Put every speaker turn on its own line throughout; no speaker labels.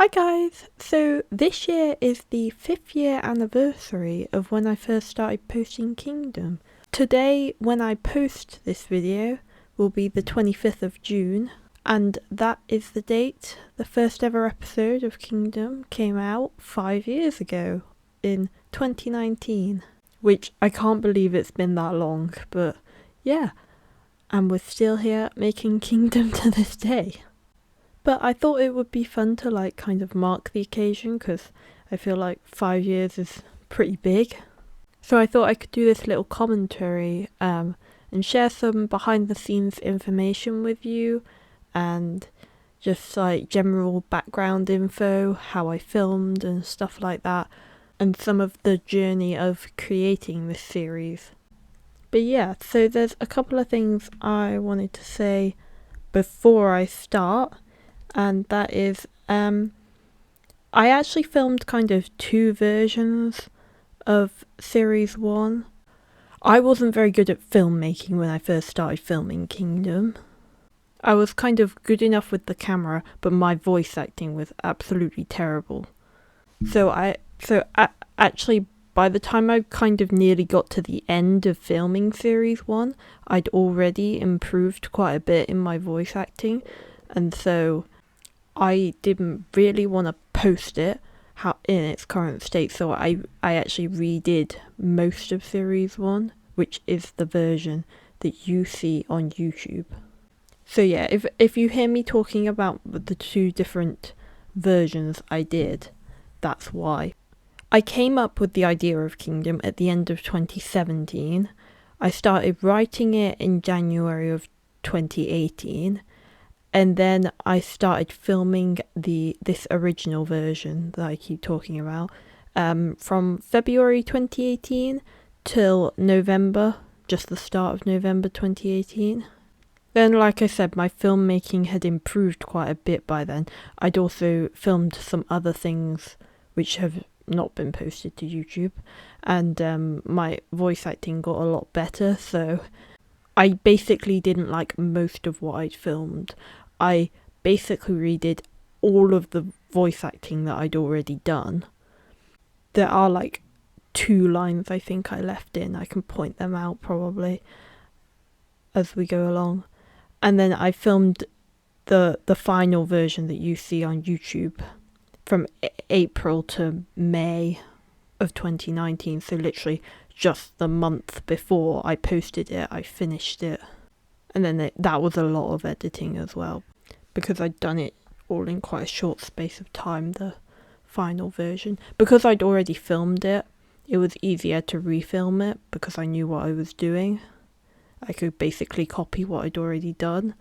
Hi guys! So this year is the 5th year anniversary of when I first started posting Kingdom. Today, when I post this video, will be the 25th of June, and that is the date the first ever episode of Kingdom came out 5 years ago, in 2019. Which I can't believe it's been that long, but yeah. And we're still here making Kingdom to this day. But I thought it would be fun to kind of mark the occasion, because I feel like 5 years is pretty big. So I thought I could do this little commentary and share some behind the scenes information with you, and just general background info, how I filmed and stuff like that, and some of the journey of creating this series. But yeah, so there's a couple of things I wanted to say before I start. And that is, I actually filmed kind of 2 versions of Series 1. I wasn't very good at filmmaking when I first started filming Kingdom. I was kind of good enough with the camera, but my voice acting was absolutely terrible. Actually, by the time I kind of nearly got to the end of filming Series 1, I'd already improved quite a bit in my voice acting, and so I didn't really want to post it in its current state, so I actually redid most of Series 1, which is the version that you see on YouTube. So yeah, if you hear me talking about the 2 different versions I did, that's why. I came up with the idea of Kingdom at the end of 2017. I started writing it in January of 2018. And then I started filming this original version that I keep talking about from February 2018 till November, just the start of November 2018. Then, like I said, my filmmaking had improved quite a bit by then. I'd also filmed some other things which have not been posted to YouTube, and my voice acting got a lot better, so I basically didn't like most of what I'd filmed. I basically redid all of the voice acting that I'd already done. There are 2 lines I think I left in. I can point them out probably as we go along. And then I filmed the final version that you see on YouTube from April to May of 2019. So literally just the month before I posted it, I finished it. And then that was a lot of editing as well, because I'd done it all in quite a short space of time, the final version. Because I'd already filmed it, it was easier to refilm it because I knew what I was doing. I could basically copy what I'd already done.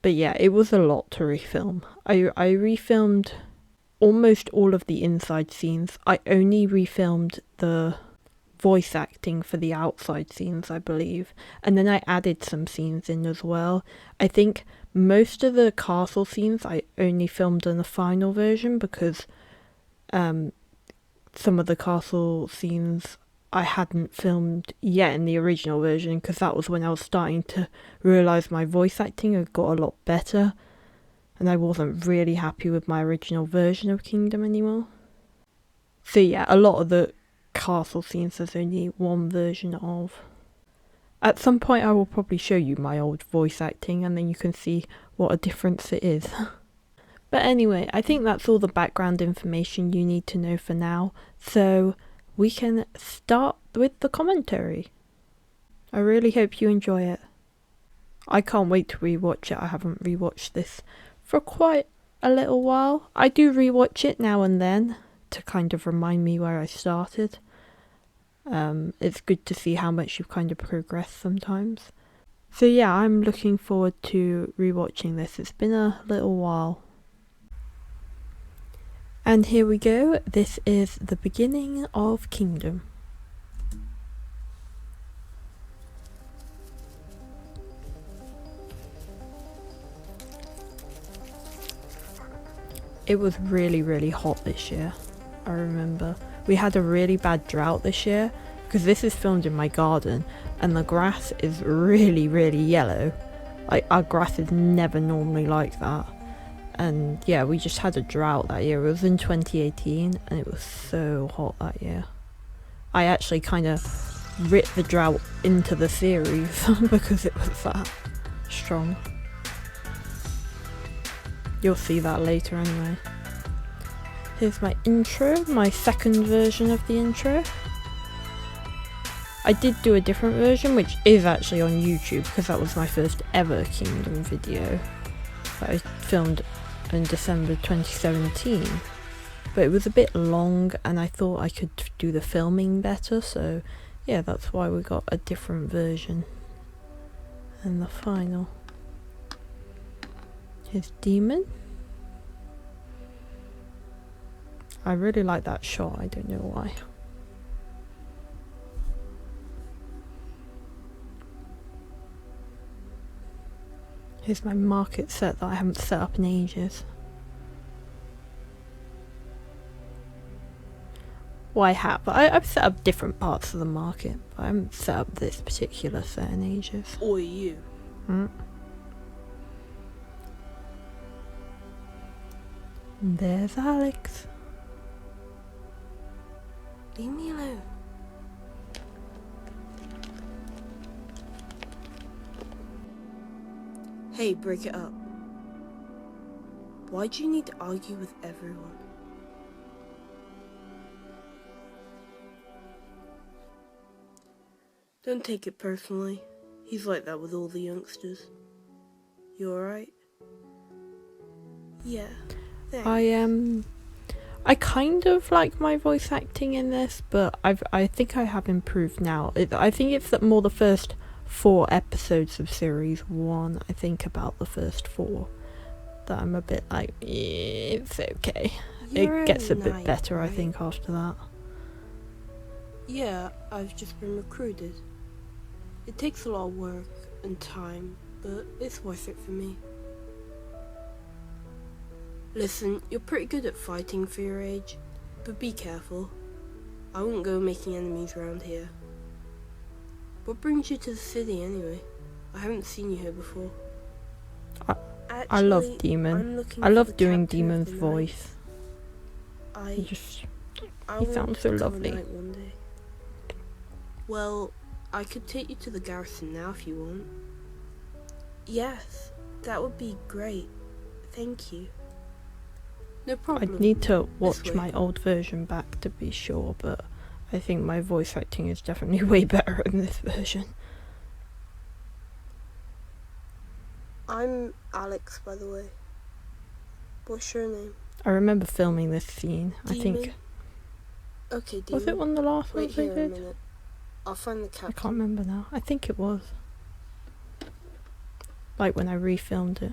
But yeah, it was a lot to refilm. I refilmed almost all of the inside scenes. I only refilmed the voice acting for the outside scenes, I believe, and then I added some scenes in as well. I think most of the castle scenes I only filmed in the final version, because some of the castle scenes I hadn't filmed yet in the original version, because that was when I was starting to realise my voice acting had got a lot better, and I wasn't really happy with my original version of Kingdom anymore. So yeah, a lot of the castle scenes there's only 1 version of. At some point I will probably show you my old voice acting, and then you can see what a difference it is. But anyway, I think that's all the background information you need to know for now, so we can start with the commentary. I really hope you enjoy it. I can't wait to rewatch it. I haven't rewatched this for quite a little while. I do rewatch it now and then to kind of remind me where I started. It's good to see how much you've kind of progressed sometimes. So yeah, I'm looking forward to rewatching this. It's been a little while. And here we go. This is the beginning of Kingdom. It was really, really hot this year. I remember we had a really bad drought this year, because this is filmed in my garden and the grass is really, really yellow. Our grass is never normally like that. And yeah, we just had a drought that year. It was in 2018 and it was so hot that year. I actually kind of ripped the drought into the series because it was that strong. You'll see that later anyway. Here's my intro, my second version of the intro. I did do a different version, which is actually on YouTube, because that was my first ever Kingdom video that I filmed in December 2017. But it was a bit long and I thought I could do the filming better, so yeah, that's why we got a different version. And the final. Here's Demon. I really like that shot, I don't know why. Here's my market set that I haven't set up in ages. Well, I have. I've set up different parts of the market, but I haven't set up this particular set in ages.
Or you.
And there's Alex.
Leave me alone. Hey, break it up. Why do you need to argue with everyone? Don't take it personally. He's like that with all the youngsters. You alright? Yeah. Thanks.
I kind of like my voice acting in this, but I think I have improved now. I think it's that more the first 4 episodes of series 1, I think about the first 4, that I'm a bit like, yeah, it's okay. It gets a bit better, right? I think, after that.
Yeah, I've just been recruited. It takes a lot of work and time, but it's worth it for me. Listen, you're pretty good at fighting for your age, but be careful. I wouldn't go making enemies around here. What brings you to the city anyway? I haven't seen you here before. Actually,
I love Demon. I love doing Demon's voice. He sounds so lovely.
One day. Well, I could take you to the garrison now if you want. Yes, that would be great. Thank you. No problem.
I'd need to watch my old version back to be sure, but I think my voice acting is definitely way better in this version.
I'm Alex, by the way. What's your name?
I remember filming this scene,
Demon?
I think.
Okay, Demon.
Was it one of the last
Wait
ones I
here a
did?
minute. I'll find the captain.
I can't remember now. I think it was. Like when I refilmed it.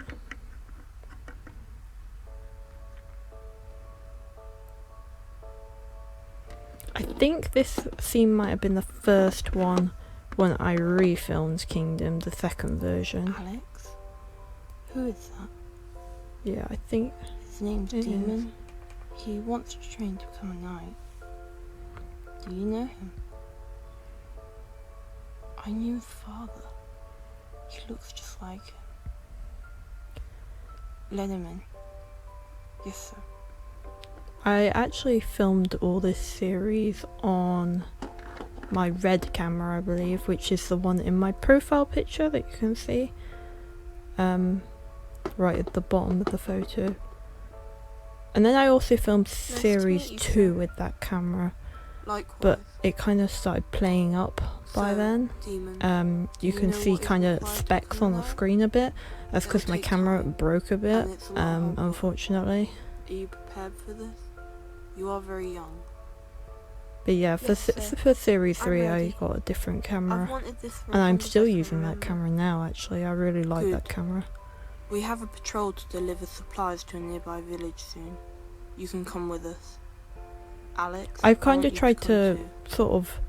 I think this scene might have been the first one when I refilmed Kingdom, the second version.
Alex? Who is that?
Yeah, I think
His name's Demon. He wants to train to become a knight. Do you know him? I knew his father. He looks just like him. Let him in. Yes, sir.
I actually filmed all this series on my red camera, I believe, which is the one in my profile picture that you can see. Right at the bottom of the photo. And then I also filmed series 2 with that camera.
Likewise.
But it kind of started playing up by then.
Demon,
You can see kind of specks on the screen a bit. That's because my camera broke a bit, unfortunately.
Are you prepared for this? You are very young.
But yeah, for series 3 I got a different camera. And I'm still using that camera now, actually. I really like that camera.
We have a patrol to deliver supplies to a nearby village soon. You can come with us. Alex,
I've kind of tried to sort of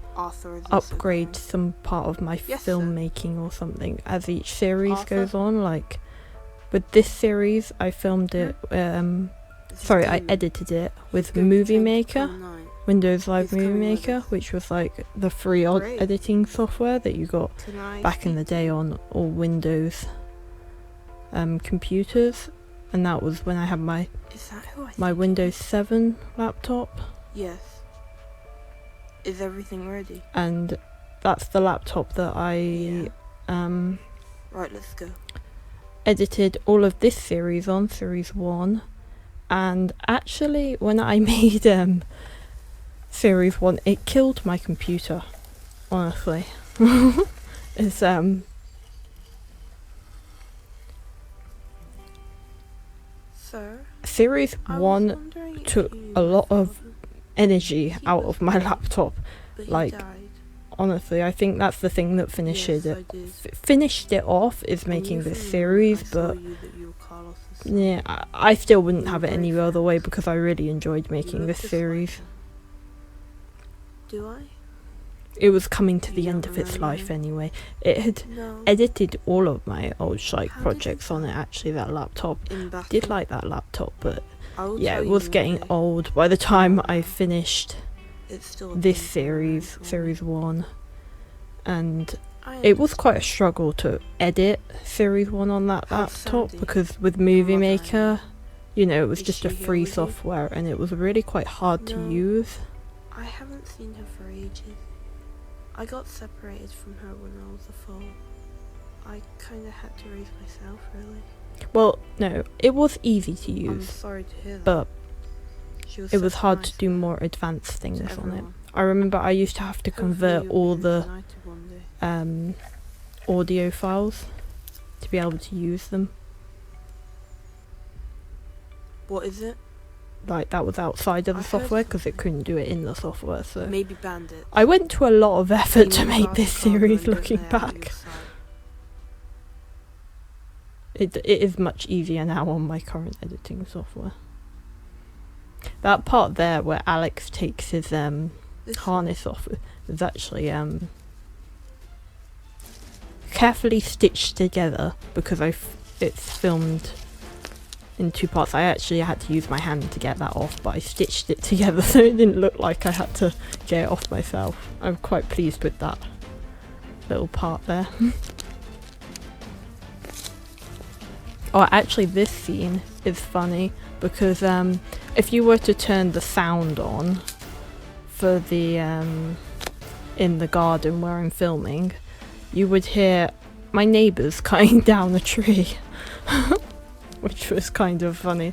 upgrade some part of my filmmaking or something as each series goes on. Like with this series, I filmed it. I edited it with Movie Maker, Windows Live Movie Maker, which was like the free editing software that you got back in the day on all Windows computers. and that was when I had my
Is that who I
my
think it
Windows
is?
7 laptop,
Yes. Is everything ready?
and that's the laptop that I
Yeah. Right, let's go.
edited all of this series on, series 1. And actually, when I made series 1, it killed my computer, honestly. It's
Sir,
series
I was
1
wondering if
took
you knew
a
my
lot of
father,
energy
He
out
was
of my
fine.
laptop.
but he
like,
died.
Honestly, I think that's the thing that finished
Yes,
it.
I did.
Finished it off is
I knew
making this
from the
series,
moment I saw
but
you that you were Carlos's son.
yeah, I still wouldn't
We
have
were
it any
great
other way
friends.
because I really enjoyed
You
making
look
this
just
series.
like him. Do I?
It was coming to
You
the
don't
end of its
remember
life
him?
anyway. It had
No.
edited all of my old Schleich
How did
projects
it
on
go?
it, actually, that laptop.
In battle.
Did like that laptop, but
I will
yeah,
tell
it
you
was
one
getting
day.
old by the time I
now.
finished
It's still a
this
painful memory
series,
for me.
series 1. And
I
it was quite a
understand.
struggle to edit series 1 on that
How's
laptop
Sandy?
because with
Your
Movie
mother, I
Maker,
mean.
you know, it was
Is
just a
she here
free
with you?
software and it was really quite hard to
No.
use.
I haven't seen her for ages. I got separated from her when I was a foal. I kinda had to raise myself, really.
Well, no, it was easy to
I'm
use,
sorry to hear that.
but
She was
it was
such a
hard
nice
to do
girl
more advanced
to
things on it.
everyone.
I remember I used to have to
Hopefully
convert
you'll
all
be
the
reunited one day.
audio files to be able to use them.
What is it?
Like, that was outside of the
I heard
software because it
something.
couldn't do it in the software, so
Maybe bandits.
I went to a lot of effort to
They move
make
out
this
Chicago
series
and don't
looking
lay out your
back.
side.
It is much easier now on my current editing software. That part there where Alex takes his
This
harness off is actually carefully stitched together because it's filmed in 2 parts. I actually had to use my hand to get that off, but I stitched it together so it didn't look like I had to get it off myself. I'm quite pleased with that little part there. Oh, actually this scene is funny because if you were to turn the sound on for the in the garden where I'm filming, you would hear my neighbours cutting down a tree, which was kind of funny.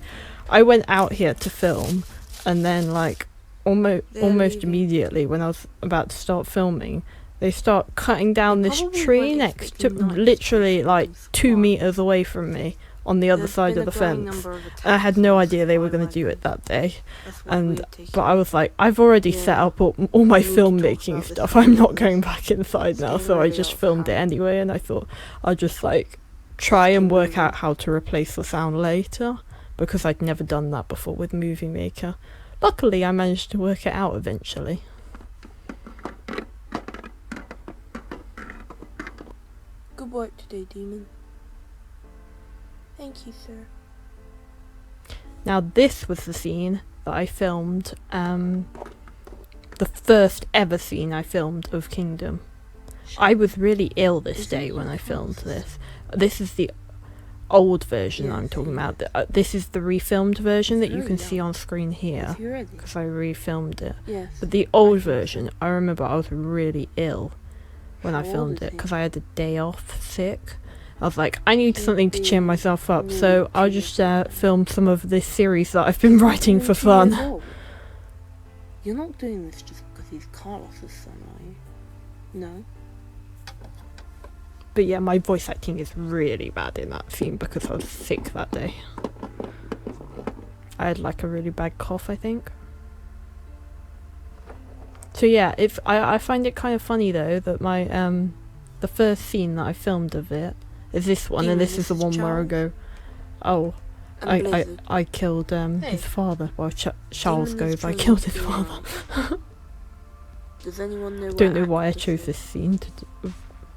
I went out here to film, and then like almost
leaving.
immediately when I was about to start filming, they start cutting down
They
this
probably
tree
weren't
next to
expecting night
literally
to
like
see some
2
squats.
meters away from me on the other
There's
side
been
of the
a growing
fence.
number of
And I had
attacks
no
on
idea they were going to
survival
do it that day.
That's what
And
we've taken.
but I was like, I've already set
Yeah.
up all my
We need to talk
filmmaking
about this
stuff. I'm not
afterwards.
going back inside now,
Staying
so I
really
just
out of
filmed it
hand.
anyway. And I thought I'll just like try and
Still
work
moving.
out how to replace the sound later because I'd never done that before with Movie Maker. Luckily, I managed to work it out eventually.
Good work today, Demon. Thank you, sir.
Now this was the scene that I filmed, the first ever scene I filmed of Kingdom. I was really ill this
Is
day
it
when
your
I filmed
fault?
this. This is the old version
Yeah,
I'm
I
talking
see.
about. This is the refilmed version that you
Very
can see
young.
on screen here
Is he ready?
because I refilmed it.
Yes.
But the old
I think so.
version, I remember I was really ill when I
How old
filmed
is
it
he?
because I had a day off sick. I was like, I need
He'd
something to cheer
be
myself up,
nearly
so
2
I'll
years
just
old.
film some of this series that I've been writing for
2 years
fun.
old. You're not doing this just because he's Carlos's son, are you? No.
But yeah, my voice acting is really bad in that scene because I was sick that day. I had like a really bad cough, I think. So yeah, I find it kind of funny though that my the first scene that I filmed of it is this one,
Demon,
and this is the
this is
one where I
Charles.
go, oh,
And Blizzard.
I killed
Hey.
his father. Well, Charles
Demon is
goes, I
chilling
killed
to
his
be
father.
around. Does anyone know
Don't know
what
why I
actor
chose
is?
this scene to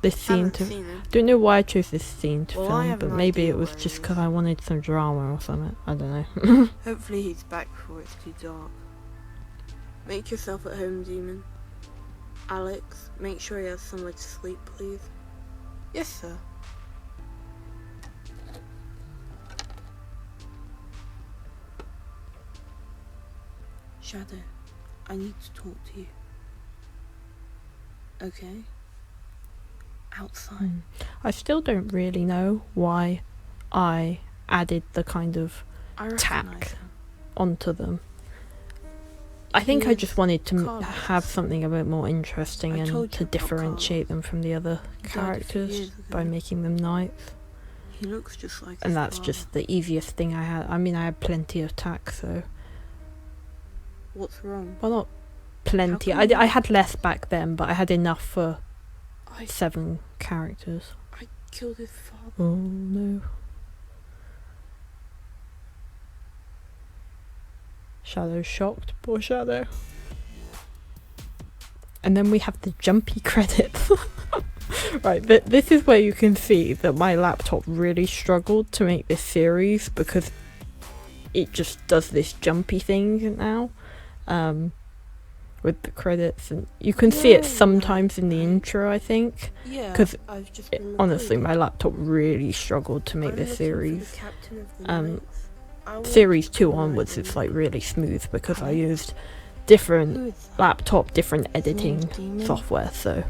this scene
Haven't
to.
seen him.
Don't know why I chose this scene to
Well, I
film,
have
but
an
maybe
idea
it was
where
just
he
because
is.
I wanted some drama or something. I don't know.
Hopefully he's back before it's too dark. Make yourself at home, Demon. Alex, make sure he has somewhere to sleep, please. Yes, sir. Shadow, I need to talk to you. Okay? Outside.
I still don't really know why I added the kind of
I recognise
tack
him.
onto them. I think I
He
just
is
wanted to
Carlos.
have something a bit more interesting
I told
and
you
to
about
differentiate them from the other
He died a few
characters
years
by
ago.
making them knights.
He looks just like
And
his
that's
father.
just the easiest thing I had. I mean, I had plenty of tack, so...
What's wrong?
Well, not plenty.
How come
I had less back then, but I had enough for
I
7 characters.
killed his father.
Oh, no. Shadow's shocked. Poor Shadow. And then we have the jumpy credits. Right, this is where you can see that my laptop really struggled to make this series because it just does this jumpy thing now with the credits, and you can see it sometimes in the intro, I think.
Yeah,
'Cause
I've just
It,
been
honestly,
recording.
my laptop really struggled to make
I'm
this
looking for the
series.
captain of the
Um,
Knights. I want
Series
to
2
command
onwards,
them.
it's like really smooth because I
Hi.
used different
Who is that?
laptop, different editing
Demon?
software, so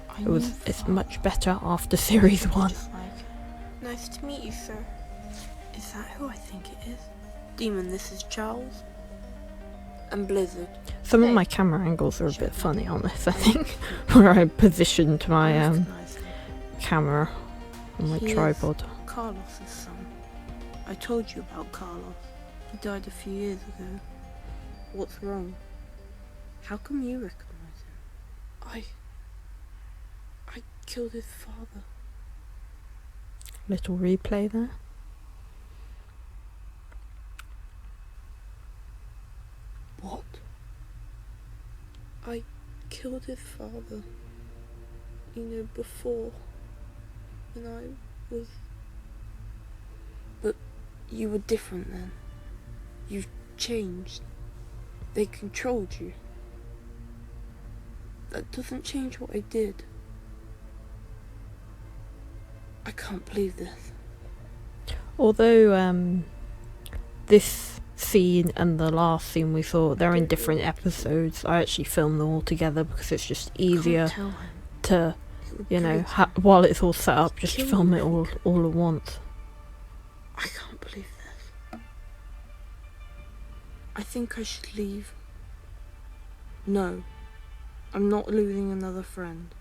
I
it's
knew
much better after series 1.
just like, nice to meet you, sir. Is that who I think it is? Demon, this is Charles. And Blizzard.
Some of
Hey.
my camera angles are a bit
Shadow.
funny on this, I think, where I positioned my
I recognise him.
camera on my
He is
tripod.
Carlos's son. I told you about Carlos. He died a few years ago. What's wrong? How come you recognise him? I killed his father.
Little replay there.
What? I killed his father. You know, before. When I was... But you were different then. You've changed. They controlled you. That doesn't change what I did. I can't believe this.
Although this scene and the last scene we saw, they're in different episodes, I actually filmed them all together because it's just easier
Can't tell him.
to,
It would
you know,
break him.
while it's all set up, just
Kill
film
him.
it all at once.
I can't believe this. I think I should leave. No. I'm not losing another friend.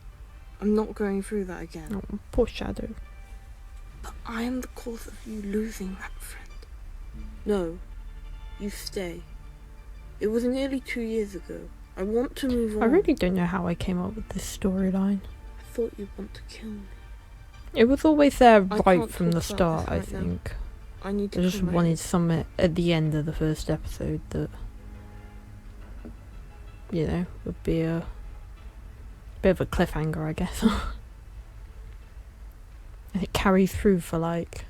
I'm not going through that again.
Oh, poor Shadow.
But I am the cause of you losing that friend. No. You stay. It was nearly 2 years ago. I want to move on.
I really don't know how I came up with this storyline.
I thought you'd want to kill me.
It was always there
I
right
can't
from the
talk about
start,
this
I
right now.
think.
I need to
I just
clear my
wanted
head.
something at the end of the first episode that, you know, would be a bit of a cliffhanger, I guess. And it carries through for like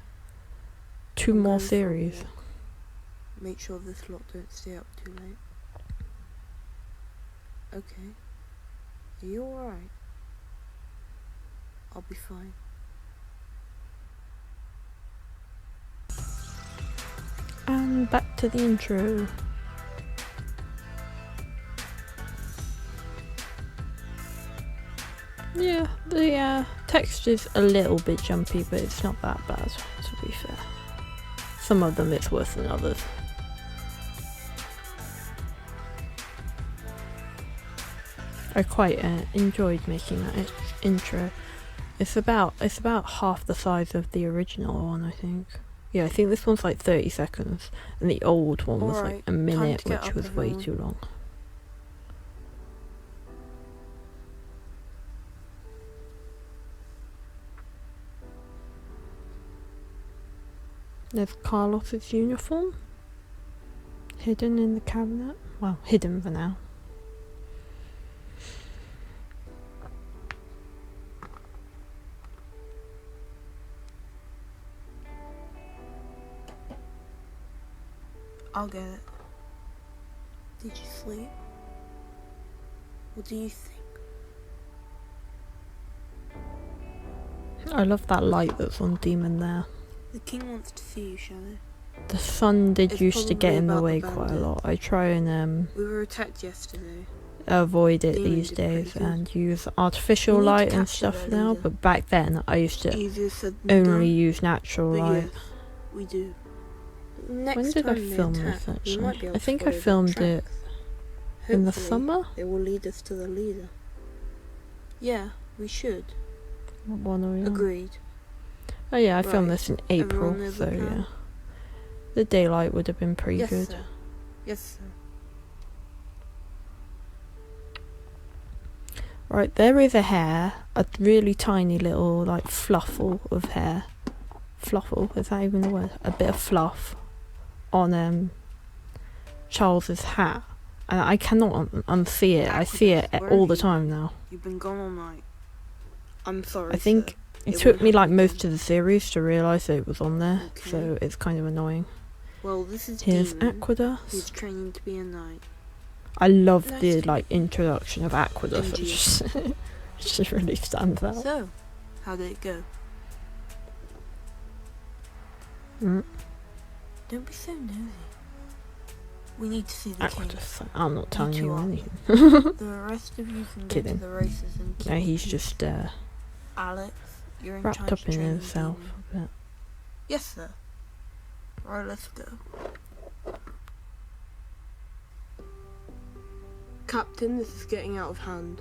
2
I'm
more
going for a
series.
walk. Make sure this lot don't stay up too late. Okay. Are you alright? I'll be fine.
And back to the intro. Yeah, the text is a little bit jumpy, but it's not that bad, to be fair. Some of them it's worse than others. I quite enjoyed making that intro. It's about half the size of the original one, I think. Yeah, I think this one's like 30 seconds, and the old one was like
Alright,
a
time
minute,
to get
which
up,
was way
everyone.
too long. There's Carlos's uniform, hidden in the cabinet. Well, hidden for now.
I'll get it. Did you sleep? What do you think?
I love that light that's on Demon there.
The king wants to see you, Shadow.
The sun did
It's
used to get
probably
in the
about the
way quite a
bandit.
lot. I try and
We were attacked yesterday.
avoid it
Demon
these
did pretty
days
good.
and use artificial
We need to
light and
capture
stuff
their
now,
leader.
but back then I used to
Easier said than
only
done,
use natural
but
light.
yes, we do. Next
When did I
time they
film
attack,
this
we
actually?
might be able
I
to
think I
follow their
filmed it
tracks.
in the
Hopefully,
summer?
They will lead us to the leader. Yeah, we should.
What one are we on?
Agreed.
Oh yeah, I filmed
Right,
this in April,
everyone knows the
so
plan?
yeah. The daylight would have been pretty
Yes,
good.
sir. Yes, sir.
Right, there is a hair, a really tiny little like fluffle of hair. Fluffle, is that even the word? A bit of fluff on Charles's hat. And I cannot unsee it. I see it
Where
all
have
the
you
time
been?
now.
You've been gone all night. I'm sorry,
I think
sir.
it
It
took
won't
me like
happen
most
again.
of the series to realise that it was on there,
Okay.
so it's kind of annoying.
Well, this is
Here's
Demon.
Aqueduct.
He's training to be a knight.
I love
Nice
the
to
like introduction of Aqueduct.
And
It
you.
just, it just really stands out.
So, how did it go?
Mm.
Don't be so nosy. We need to see the king.
Aqueduct. I'm not telling
two
you
are.
anything.
The rest of you can go
Kidding.
to the races and keep
No,
the
he's
peace.
just
Alex, you're in
wrapped
charge
up
of
in
training
himself
Demon.
a bit.
Yes, sir. Right, let's go. Captain, this is getting out of hand.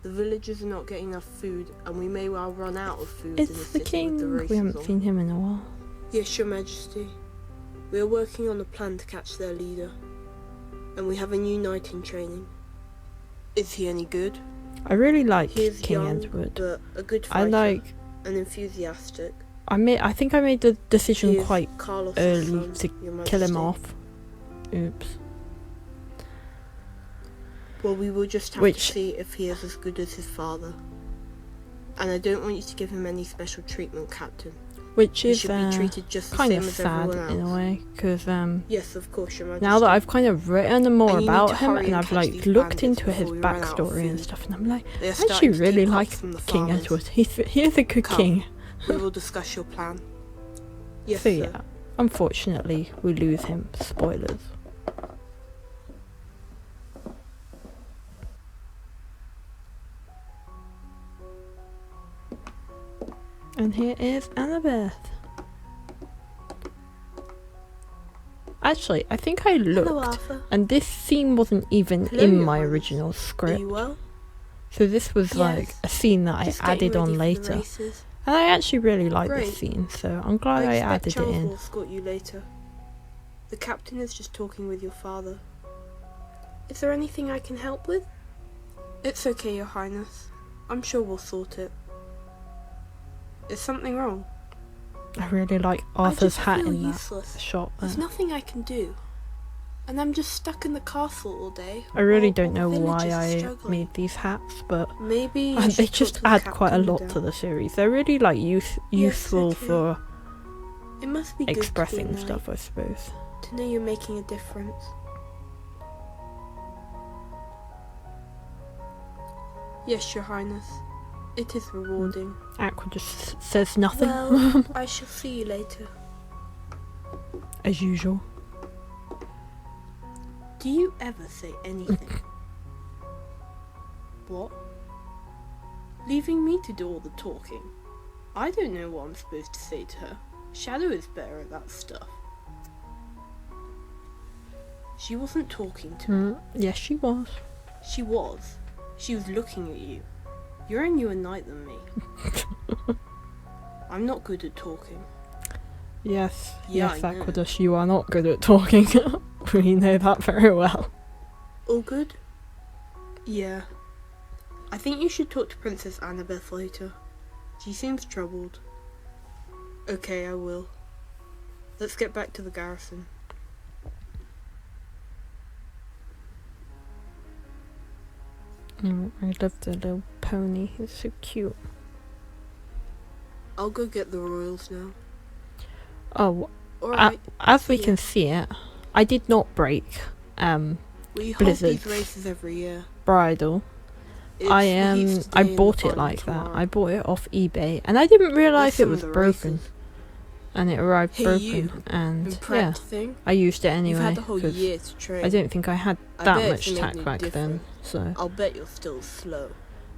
The villagers are not getting enough food, and we may well run out of food in the
It's the
city
king.
with the races
We haven't
on.
seen him in a while.
Yes, your majesty. We are working on a plan to catch their leader, and we have a new knight in training. Is he any good?
I really like
He is
King
young,
Edward.
but a good
I
fighter
like.
and enthusiastic.
I think I made the
He
decision
is
quite
Carlos's
early
son,
to
your
kill him
majesty.
off. Oops.
Well, we will just have
Which-
to see if he is as good as his father. And I don't want you to give him any special treatment, Captain.
Which
He
is
should be treated just the
kind
same
of
as
sad
everyone else.
in a way, because
Yes, of course, your majesty.
now that I've kind of written more
And you need
about
to
him
hurry
and
and
I've
catch
like
these
looked
bandits
into his
before we run out of
backstory and
food.
stuff, and I'm like,
They are
I actually
starting to
really
take
like
off from the
King
farmers.
Edward. He's a good
Come.
king.
We will discuss your plan. Yes,
So
sir.
yeah, unfortunately we lose him. Spoilers. And here is Annabeth. Actually, I think I
Hello,
looked,
Arthur.
and this scene wasn't even
Hello,
in
Your
my
Highness.
original
Are
script.
you well?
So this was like
Yes.
a scene that
Just
I
getting
added on
ready for the
later.
races.
And I actually really like
Great.
this scene, so I'm glad I
expect
added it
Charles
in.
will escort you later. The captain is just talking with your father. Is there anything I can help with? It's okay, Your Highness. I'm sure we'll sort it. Is something wrong?
I really like
I
Arthur's
just
hat
feel
in that
useless.
shot there.
There's nothing I can do. And I'm just stuck in the castle all day.
I really
while
don't know
all the
why
villagers are
I
struggling.
made these hats, but
Maybe you
they
should
just
talk to the
add quite a
captain,
lot to
madame.
the series. They're really like useful
okay.
for
It must be good
expressing
to be a
stuff, I suppose.
knight, to know you're making a difference. Yes, Your Highness. It is rewarding.
Aqua just says nothing,
Well, I shall see you later.
as usual.
Do you ever say anything? What? Leaving me to do all the talking. I don't know what I'm supposed to say to her. Shadow is better at that stuff. She wasn't talking to me.
Yes, she was.
She was. She was looking at you. You're a newer knight than me. I'm not good at talking.
Yes,
Yeah,
yes,
I know.
Aqueduct, you are not good at talking. We know that very well.
All good? Yeah. I think you should talk to Princess Annabeth later. She seems troubled. Okay, I will. Let's get back to the garrison.
I love the little pony. It's so cute.
I'll go get the royals now.
Oh,
Alright,
as we
see ya.
can see it, I did not break
we hold
Blizzard's
these races every year.
bridle.
It's
I
the heats
I
today and
bought
the
it
final
like that.
tomorrow.
I bought it off eBay, and I didn't realise
There's
it
some
was
of the
broken.
races.
and it arrived
Hey,
broken,
you.
and
And
yeah,
thing?
I used it
You've
anyway
had the whole
'cause
year to train.
I don't think I had
I
that
bet
much
it's made
tack
no
back then.
difference.
So,
I'll bet you're still slow.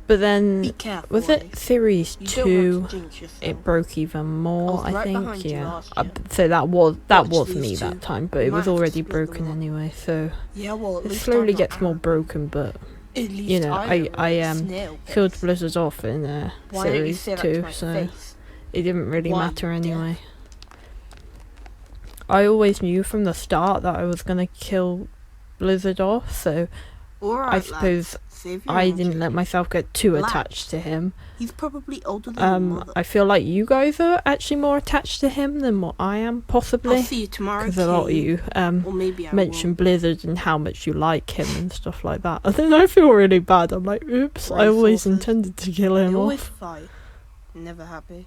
but then
Be careful.
was it series
You
2?
don't want to jinx yourself.
It broke even more,
I was
I
right
think.
behind you
Yeah.
last year.
So that
Watch
was
these
me
two.
that time, but
We
it
might
was
have to
already
split them
broken
up.
anyway. So
Yeah, well, at
it
least
slowly
I'm
gets
not
more
Aaron.
broken, but
At least
you know,
I
killed Blizzard off in
Why don't you
series
say that
2,
to my
so
face?
it didn't really
Why,
matter
you
anyway. I always knew from the start that I was gonna kill Blizzard off, so
Alright,
I suppose
lads, save your
I
energy.
didn't let myself get too
Relax.
attached to him.
He's probably older than your mother.
I feel like you guys are actually more attached to him than what I am,
I'll
possibly.
see you tomorrow,
Because a lot of you
or maybe I
mentioned Blizzard and how much you like him and stuff like that. And then I feel really bad. I'm like, oops, I always
Racehorses.
intended to kill
They
him
always
off.
fight. Never happy.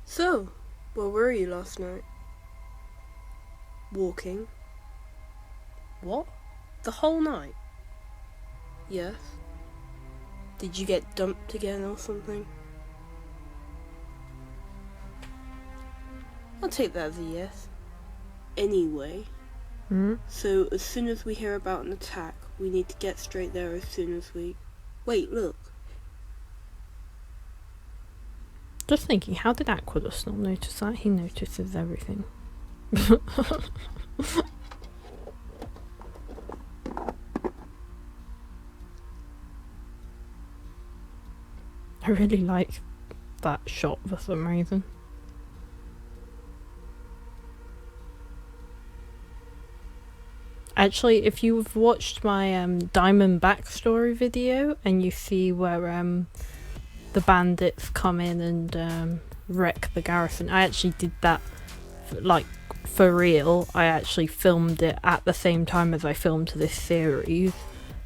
So, where were you last night? Walking. What? The whole night? Yes. Did you get dumped again or something? I'll take that as a yes. Anyway, so as soon as we hear about an attack, we need to get straight there as soon as we... Wait, look.
Just thinking, how did Aquilus not notice that? He notices everything. I really like that shot for some reason. Actually, if you've watched my Diamond backstory video and you see where the bandits come in and wreck the garrison, I actually did that for real. I actually filmed it at the same time as I filmed this series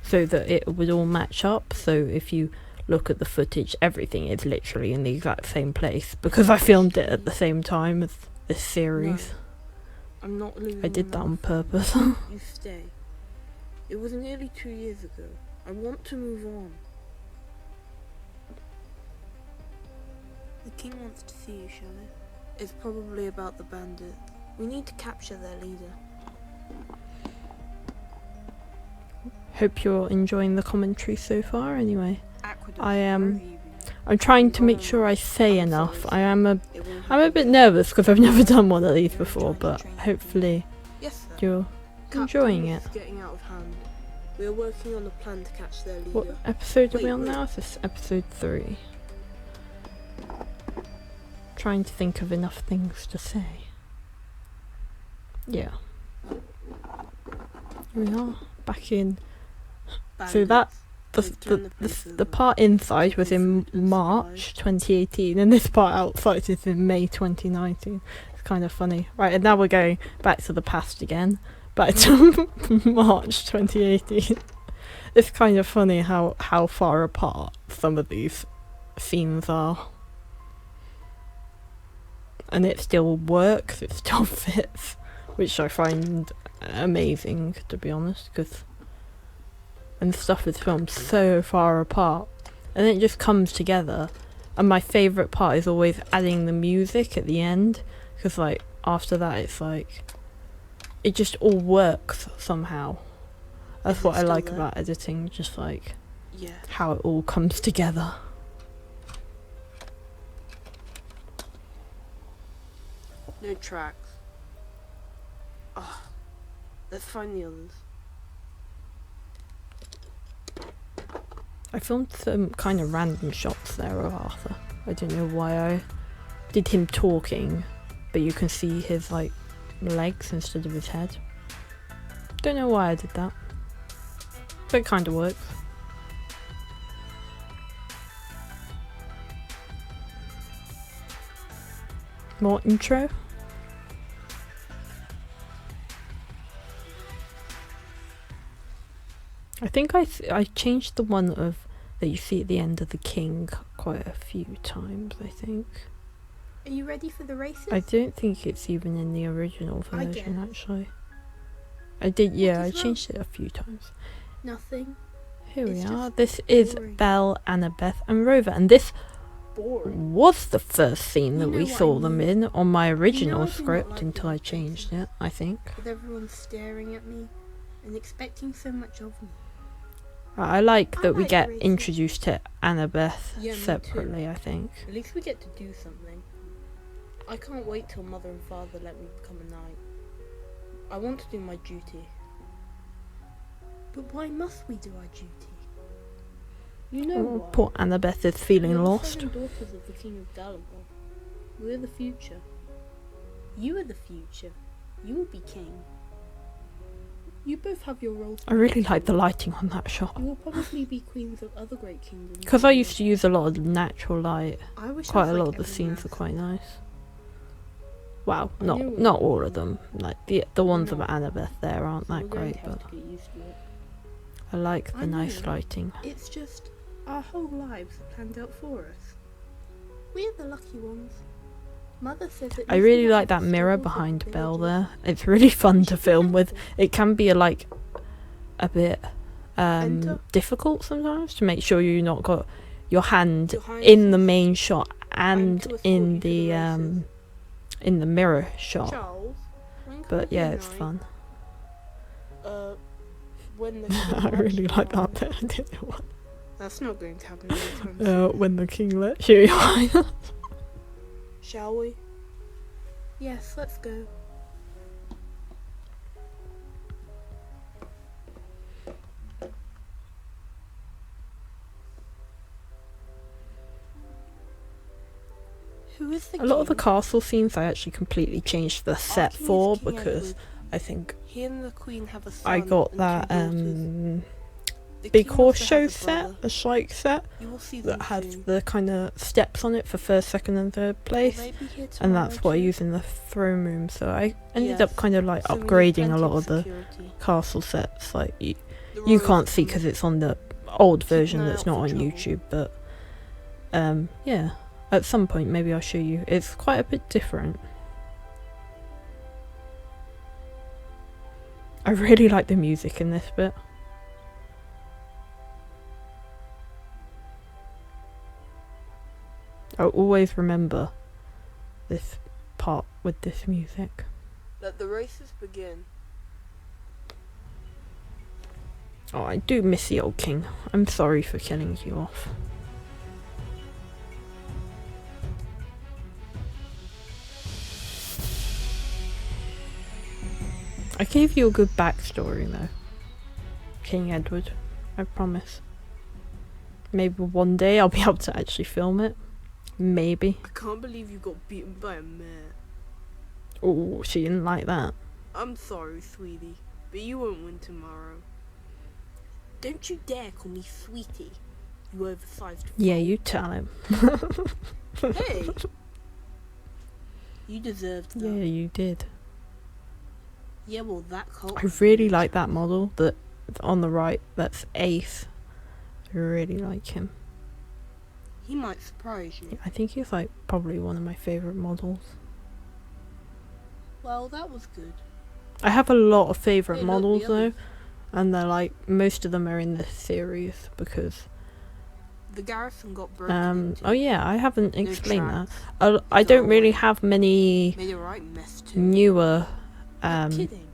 so that it would all match up. So if you look at the footage, everything is literally in the exact same place because I filmed it at the same time as this series.
No, I'm not losing.
I did that on purpose.
You stay. It was nearly 2 years ago. I want to move on. The king wants to see you, Schleich. It's probably about the bandit. We need to capture their leader.
Hope you're enjoying the commentary so far anyway.
Aqueduct,
I am
where have you been?
I'm trying to make sure I say
I'm
enough.
sorry,
I'm a
It won't
bit
happen.
nervous because I've never done one of these
You're
before,
enjoying
but
the training.
hopefully
Yes, sir.
you're enjoying
Captain,
it.
this is getting out of hand. We are working on a plan to catch their leader.
What episode are we
Wait,
on
wait.
now? This is episode 3. Trying to think of enough things to say. Yeah. Here we are, back in. So that the part inside was in March 2018 and this part outside is in May 2019. It's kind of funny. Right, and now we're going back to the past again. Back to March 2018. It's kind of funny how far apart some of these scenes are. And it still works, it still fits, which I find amazing, to be honest, because and stuff is filmed so far apart and then it just comes together. And my favourite part is always adding the music at the end, because like after that it's like it just all works somehow. That's what I like about editing, just like how it all comes together.
No tracks. Oh, let's find the others.
I filmed some kind of random shots there of Arthur. I don't know why I did him talking, but you can see his like legs instead of his head. Don't know why I did that, but it kind of works. More intro. I think I changed the one of that you see at the end of the king quite a few times, I think.
Are you ready for the races?
I don't think it's even in the original
I
version,
guess.
actually. I did, yeah, I
is wrong?
changed it a few times.
Nothing.
Here we
It's
are.
just
This is
boring.
Belle, Annabeth, and Rover, and this
Boring.
was the first scene
You
that
know
we
what
saw
I
them
mean.
in on my original
I do not
script
like
until I
doing
changed
faces.
it, I think.
With everyone staring at me and expecting so much of me.
I like
I
that we
like
get
racing.
introduced to Annabeth
Yeah, me too.
separately, I think.
At least we get to do something. I can't wait till Mother and Father let me become a knight. I want to do my duty. But why must we do our duty? You know
Oh,
why?
poor Annabeth is feeling
We're
lost.
the 7 daughters of the King of Galamore. We're the future. You are the future. You will be king. You both have your roles.
I really like the lighting on that shot.
You will probably be queens of other great kingdoms.
Because I used to use a lot of natural light.
I wish I
Quite
was
a
like
lot of the
everyone
scenes are
else.
quite nice. Wow,
I know
not
what
all
you
of
mean.
them. Like the ones of
not.
Annabeth there aren't
So
that
we're going
great,
to have
but
to get used to it.
I like
I
the nice
know.
lighting.
It's just our whole lives are planned out for us. We're the lucky ones. Mother says
I really like that mirror behind Belle there. It's really fun to
Should be
film with.
thankful.
It can be a bit
Enter.
difficult sometimes to make sure you not got your hand
Behind
in the
us.
main shot and
to escort
in
you to the
the
races.
in the mirror shot.
Charles, when can
But
we
yeah,
go
it's
night?
fun.
When the
I
king
really
lets
like
you
that
out.
bit. I didn't know what.
That's not going to happen anytime soon.
When the king lets you.
Shall we? Yes, let's go. Who is the
A lot of the
king?
castle scenes I actually completely changed the set
king is
for
King
because
Edward.
I think
He and the queen have a son
I got
and
that
2 daughters. The
big
king
horse
also
show
has a
set,
brother.
a Schleich set
You will see them
that had
soon.
the kind of steps on it for first, second, and third
Will
place,
they be here
and
tomorrow
that's what I
too?
use in the throne room. So I ended
Yes.
up kind of like
So we need
upgrading a
plenty
lot of the
security.
castle sets. Like you
The
can't
royals
see
come.
because it's on the old
Keep an
version
eye
that's
out
not
for
on
trouble.
YouTube, but yeah, at some point maybe I'll show you. It's quite a bit different. I really like the music in this bit. I'll always remember this part with this music.
Let the races begin.
Oh, I do miss the old king. I'm sorry for killing you off. I gave you a good backstory though, King Edward. I promise. Maybe one day I'll be able to actually film it. Maybe.
I can't believe you got beaten by a mare.
Oh, she didn't like that.
I'm sorry, sweetie, but you won't win tomorrow. Don't you dare call me sweetie, you oversized fool.
Yeah, you tell him.
Hey! You deserved that.
Yeah, you did.
Yeah, well, that cult.
I really like that model that on the right. That's Ace. I really like him.
He might surprise you.
I think he's like probably one of my favourite models.
Well, that was good.
I have a lot of favourite
Hey, look,
models
the
though,
others.
and they're like most of them are in this series because
The garrison got broken into.
oh yeah, I haven't
No
explained that.
tracks.
I
Go
don't really
away.
have many
Made a right mess too.
newer
You're kidding.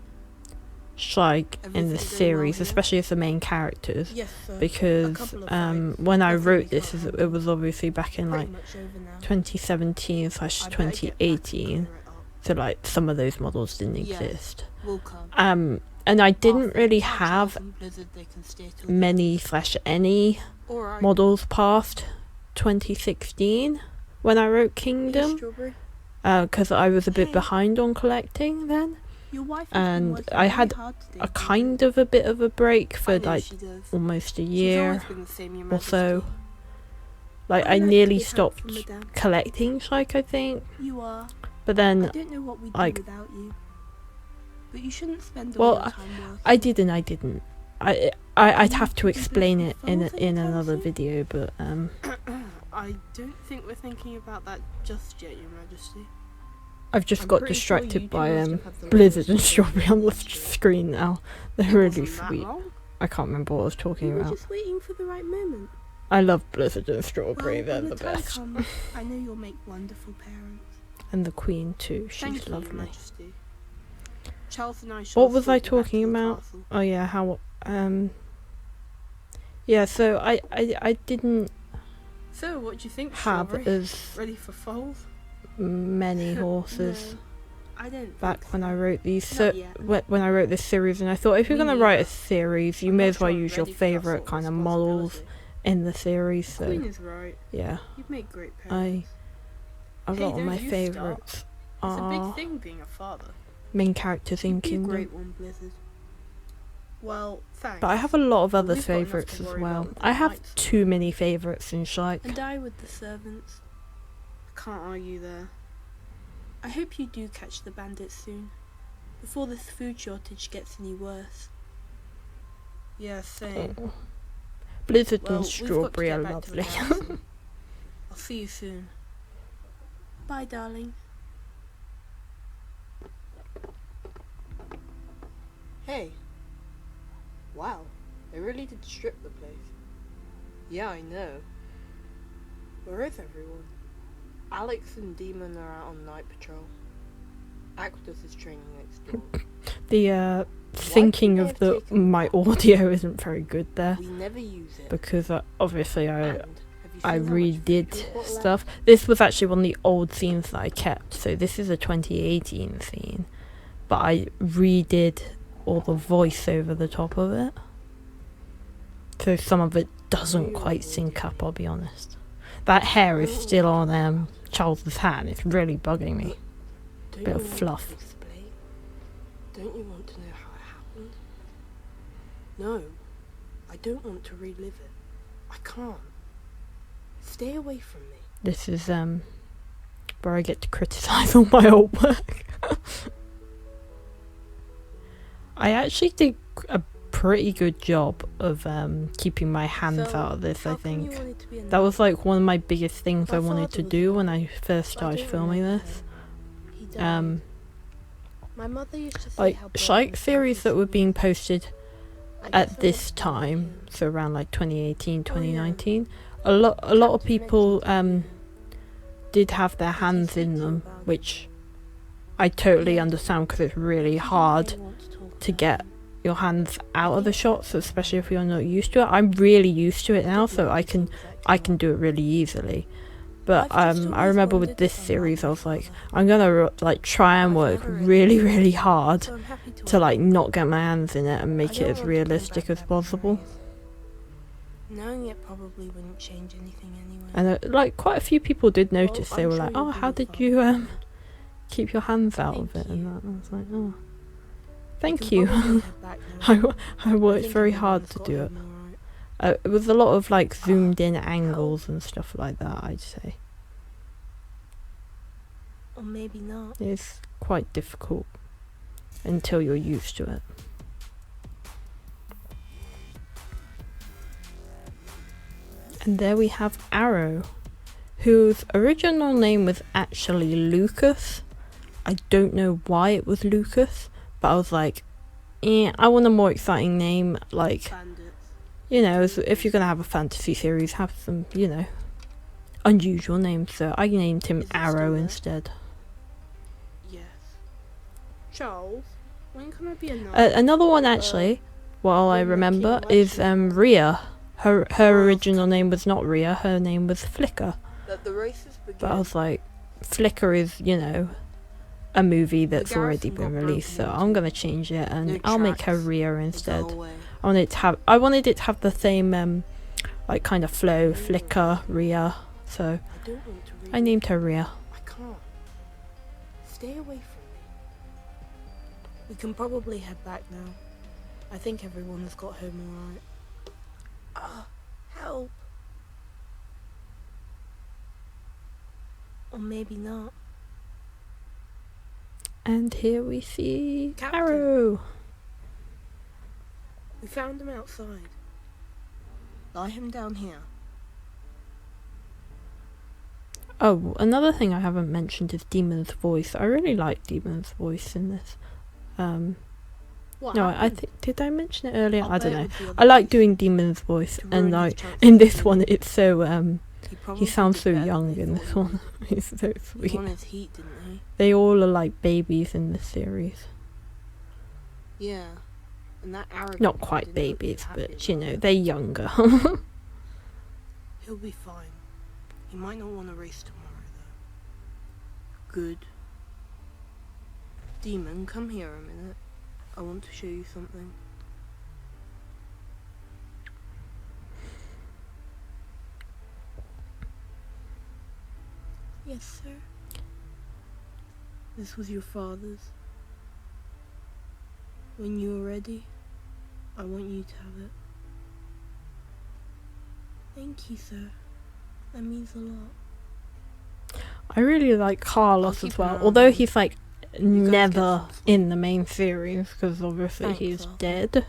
Schleich in
Everything
this
going well
series,
here?
especially as the main characters.
Yes, sir.
Because
couple of fights.
when I
Nothing
wrote
we
this,
can't
it was obviously back in
Pretty
like
much over now.
2017 slash
I better get back and
2018.
clear it up.
So like some of those models didn't
Yes.
exist.
We'll come.
And I didn't
Arthur,
really
tell
have
Charles and Blizzard they can stay till
many slash any
then. Alright.
models past 2016 when I wrote
Here,
Kingdom,
Strawberry.
because I was a bit
Hey.
behind on collecting then,
Your wife has been
and
working
I
very
had
hard today,
a
Blizzard.
kind of a bit of a break
I
for
know
like
she does.
almost a
She's
year
always been the same, Your
or so.
Majesty.
Like I
like to
nearly
be helped
stopped
from Madame.
collecting Schleich, I think,
You are.
but
I
then
don't know what we'd
like-
do without you. But you shouldn't spend all
Well,
your time working.
I did and I didn't. I'd
You
have to
can do
explain
this
it
for
in
falls
in
anytime
another
soon?
video, but
I don't think we're thinking about that just yet, Your Majesty.
I've just
I'm
got
pretty sure you
distracted
two
by
must have had the
Blizzard and
latest
Strawberry on the
story.
screen now. They're
It
really
wasn't that
sweet.
long.
I can't remember what I was
We
talking
were
about.
just waiting for the right moment.
I love Blizzard and Strawberry,
Well,
they're
when
the
time
best.
comes, I know you'll make wonderful parents.
And the Queen too,
Thank
she's
you, Your
lovely.
Majesty. Charles and I shall
What was I
escort you back
talking
to the
about?
castle.
Oh yeah, how yeah, so I didn't
So, what do you think,
have
Strawberry?
as
Ready for foals?
many horses
No, I don't
back
think
when
so.
I wrote these.
Not
So
yet.
when I wrote this series, and I thought if you're
Me
gonna write a
neither.
series, you
I'm
may
not
as well
sure I'm
use your
ready for that
favorite
sort of
kind of models
responsibility.
in the series. So
Queen is right.
yeah,
You've made great parents.
a
Hey,
lot of
don't
my
you
favorites
It's a
are
big thing being a father.
main characters in
You'd be a
Kingdom.
great one, Blizzard. Well, thanks.
But I have a lot of
But
other
we've got enough to
favourites as
worry
well.
about with
I
the
have
knights.
too many favourites in Schleich.
And I with the servants. I can't argue there. I hope you do catch the bandits soon, before this food shortage gets any worse. Yeah, same.
Oh. Blizzard
Well,
and
we've got to
Strawberry
get
are
back to the
lovely.
garrison. I'll see you soon. Bye, darling. Hey. Wow, they really did strip the place. Yeah, I know. Where is everyone? Alex and Demon are out on night patrol. Aquidus is training next door.
The syncing
they
of
have
the
taken
my audio isn't very good there
We never use it.
because obviously
And have you
I
seen how much food
redid
we've got left?
stuff. This was actually one of the old scenes that I kept, so this is a 2018 scene, but I redid all the voice over the top of it, so some of it doesn't quite sync up, I'll be honest. That hair is still on Charles's hat, it's really bugging me.
Don't
Bit
you
of
want
fluff.
to explain? Don't you want to know how it happened? No, I don't want to relive it. I can't. Stay away from me.
This is where I get to criticise all my old work. I actually did a pretty good job of keeping my hands
So,
out of this, I
how come you
think.
wanted to be a
That was
knight?
like one of my biggest things
My
I wanted to
father was
do
a
when
knight,
I first
but I
started
don't
filming
remember
this.
him. He died.
My
mother used to say
Like
how
Schleich series that were being posted at this time,
Oh,
so around like 2018, 2019, a lot of people did have their hands in them, which I totally understand because it's really hard to get your hands out of the shots, especially if you're not used to it. I'm really used to it now, so I can do it really easily. But I remember with this series, I was like, I'm gonna like try and work really, really hard to like not get my hands in it and make it as realistic as possible.
Knowing it probably wouldn't change anything anyway.
And like quite a few people did notice.
Well,
They
I'm
were
sure
like,
you'll
"Oh,
do
how
well,
did
Father.
you keep your hands out of
Thank
it?" And
you.
that. I was like, "Oh,
We
thank
can
you."
probably head back now.
I worked
think
very
everyone's
hard to
got
do it.
home alright.
It was a lot of like zoomed in angles and stuff like that, I'd say.
Or maybe not.
It's quite difficult until you're used to it. And there we have Arrow, whose original name was actually Lucas. I don't know why it was Lucas, but I was like, I want a more exciting name. Like,
Bandits.
you know, if you're going to have a fantasy series, have some, you know, unusual names. So I named him
Is it still
Arrow
there?
instead.
Yes. Charles, when can I be a knight?
Another one, actually, while I
when the
remember,
king
is
likes you.
Rhea. Her original name was not Rhea, her name was Flicker.
That the races begin.
But I was like, Flicker is, you know, a movie that's
The
already
garrison
been
got
released, so
broken
I'm
into.
gonna change it and
No
I'll make her
tracks.
Rhea
Go
instead.
away.
I wanted it to have the same like kind of flow, Flicker, Rhea. So
I don't want to read
I named her Rhea.
I can't. Stay away from me. We can probably head back now. I think everyone has got home alright. Help. Or maybe not.
And here we see
Captain.
Arrow.
We found him outside. Lie him down here.
Oh, another thing I haven't mentioned is Demon's voice. I really like Demon's voice in this.
What
No, I
happened?
think, did I mention it earlier?
I'll
I
bet
don't
it
know.
was the other
I like
piece
doing Demon's voice,
to
and
ruin his
like
chances
in
of
this
winning.
one, it's so
He
he
probably
sounds
did
so
better than
young
they
in
thought
this
he
one.
would.
He's so
He
sweet.
won his heat, didn't he?
They all are like babies in the series.
Yeah. And that arrogant
Not
guy
quite
didn't look too
babies,
happy
but you
about
know,
it.
they're younger.
He'll be fine. He might not want to race tomorrow, though. Good. Demon, come here a minute. I want to show you something. Yes, sir. This was your father's. When you are ready, I want you to have it. Thank you, sir. That means a lot.
I really like Carlos
keep
as
an eye
well,
on
although
him.
he's like
guys
never
get some sleep.
in the main series because obviously
Thanks,
he's
Arthur.
dead.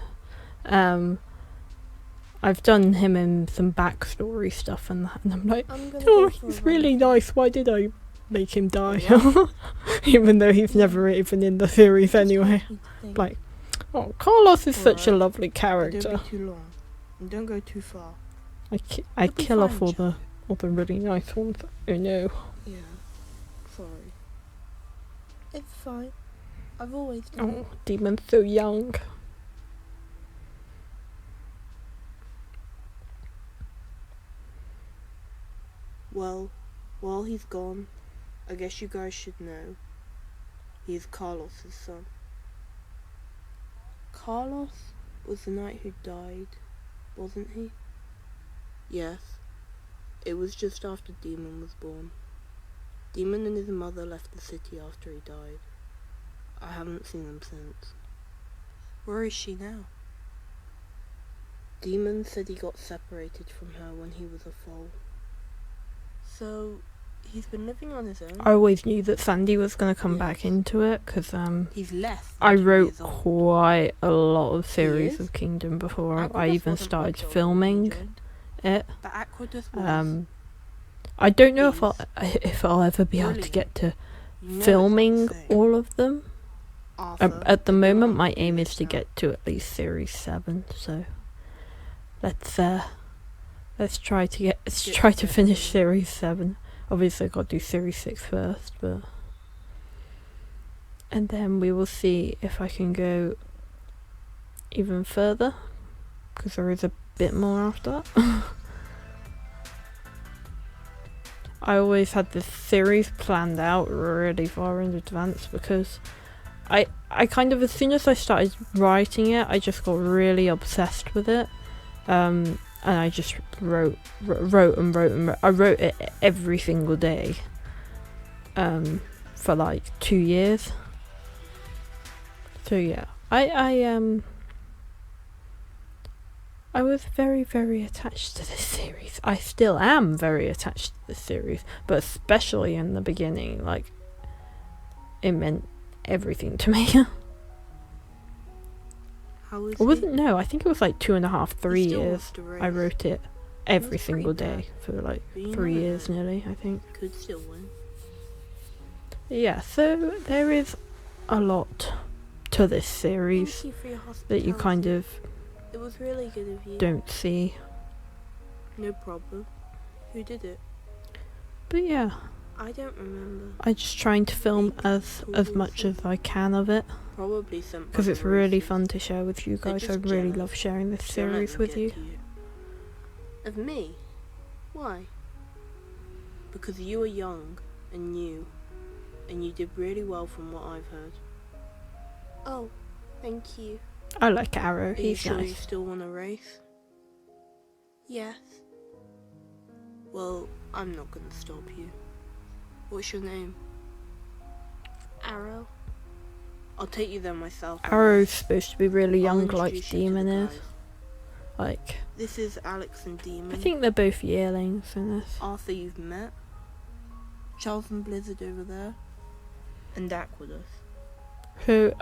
I've done him in some backstory stuff and that, and I'm like,
I'm gonna
oh,
go for
he's
a
really
run.
nice. Why did I make him die?
Alright.
Even though he's
Yeah.
never even in the series
Just
anyway.
help me to think.
Like, oh, Carlos is such a
Alright.
lovely
Don't
character.
be too long. And don't go too far.
I
You'll be
kill off
fine,
all
Joe.
the really nice ones. Oh no.
Yeah. Sorry. It's fine. I've always done it.
Oh, Demon's so young.
Well, while he's gone, I guess you guys should know. He is Carlos's son. Carlos was the knight who died, wasn't he? Yes. It was just after Demon was born. Demon and his mother left the city after he died. I haven't seen them since. Where is she now? Demon said he got separated from her when he was a foal. So, he's been living on his own?
I always knew that Sandy was going to come
Yes.
back into it because
He's less
I
than 2
wrote
years old.
quite a lot of series
is?
of Kingdom before I
Aquadus
even
wasn't
started
much older when he
filming
joined,
it.
But Aquadus was.
I don't know if
Please.
if I'll ever be able to
Brilliant.
get to
You know it's
filming
not the same.
all of them.
Arthur,
At the
you're gonna
moment,
have
my
do
aim
this
is to
now.
get to at least series 7. So let's try to
Get
try to
better.
finish series 7. Obviously, I've got to do series 6 first, but and then we will see if I can go even further because there is a bit more after that. I always had this series planned out really far in advance because I kind of, as soon as I started writing it, I just got really obsessed with it. And I just wrote. I wrote it every single day for like 2 years. So yeah, I was very, very attached to this series. I still am very attached to this series, but especially in the beginning, like, it meant everything to me.
How is
It wasn't, no, I think it was like 2.5, 3
He still
years.
wants to race.
I wrote it every
That's pretty
single
bad.
day for like
But you
3
know
years
that
nearly, I think.
Could still win.
Yeah, so there is a lot to this series
Thank you for your
that you kind
hospitality.
of
It was really good of you.
don't see.
No problem. Who did it?
But yeah,
I don't remember.
I'm just trying to film as much as I can of it
Probably sent by
because
the
it's really
races.
fun to share with you
They're
guys. I
just
really
jealous.
love sharing this
Don't let
series
them
with
get
you.
to Of me? Why? Because you are young and new, and you did really well from what I've heard. Oh, thank you.
I like Arrow,
Are you
he's
sure you
nice.
still want to race? Yes. Well, I'm not going to stop you. What's your name? Arrow. I'll take you there myself.
Arrow's supposed to be really
I'll
young like
introduce you to the
Demon is.
guys.
Like,
This is Alex and Demon.
I think they're both yearlings in this.
Arthur you've met. Charles and Blizzard over there. And Aquadus.
Who,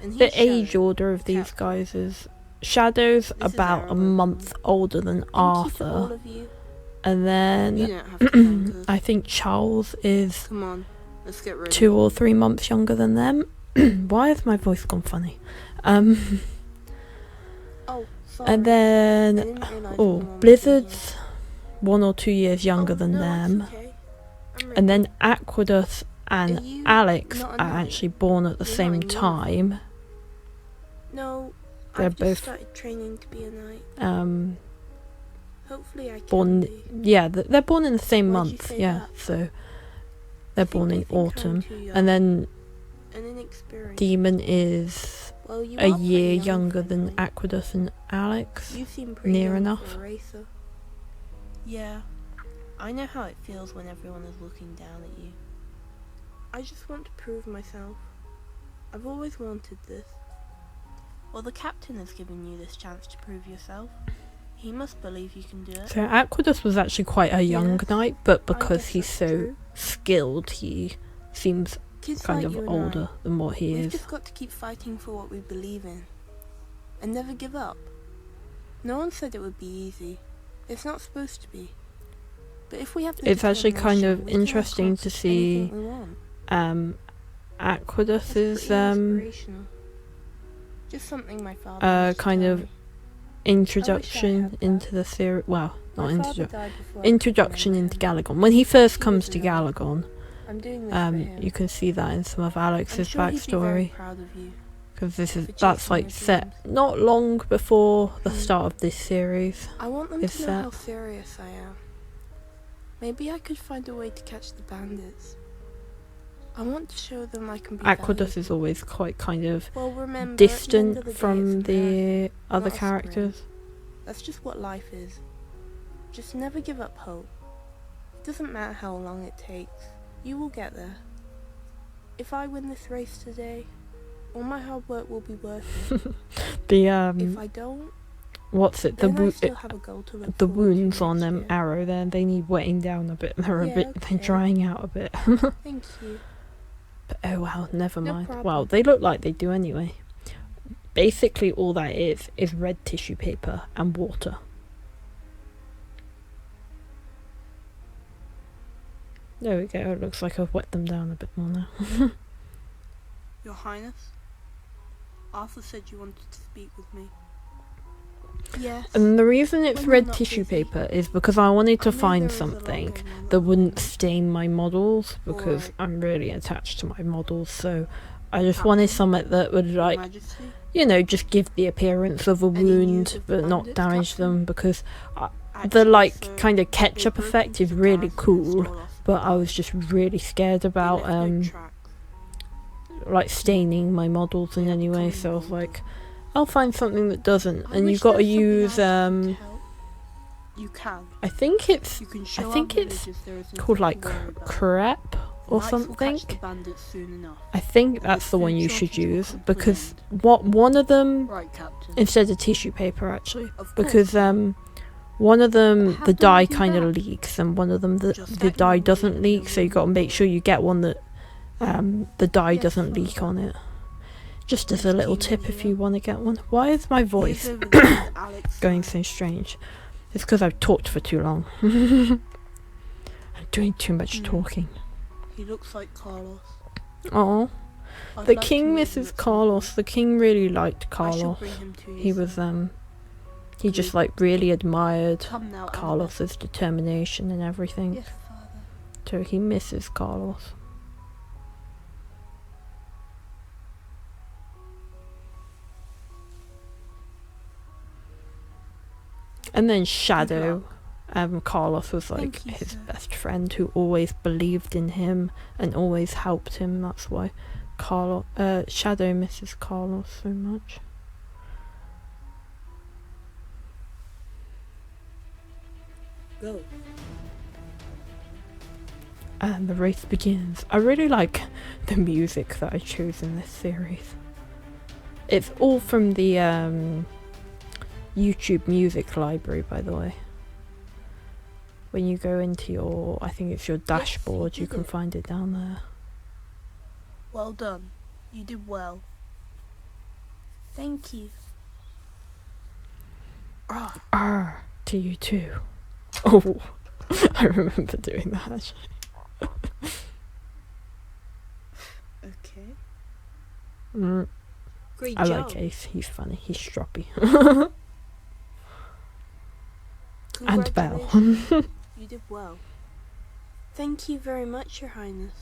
And
the
he's
age
Shadow.
order of these
Captain.
guys is Shadow's
This is
about a
Arrow.
month older than
Thank you to all
Arthur.
of you.
And
You
then
don't have to thank us.
I think Charles is
Come on, let's get ready.
2 or 3 months younger than them. Why has my voice gone funny?
Oh, sorry.
And
I
then,
didn't realise
oh,
anyone was in
Blizzard's 1 or 2 years younger
here.
than
No,
them.
it's okay. I'm
And
ready.
then Aqueduct and
Are you
Alex
not a
are
knight?
actually born at the
You're
same
not in
time.
No,
They're
I've
both,
just started training to be a knight. Hopefully I can
born,
be.
yeah, they're born in the same
Why'd you
month,
say
yeah,
that?
so they're born in
I think I'm
autumn.
too young
And then
and inexperienced.
Demon is
Well, you
a
are pretty
year
young
younger
for a
than
knight.
Aqueduct and Alex.
You seem pretty
Near
young
enough.
for a racer. Yeah, I know how it feels when everyone is looking down at you. I just want to prove myself. I've always wanted this. Well, the captain has given you this chance to prove yourself. He must believe you can do it.
So Aqueduct was actually quite a young
Yes,
knight, but
I
because
guess
he's
that's
so
true.
skilled, he seems
Kids
kind
like
of
you and
older than what he
We've
is.
just got to keep fighting for what we believe in. And never give up. No one said it would be easy. It's not supposed to be. But if we have the
It's actually kind of
determination, we can
interesting to
accomplish
see
anything we want.
Aqueduct
That's
is
pretty inspirational. Just something my father used to
kind
tell
of
me.
introduction
had that.
into the series. Well, not
My
introduction.
father died before I could
Introduction
remember
into
him.
Galagon. When he first
He
comes
was
to
an angel.
Galagon,
I'm doing this for him.
you can see that in some of
I'm
Alex's
sure he'd be very
backstory,
proud of you.
because
for
that's
chasing
like
your
set
dreams.
not long before the
Hmm.
start of this series.
I want them
Is
to know
that-
how serious I am. Maybe I could find a way to catch the bandits. I want to show them I can be
Aqueduct
valuable.
is always quite kind of
Well, remember,
distant
at the end of the day,
from
it's America,
the other
not a sprint.
characters.
That's just what life is. Just never give up hope. It doesn't matter how long it takes. You will get there. If I win this race today, all my hard work will be worth it.
The
If I don't,
what's it? The
then I still have a goal to look
the
forward to
wounds on
next
them
year.
arrow there, they need wetting down a bit. They're
Yeah,
they're
okay.
drying out a bit.
Thank you.
But oh well, never
No
mind.
problem.
Well, they look like they do anyway. Basically, all that is red tissue paper and water. There we go. It looks like I've wet them down a bit more now.
Your Highness, Arthur said you wanted to speak with me. Yes.
And the reason it's
When you're
red
not
tissue
busy.
paper is because I wanted to
I know there
find
is a lot
something
going on at
that
the
wouldn't
moment.
stain my models, because
Alright.
I'm really attached to my models, so I just wanted something that would,
Your
like,
Majesty,
just give the appearance of a
Any news
wound
of the
but not
bandits,
damage
Captain?
them, because the
actually,
like
sir,
kind of
they
ketchup
broke
effect
into
is
the
really
garrison and
cool,
stole off
but I
the
was just really scared
They
about
left no tracks.
like staining my models in
They
any way,
become
so I was
involved.
like, I'll find something that doesn't.
I
And
wish
you've got to
there was something
use
else I could help. You can.
I think it's
You can show
think
our
it's
villagers there is
called
nothing
like
to worry about.
crepe
The
or
knights will
something.
catch the bandits soon enough.
I think
The
that's the one
food
you should
shortage will
use,
come to an
because
end.
one of them,
Right, Captain.
instead of tissue paper actually,
Of course.
because one of them
How
the
can
dye
we do
kind of
that?
leaks, and one of them
Just
the
act
dye
normally
doesn't
and
leak,
then
so you
we
got to
will
make sure you get one that the dye
Yes,
doesn't
Father.
leak on it. Just as a
Yes,
little
King
tip if
Leader.
you want to get one. Why is my
He's
voice
over there with Alex.
going so strange? It's because I've talked for too long. I'm doing too much
Hmm.
talking.
He looks like Carlos.
Oh,
I'd
the
like to
king
meet him
misses
at some
Carlos.
point.
The king really liked
I shall
Carlos.
bring him to you,
He was
sir.
he just like really admired
Come now, Annabeth.
Carlos's determination and everything.
Yes, Father.
So he misses Carlos. And then Shadow, Carlos was like
Thank you,
his
sir.
best friend who always believed in him and always helped him. That's why Shadow misses Carlos so much.
Go.
And the race begins. I really like the music that I chose in this series. It's all from the YouTube music library, by the way. When you go into your, I think it's your dashboard, you
did
can
it.
find it down there.
Well done. You did well. Thank you.
R to you too. Oh, I remember doing that actually.
Okay. Great
I
job.
like Ace. He's funny. He's stroppy. And Belle.
Congratulations. You did well. Thank you very much, Your Highness.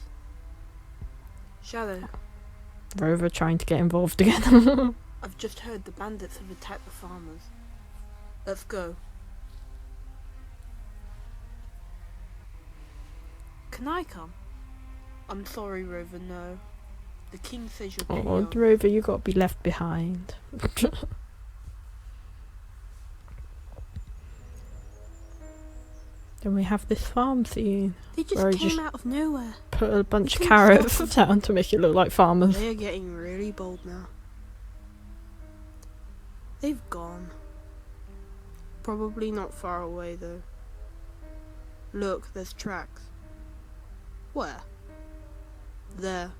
Shadow,
Rover trying to get involved again.
I've just heard the bandits have attacked the farmers. Let's go. Can I come? I'm sorry, Rover, no. The king says you're too
Oh,
young.
Rover, you gotta be left behind. Then we have this farm scene.
They just
where he
came
just
out of nowhere.
Put a bunch of
couldn't
carrots
stop
down to make it look like farmers.
They're getting really bold now. They've gone. Probably not far away though. Look, there's tracks. Where? There.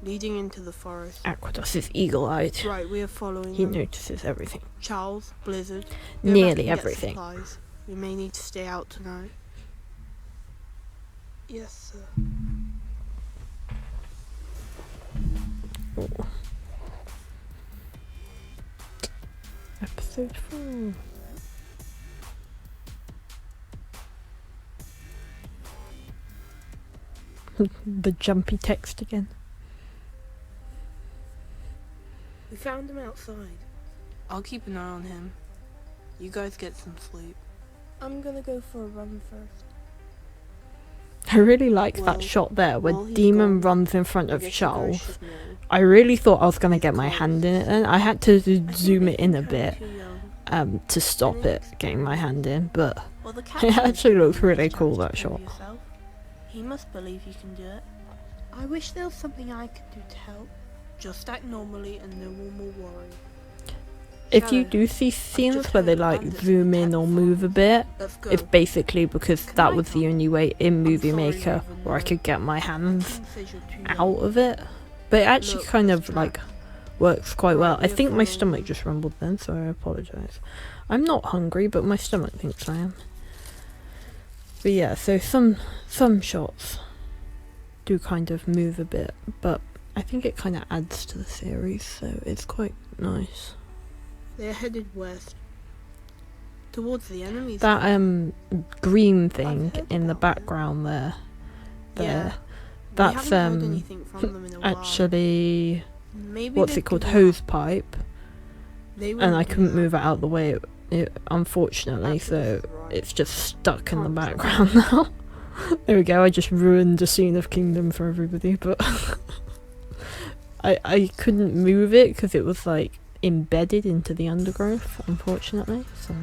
Leading into the forest.
Aquados is eagle-eyed.
Right, we are following
He
them.
notices everything.
Charles, Blizzard. go back
Nearly
and get
everything.
supplies. We may need to stay out tonight. Yes, sir.
Oh. Episode 4. The jumpy text again.
We found him outside. I'll keep an eye on him. You guys get some sleep. I'm gonna go for a run first.
I really like
Well,
that shot there where
while he's
Demon
gone,
runs in front
I
of
guess you guys
Charles.
should know.
I really thought I was gonna
He's
get my
close.
hand in it then. I had to
I think
zoom
they
it in
think
a
I'm
bit
too young.
to stop it getting my hand in, but
Well, the
it actually looks really
captain
cool,
has
that
to prove
shot.
yourself. He must believe you can do it. I wish there was something I could do to help. Just act normally and no one will worry.
If you
Shadow,
do see scenes
just
where they
heard
like
bandits
zoom in
attack
or
the
move a bit,
Let's go.
it's basically because
Can
that
I
was the
come?
only way in Movie
sorry,
Maker
Raven,
where I
no.
could get my
The
hands
king says you're too
out
young.
of it. But it actually
Look,
kind
there's
of like
tracks.
works quite well.
Right,
I
we are
think my
following
stomach
them.
just rumbled then, so I apologise. I'm not hungry, but my stomach thinks I am. But yeah, so some shots do kind of move a bit, but I think it kind of adds to the series, so it's quite nice.
They're headed west. Towards the enemies.
That green thing
heard
in the
about them.
background there,
Yeah.
that's
we haven't heard anything from them in a while.
actually
Maybe
what's
they've
it called,
given
hose
up.
pipe,
They
and I
wouldn't do
couldn't
that.
move it out of the way, unfortunately,
Aquados
so
is right.
it's just stuck in the
Can't
background now. There we go, I just ruined the scene of Kingdom for everybody, but I couldn't move it because it was like embedded into the undergrowth, unfortunately, so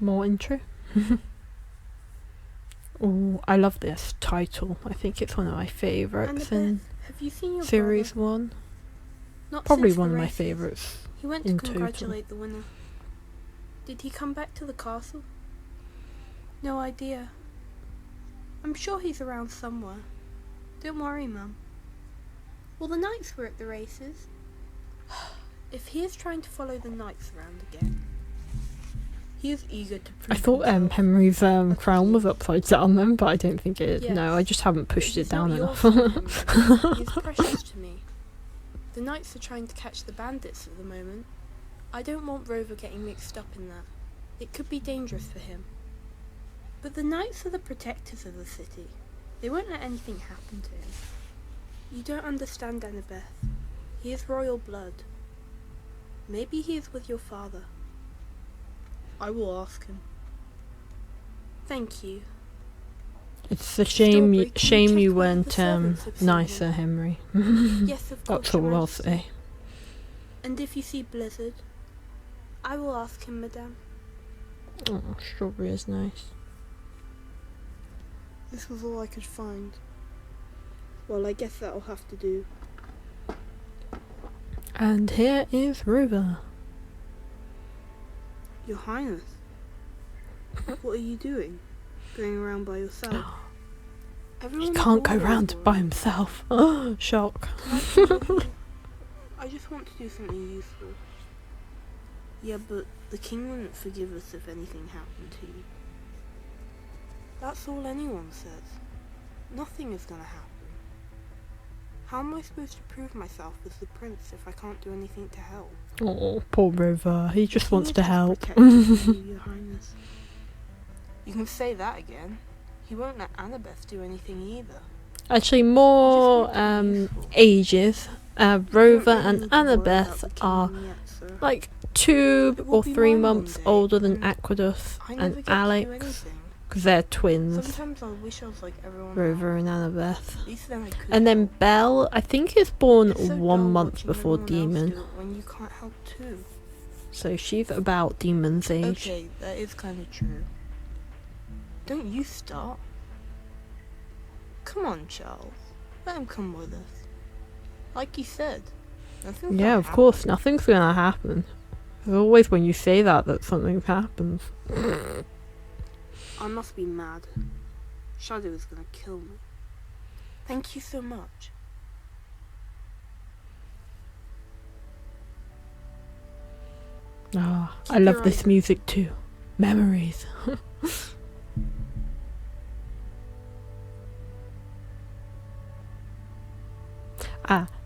more intro. Oh, I love this title. I think it's one of my favourites in
Annabeth, have you seen your
Series
brother?
1.
Not
Probably
since
one
the
of my
races.
favourites.
He went to
in total.
congratulate the winner. Did he come back to the castle? No idea. I'm sure he's around somewhere. Don't worry, Mum. Well, the knights were at the races. If he is trying to follow the knights around again, he is eager to prove
I thought
himself.
Henry's crown was upside down then, but I don't think it is.
Yes.
No, I just haven't pushed
He's
it down
not your
enough.
son, Henry. He's precious to me. The knights are trying to catch the bandits at the moment. I don't want Rover getting mixed up in that. It could be dangerous for him. But the knights are the protectors of the city. They won't let anything happen to him. You don't understand, Annabeth. He is royal blood. Maybe he is with your father. I will ask him. Thank you.
It's a shame
Strawberry, can you
shame
check
you
whether the
weren't
servants have seen
nicer,
him?
Henry.
Yes, of course.
That's
Your
all I'll
Majesty.
say.
And if you see Blizzard, I will ask him, Madame.
Oh, strawberry is nice.
This was all I could find. Well, I guess that'll have to do.
And here is Rover.
Your Highness, What are you doing? Going around by yourself?
He can't go round by himself. Shock.
I just want to do something useful. Yeah, but the king wouldn't forgive us if anything happened to you. That's all anyone says. Nothing is gonna happen. How am I supposed to prove myself as the prince if I can't do anything to help?
Oh, poor Rover. He just wants to help.
Your Highness. You can say that again. He won't let Annabeth do anything either.
Actually, more ages. Rover and Annabeth are like 2 or 3 months older than Aqueduct and Alex, because they're twins.
Sometimes I wish I was like everyone
Rover
else.
and Annabeth.
At least then I could
And then
help.
Belle, I think, is born
It's so
1
dull
month
watching
before
everyone else
Demon.
do it when you can't help too.
So she's about Demon's age.
Okay, that is kind of true. Don't you start. Come on, Charles. Let him come with us. Like you said. nothing's
Yeah,
gonna
of
happen.
course, nothing's gonna happen. There's always when you say that something happens.
I must be mad. Shadow is gonna kill me. Thank you so much.
Ah, I
Keep
love
your
this
eyes
music too. Memories.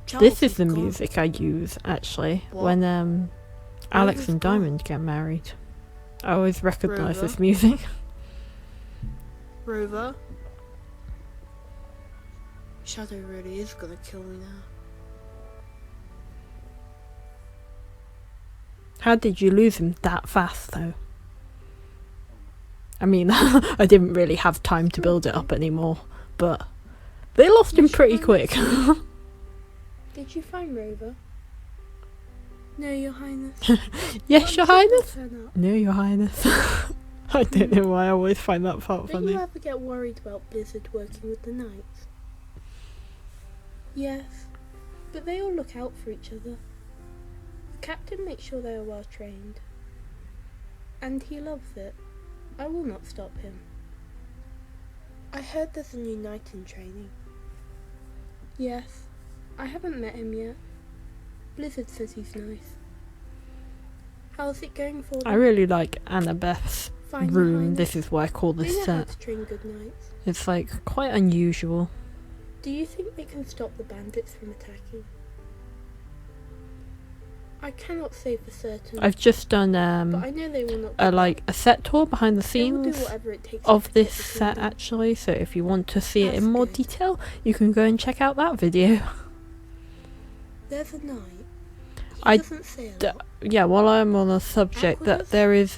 Charles
This is
is
the
gone.
music I use actually
What?
when Alex
Rover's
and
gone.
Diamond get married. I always recognise
Rover?
this music.
Rover? Shadow really is gonna kill me now.
How did you lose him that fast though? I mean, I didn't really have time to build it up anymore, but they lost him pretty quick.
Did you find Rover? No, Your Highness.
Yes, Your Highness?
Turn up.
No, Your Highness. I don't know why I always find that part
Don't
funny.
you ever get worried about Blizzard working with the Knights? Yes, but they all look out for each other. The captain makes sure they are well trained. And he loves it. I will not stop him. I heard there's a new knight in training. Yes, I haven't met him yet. Blizzard says he's nice. How's it going for them?
I really like Annabeth's
Fine, Your
room.
Highness.
This is what I call
They
this
know how
set.
to train good knights.
It's like quite unusual.
Do you think they can stop the bandits from attacking? I cannot say for certain,
I've just done
but I know they will not.
a set tour behind the
They will do
scenes
whatever it takes
of
to protect
this
the
set
kingdom.
actually, so if you want to see it in
That's
more
good.
detail, you can go and check out that video.
There's a knight. He
I
doesn't say a
d-
lot.
Yeah, while I'm on a subject, that
Aquilus?
there is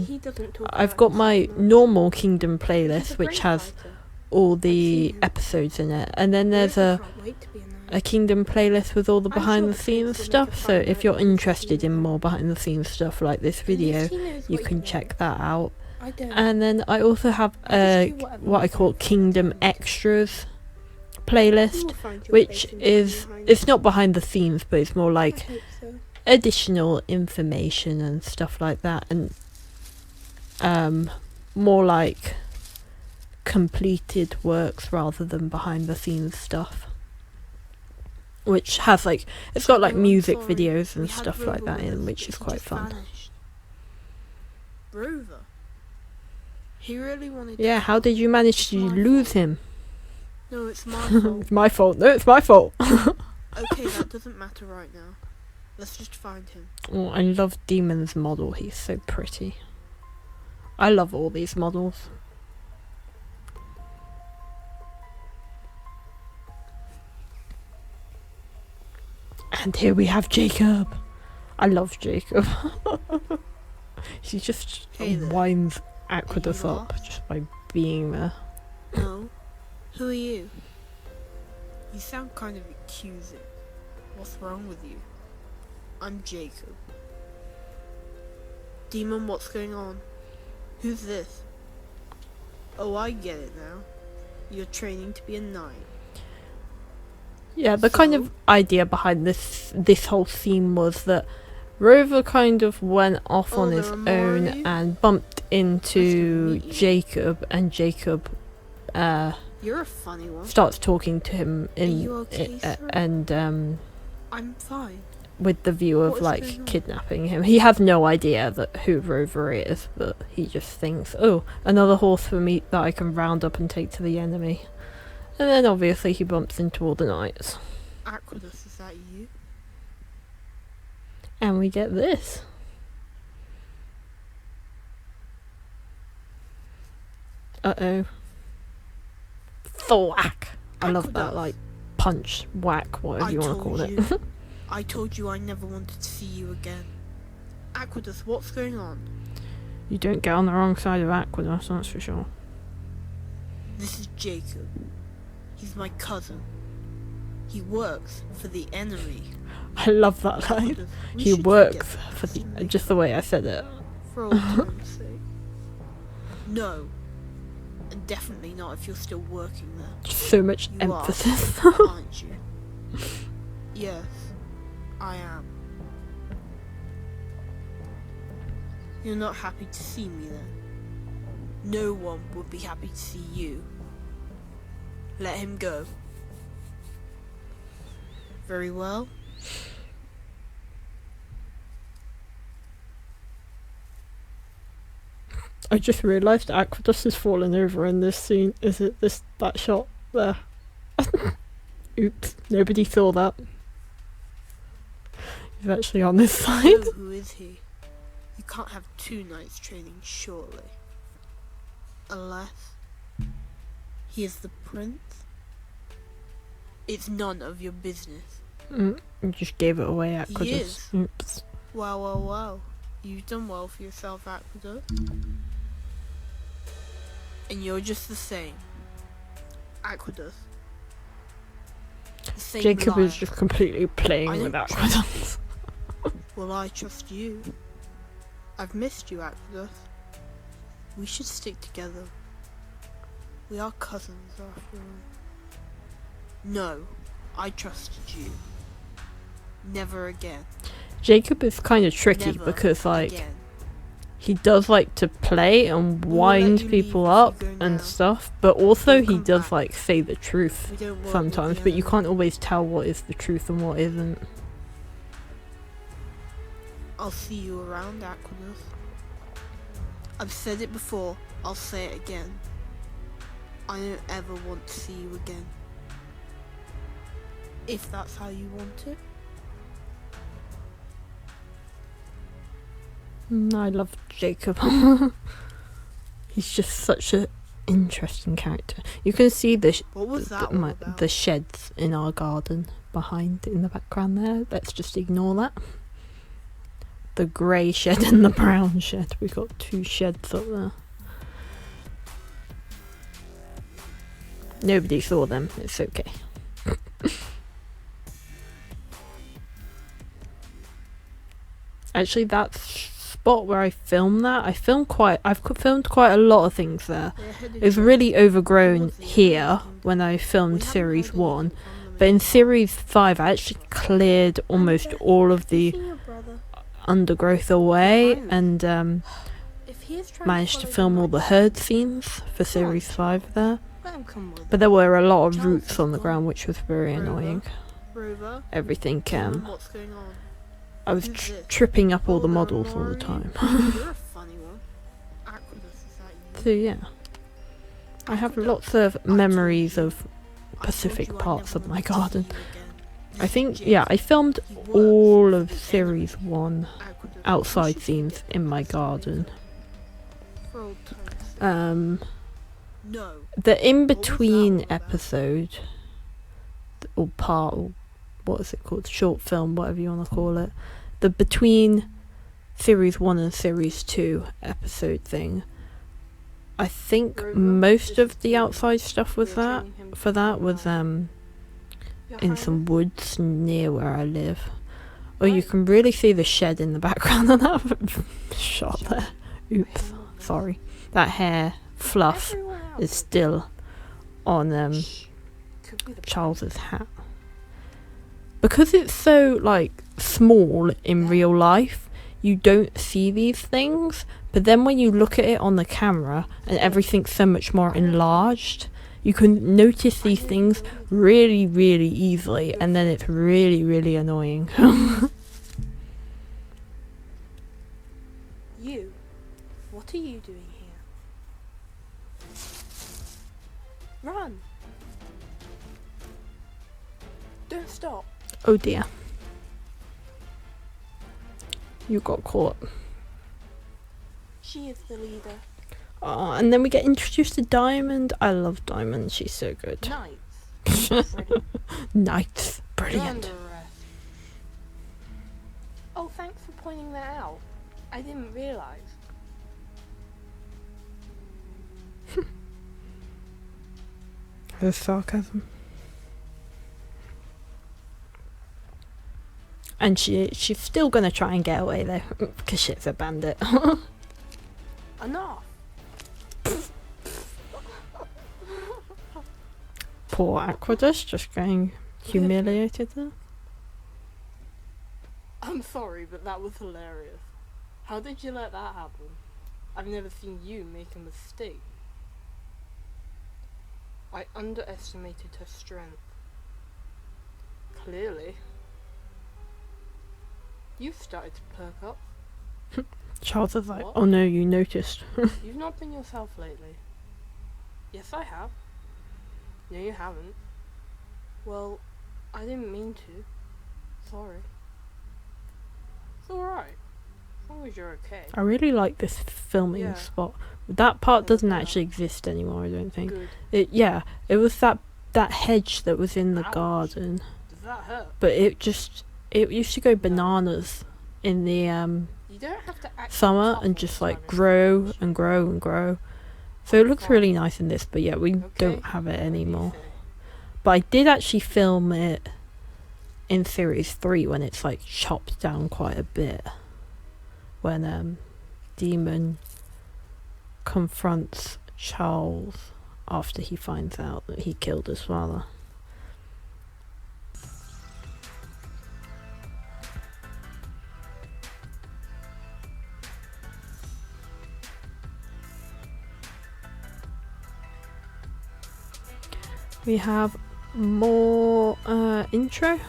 He doesn't talk
I've
about
got my
himself much.
normal Kingdom
He's
playlist
a
which
great
has
fighter.
all
seen
the
him.
episodes in it, and then there's
Rover
a
can't wait to be a knight.
Kingdom playlist with all the
I'm
behind
sure
the
the
scenes
prince will make
stuff,
a
so
fine
if
knight
you're
when he gets
interested
to
in
know
more
him.
behind the scenes stuff like this
At least
video,
he knows
you
what
can
want.
check that out.
I don't.
And then I also have
I just do whatever
what I
my
call
parents
Kingdom
want me to.
Extras
You
playlist,
will find your
which
place in
is,
Your Highness.
it's not behind the scenes, but it's more
I
like
hope so.
additional information and stuff like that, and more like completed works rather than behind the scenes stuff, which has like, it's got like
No, I'm
music
sorry.
videos and
We had
stuff like
Rover
that
with
in,
us,
which
but
is
he
quite
just
fun.
vanished. Rover? He really wanted to
Yeah, how
come.
did you manage
It's
to
my
lose
fault.
him?
No, it's my fault.
It's my fault. No, it's my fault.
Okay, that doesn't matter right now. Let's just find him.
Oh, I love Demon's model. He's so pretty. I love all these models. And here we have Jacob. I love Jacob. He just
Hey there.
winds Aqueduct
you
up
lost?
just by being there.
No. Who are you? You sound kind of accusing. What's wrong with you? I'm Jacob. Demon, what's going on? Who's this? Oh, I get it now. You're training to be a knight.
Yeah, the kind
So?
of idea behind this whole theme was that Rover kind of went off
Oh,
on
there
his
are more of
own
you?
and bumped
Nice
into
to meet you.
Jacob, and Jacob
You're a funny one.
starts talking to him
you okay, sir?
and
I'm fine.
with the view of
What is
like
going on?
kidnapping him. He has no idea that who Rover is, but he just thinks, oh, another horse for me that I can round up and take to the enemy. And then obviously he bumps into all the knights.
Aquilus, is that you?
And we get this. Uh-oh. Thwack. I love that,
Aquilus.
like, punch, whack, whatever you want to call it.
I told you I never wanted to see you again. Aquilus, what's going on?
You don't get on the wrong side of Aquilus, that's for sure.
This is Jacob. He's my cousin. He works for the enemy.
I love that line.
Aquilus, we
He
should
works
forget
for
this
the...
and
just the way I said it.
for old time's sake. No. And definitely not if you're still working there,
Just so much
You are.
emphasis.
aren't you? Yes, I am. You're not happy to see me then? No one would be happy to see you. Let him go. Very well.
I just realised Aquilus has fallen over in this scene. Is it that shot there? Oops, nobody saw that. He's actually on this side.
No, who is he? You can't have two knights training, surely. Unless he is the prince? It's none of your business.
You just gave it away, Aquilus.
is.
Oops.
Wow, wow, wow. You've done well for yourself, Aquilus. And you're just the same. Aquilus. The same
Jacob
liar.
is just completely playing
I
with
don't
Aquilus.
Well, I trust you. I've missed you, Aquilus. We should stick together. We are cousins, after all. No, I trusted you. Never again.
Jacob is kind of tricky
Never
because, like,
again.
he does like to play and
We will let
wind
you
people
leave
up
if you go
and
now.
stuff, but also
We'll
he
come
does
back.
like say the truth
We don't work
sometimes,
with the
but you
enemy.
can't always tell what is the truth and what isn't.
I'll see you around, Aquilus. I've said it before, I'll say it again. I don't ever want to see you again. If that's how you want it.
I love Jacob. He's just such an interesting character. You can see
What was that all about?
the sheds in our garden behind in the background there. Let's just ignore that. The grey shed and the brown shed. We've got two sheds up there. Nobody saw them. It's okay. Actually, that spot where I filmed that, I've filmed quite a lot of things there. It's really overgrown here when I filmed series 1, but in series 5 I actually cleared almost all of the undergrowth away and managed to film all the herd scenes for series 5 there. But there were a lot of roots on the ground, which was very annoying.
Rover,
Everything
what's going on?
I was
Who's this?
tripping up all the
Oh, there are
models all
more
the
of you?
time.
You're a funny one. Aquilus, is that you?
So yeah, I have lots of memories of Pacific parts of my garden. I think, yeah, I filmed all of series 1 outside scenes in my garden.
No.
The in-between episode, or part, or what is it called, short film, whatever you want to call it, the between series 1 and series 2 episode thing, I think most of the outside stuff was in some woods near where I live. Oh, you can really see the shed in the background of that shot there. Oops, sorry. That hair fluff is still on Charles's hat. Because it's so, like, small in real life, you don't see these things, but then when you look at it on the camera and everything's so much more enlarged, you can notice these things really, really easily, and then it's really, really annoying.
You? What are you doing here? Run! Don't stop.
Oh dear. You got caught.
She is the leader.
Oh, and then we get introduced to Diamond. I love Diamond. She's so good.
Nice.
Nice.
You're
Brilliant.
under arrest. Oh, thanks for pointing that out. I didn't realise.
There's sarcasm. And she's still gonna try and get away though, because she's a bandit.
Enough.
Poor Aquadus just getting humiliated there.
I'm sorry, but that was hilarious. How did you let that happen? I've never seen you make a mistake. I underestimated her strength. Clearly. You've started to perk up.
Charles is like,
What?
oh no, you noticed.
You've not been yourself lately. Yes, I have. No, you haven't. Well, I didn't mean to. Sorry. It's alright. As long as you're okay.
I really like this filming
Yeah.
spot. That part
Yeah,
doesn't
yeah.
actually exist anymore, I don't think.
Good.
It was that hedge that was in the
Ouch.
garden.
Does that hurt?
But it used to go bananas in the
You don't have to act
summer
tough
and
all
just
the
like
time,
grow
it's
and grow and grow. So it looks really nice in this, but yeah, we
okay?
don't have it
What do you
anymore.
say?
But I did actually film it in series 3 when it's like chopped down quite a bit. When Demon confronts Charles after he finds out that he killed his father. We have more intro.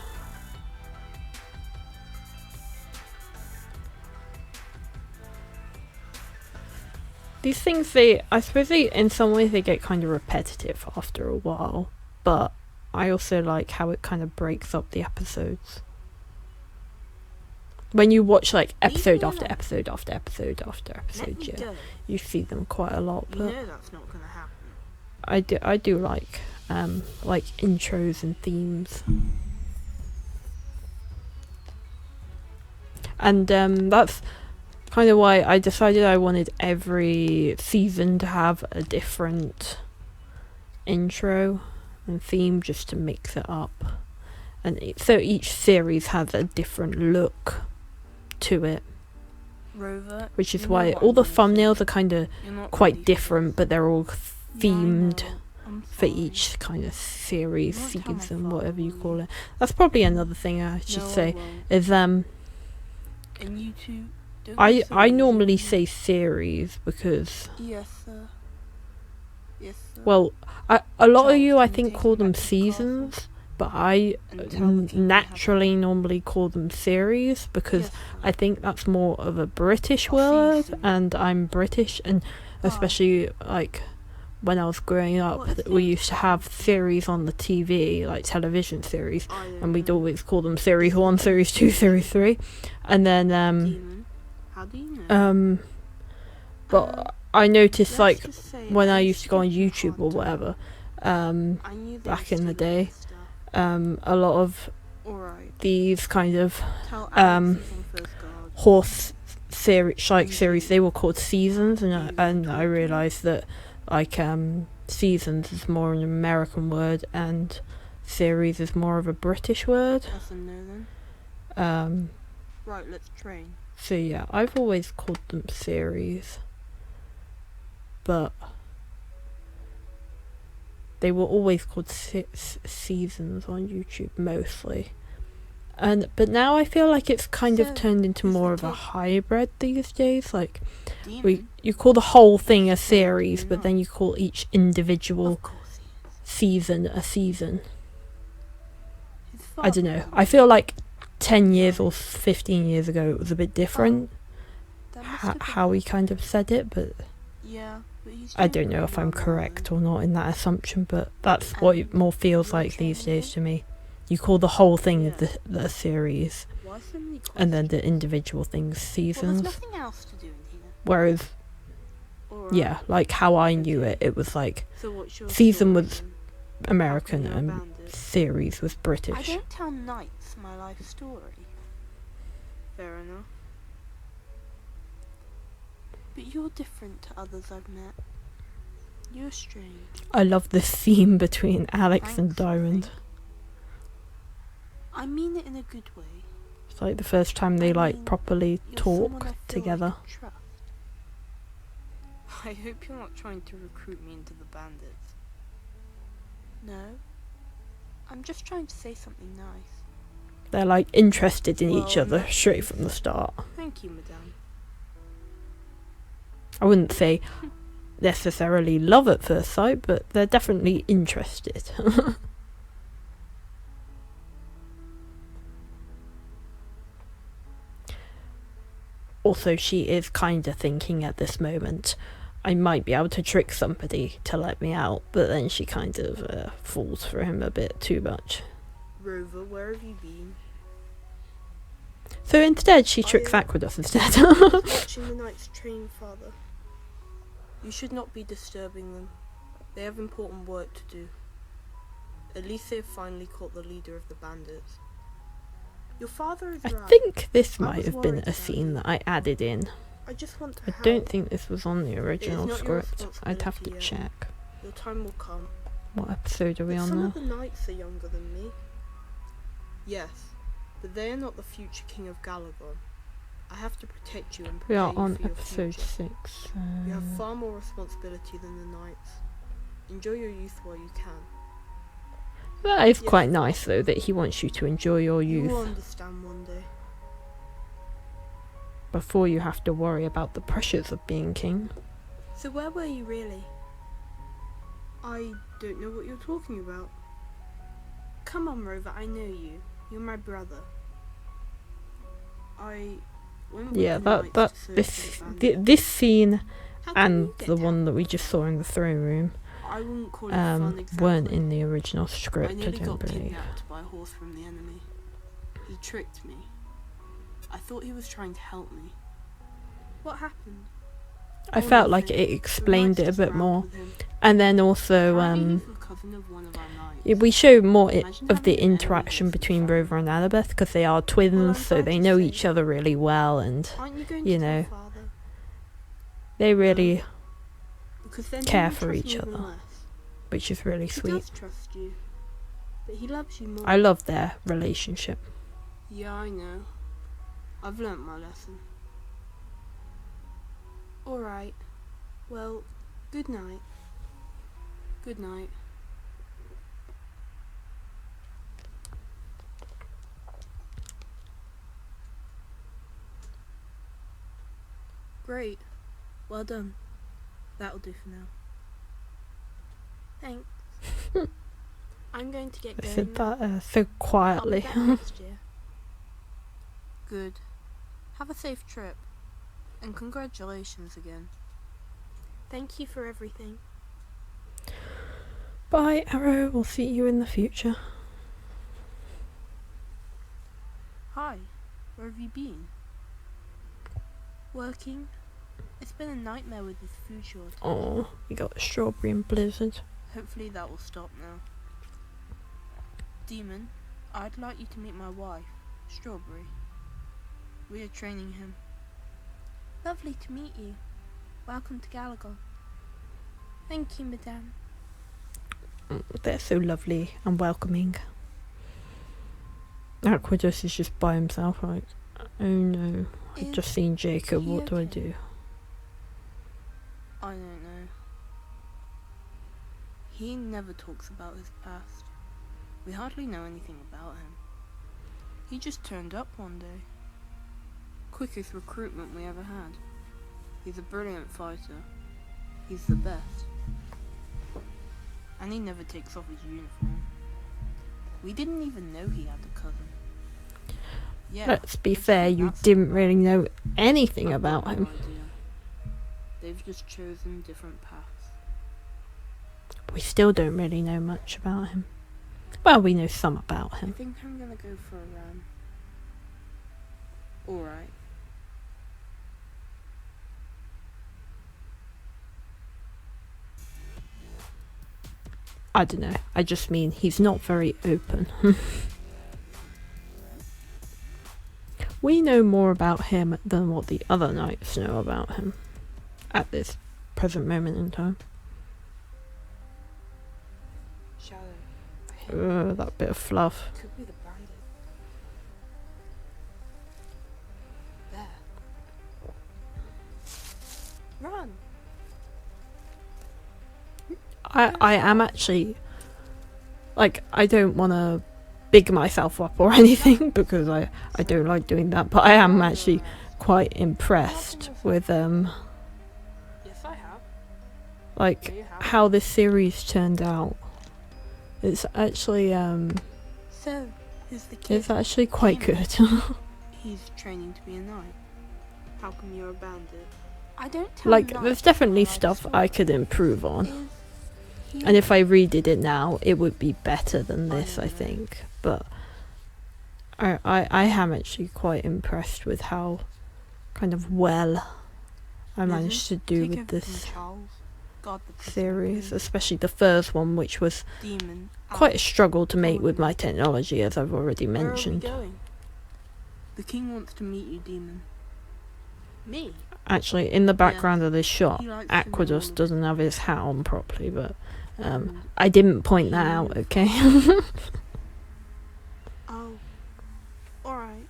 These things, I suppose in some ways they get kind of repetitive after a while, but I also like how it kind of breaks up the episodes. When you watch like episode
me
after
alone.
episode after episode after
Let
episode,
me
yeah,
go.
you see them quite a lot.
You
But
know that's not gonna happen.
I do like intros and themes. And that's kind of why I decided I wanted every season to have a different intro and theme just to mix it up. And so each series has a different look to it,
Rover.
which is
you know
why
what
all
I'm
the
gonna say.
thumbnails are kind of
You're not
quite
ready for
different,
this.
but they're all
Yeah, I
themed
know. I'm
for
sorry.
each kind of series,
You won't tell my
season,
father,
whatever you
will
call
you?
it. That's probably another thing I should
No, I
say
won't.
is
And you two. Don't
I
be so
I normally
easy.
say series because
Yes, sir. Yes, sir.
well a lot of
Charles,
you I
can you
think
take
call
him
them
back to the castle?
seasons, but I
And tell the king we have
naturally normally call them series because
Yes, sir.
I think that's more of a British
I'll see you
word,
soon.
and I'm British, and
Bye.
especially like when I was growing up,
What is
we
it?
used to have series on the TV, like television series,
I don't
and we'd
know.
always call them series 1, series 2, series 3, and then
Demon, how do you know?
but I noticed
Let's
like
just say
when I
used
used to go on
give you a
YouTube
hard
or
time.
whatever,
I knew they
back
were
in the
stealing
day,
my stuff.
a lot of
Alright.
these kind of
Tell
um,
Alex he's on first guard.
horse series, they were called seasons, and I realised that like seasons is more an American word and series is more of a British word.
That's a no then. Right, let's train.
So yeah, I've always called them series, but they were always called seasons on YouTube mostly. But now I feel like it's kind of
So,
turned into
who's the
more of a
kid?
hybrid these days. Like
Demon?
you call the whole thing a
No,
series,
you're
but
not.
then you call each individual
Of course he is.
season a season.
His
I don't
father
know.
is a
I feel like 10 years or
Right.
15 years ago it was a bit different
That must have been
how he kind of said it, but
Yeah, but he's
I
doing
don't know
pretty
if I'm
well now,
correct
though.
or not in that assumption, but that's what it
And
more feels
you're
like these
training
days
him?
to me. You call the whole thing
Yeah.
the series,
Why so many questions?
and then the individual things
Well,
seasons.
there's nothing else to do in here.
Whereas,
Alright.
yeah, like how I knew
Okay.
it was like
So what's your
season
story,
was
then?
American
How come
and
you're a bandit?
series was
I
British.
don't tell knights my life story. Fair enough. But you're different to others I've met. You're strange.
I love the theme between Alex and
Thanks, I
Diamond.
think. I mean it in a good way.
It's like the first time they
I
like
mean,
properly
You're someone I
talk
feel
together.
I could trust. I hope you're not trying to recruit me into the bandits. No. I'm just trying to say something nice.
They're like interested in each
Well, in
other
that
straight
case-
from the start.
Thank you, madame.
I wouldn't say necessarily love at first sight, but they're definitely interested. Also, she is kind of thinking at this moment, I might be able to trick somebody to let me out, but then she kind of falls for him a bit too much.
Rover, where have you been?
So instead, she
I,
tricks Aqueduct instead.
Watching the knights train, father. You should not be disturbing them. They have important work to do. At least they have finally caught the leader of the bandits. Your father is
I
right.
think this
I
might
was
have been
worried
a
about
scene
you.
that I added in.
I just want to
I
help.
don't think this was on the
It
original
is not your
script. I'd have to
responsibility yet.
check.
Your time will come.
What episode are we
But
on
some
now?
of the knights are younger than me. Yes, but they are not the future king of Galagon. I have to protect you and
We
prepare
are
you
on
for your
episode
future.
6.
You have far more responsibility than the knights. Enjoy your youth while you can.
That is
Yes,
quite nice, though, that he wants you to enjoy your
You will
youth
understand one day.
before you have to worry about the pressures of being king.
So where were you really? I don't know what you're talking about. Come on, Rover, I know you. You're my brother. I went with
Yeah,
the knights to search
this
for the bandits.
this scene
How come
and
you get
the
to
one
have
that we just saw in the throne room
I wouldn't call it fun exactly.
weren't in the original
I
script, I
nearly
don't
got
believe.
kidnapped by a horse from the enemy. He tricked me. I thought he was trying to help me. What happened?
I
Oh,
felt like
nothing.
it
The
explained
knights
it a
just
bit
ran
more.
with him.
And then also,
Apparently he's the cousin of one of our knights.
we show more
Imagine
of the
having an enemy
interaction
as your
between
family.
Rover and Annabeth, because they are twins,
Well, I'm
so
glad
they
you're
know
safe.
each other really well, and
Aren't you going
you
to tell
know,
father?
they really,
Because then
care
he will
for
trust
each
me even
other.
less.
which is really
He
sweet.
does trust you, but he loves you more.
I love their relationship.
Yeah, I know. I've learnt my lesson. Alright. Well, good night. Good night. Great. Well done. That'll do for now. Thanks. I'm going to get
I
going.
said that so
I'll be
quietly.
back next year. Good. Have a safe trip. And congratulations again. Thank you for everything.
Bye, Arrow. We'll see you in the future.
Hi. Where have you been? Working. It's been a nightmare with this food shortage.
Oh, we got a strawberry and blizzard.
Hopefully that will stop now. Demon, I'd like you to meet my wife, Strawberry. We are training him. Lovely to meet you. Welcome to Galagon. Thank you, madame.
They're so lovely and welcoming. Aqueduct is just by himself, like, oh no, I've just seen Jacob,
he
what do I
okay?
do?
I don't know. He never talks about his past. We hardly know anything about him. He just turned up one day. Quickest recruitment we ever had. He's a brilliant fighter. He's the best. And he never takes off his uniform. We didn't even know he had a cousin. Yeah,
Let's be fair, you didn't really know anything
I've
about
got
him.
no idea. They've just chosen different paths.
We still don't really know much about him. Well, we know some about
I
him.
think I'm gonna go for a run. Alright.
I don't know. I just mean he's not very open. We know more about him than what the other knights know about him at this present moment in time.
Shadow.
That bit of fluff.
Could be the bandit. There. Run!
I am actually, like, I don't want to big myself up or anything because I don't like doing that, but I am actually quite impressed with
Yes, I have.
like
Do you have?
how this series turned out. It's actually
So, who's the kid?
it's actually quite good.
He's training to be a knight. How come you're a bandit? I don't tell
Like,
knights
there's definitely
my life
stuff
story.
I could improve on,
Is he
and if I redid it now it would be better than this, I
know.
think. But I am actually quite impressed with how kind of well I managed to do
Take
with
over
this
from Charles. God, the person
series,
who-
especially the first one, which was
Demon.
quite a struggle to make with my technology, as I've already
Where
mentioned.
are we going? The king wants to meet you, Demon. Me?
Actually, in the background of this shot,
He likes to know all
Aquadus
of
doesn't have his hat on properly, but
And-
I didn't point that out, okay?
Oh. Alright.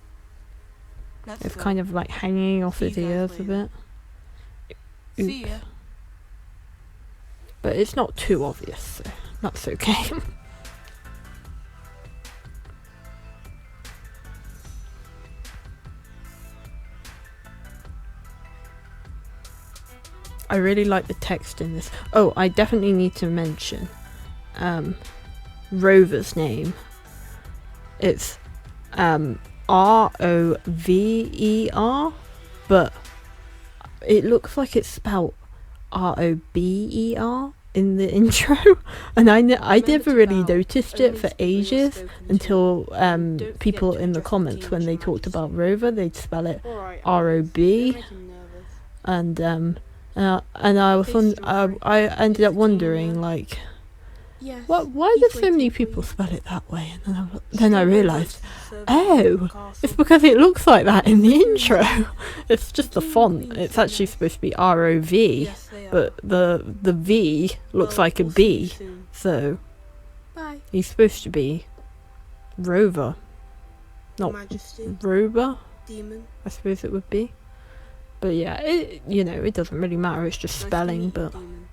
Let's
It's
go.
kind of like hanging off
See
his
you guys
ears a
later.
bit.
See ya.
But it's not too obvious, so that's okay. I really like the text in this. Oh, I definitely need to mention Rover's name. It's Rover, but it looks like it's spelled Rober in the intro, and I
Remember
never
to
really
bow.
noticed
Only
it for
speak when you're
ages
spoken to.
until
Don't forget
people
to
in the
address the
comments
king
when
as
they
your
talked
majesty.
about Rover, they'd spell it
Alright,
R-O-B.
don't make him nervous.
and I was
His story.
I ended
Is
up
the king
wondering
there?
like
Yes.
why
he's
did so many
waiting for
people
you.
spell it that way, and then I
Sure,
realised
serve
oh,
you in the castle.
it's because it looks like that in the
Yes,
intro.
yes.
It's just the
king and
font.
queen
It's
say
actually
yes.
supposed to be R-O-V,
Yes, they are.
but the V looks
Well,
like a
we'll see you
B,
soon.
so
Bye,
he's supposed to be Rover, not
Majesty,
Rover,
Demon.
I suppose it would be. But yeah, it doesn't really matter. It's just
Nice to
spelling,
meet you,
but
Demon.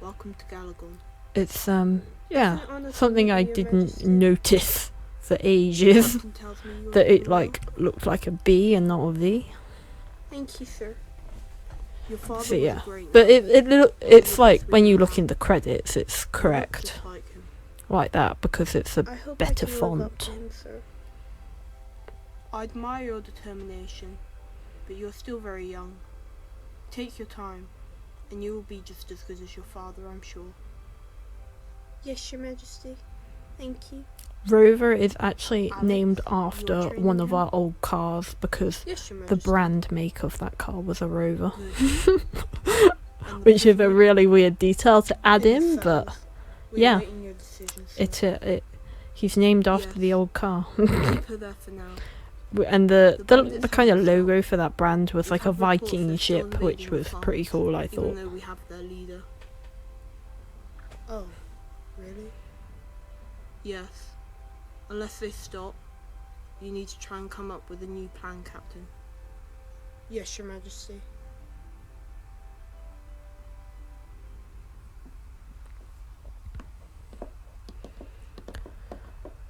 Welcome to Galagon.
it's yeah,
Isn't it honest
something
to
I
meet you, Your
didn't
Majesty?
notice for ages.
Captain tells me you are
That it
doing well.
like looked like a B and not a V.
Thank you, sir. Your father
So
was
yeah,
great.
but it's like when you look in the credits, it's
You look
correct
just like him.
like that because it's a
I hope
better
I can live up
font.
to him, sir. I admire your determination, but you're still very young. Take your time, and you will be just as good as your father, I'm sure. Yes, Your Majesty. Thank you.
Rover is actually
Alex,
named
you're
after
training
one of
him?
our old cars because
Yes, Your
the
Majesty.
brand make of that car was a Rover,
Good. And the
which is a
prisoner
really weird detail to add
in the
in, but
cells. We're
yeah.
awaiting your decision, sir.
he's named after
Yes.
the old car.
Keep her there for now.
And
The
the
bandits
kind of
have
logo for that brand was
We've
like a
had reports
Viking
they're still
ship, which
invading the
was pretty
farms,
cool, I
even
thought.
though we have their leader. Oh, really? Yes. Unless they stop, you need to try and come up with a new plan, Captain. Yes, Your Majesty.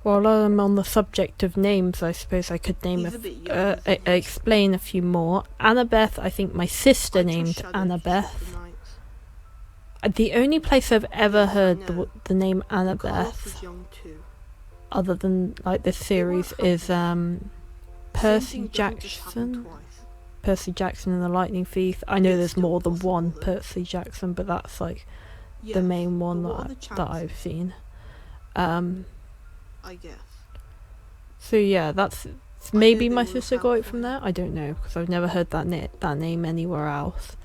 While I'm on the subject of names, I suppose I could name
He's a bit young, isn't he?
explain a few more. Annabeth, I think my sister
I trust
named
Shadow to stop
Annabeth.
the nights.
The only place I've ever
Yes, I
heard
know.
the name
Carlos
Annabeth,
is young too.
other than like this series,
won't
is
Same
Percy
thing doesn't just happen
Jackson.
twice.
Percy Jackson and the Lightning Thief. I know
It's
there's
still
more than
possible,
one
though.
Percy Jackson, but that's like
Yes,
the main one
but what are the
that I've
chances?
seen.
I guess.
So yeah, that's
I
maybe
know
my
they will
sister
have
got it
for
from
him.
there. I don't know because I've never heard that name anywhere else.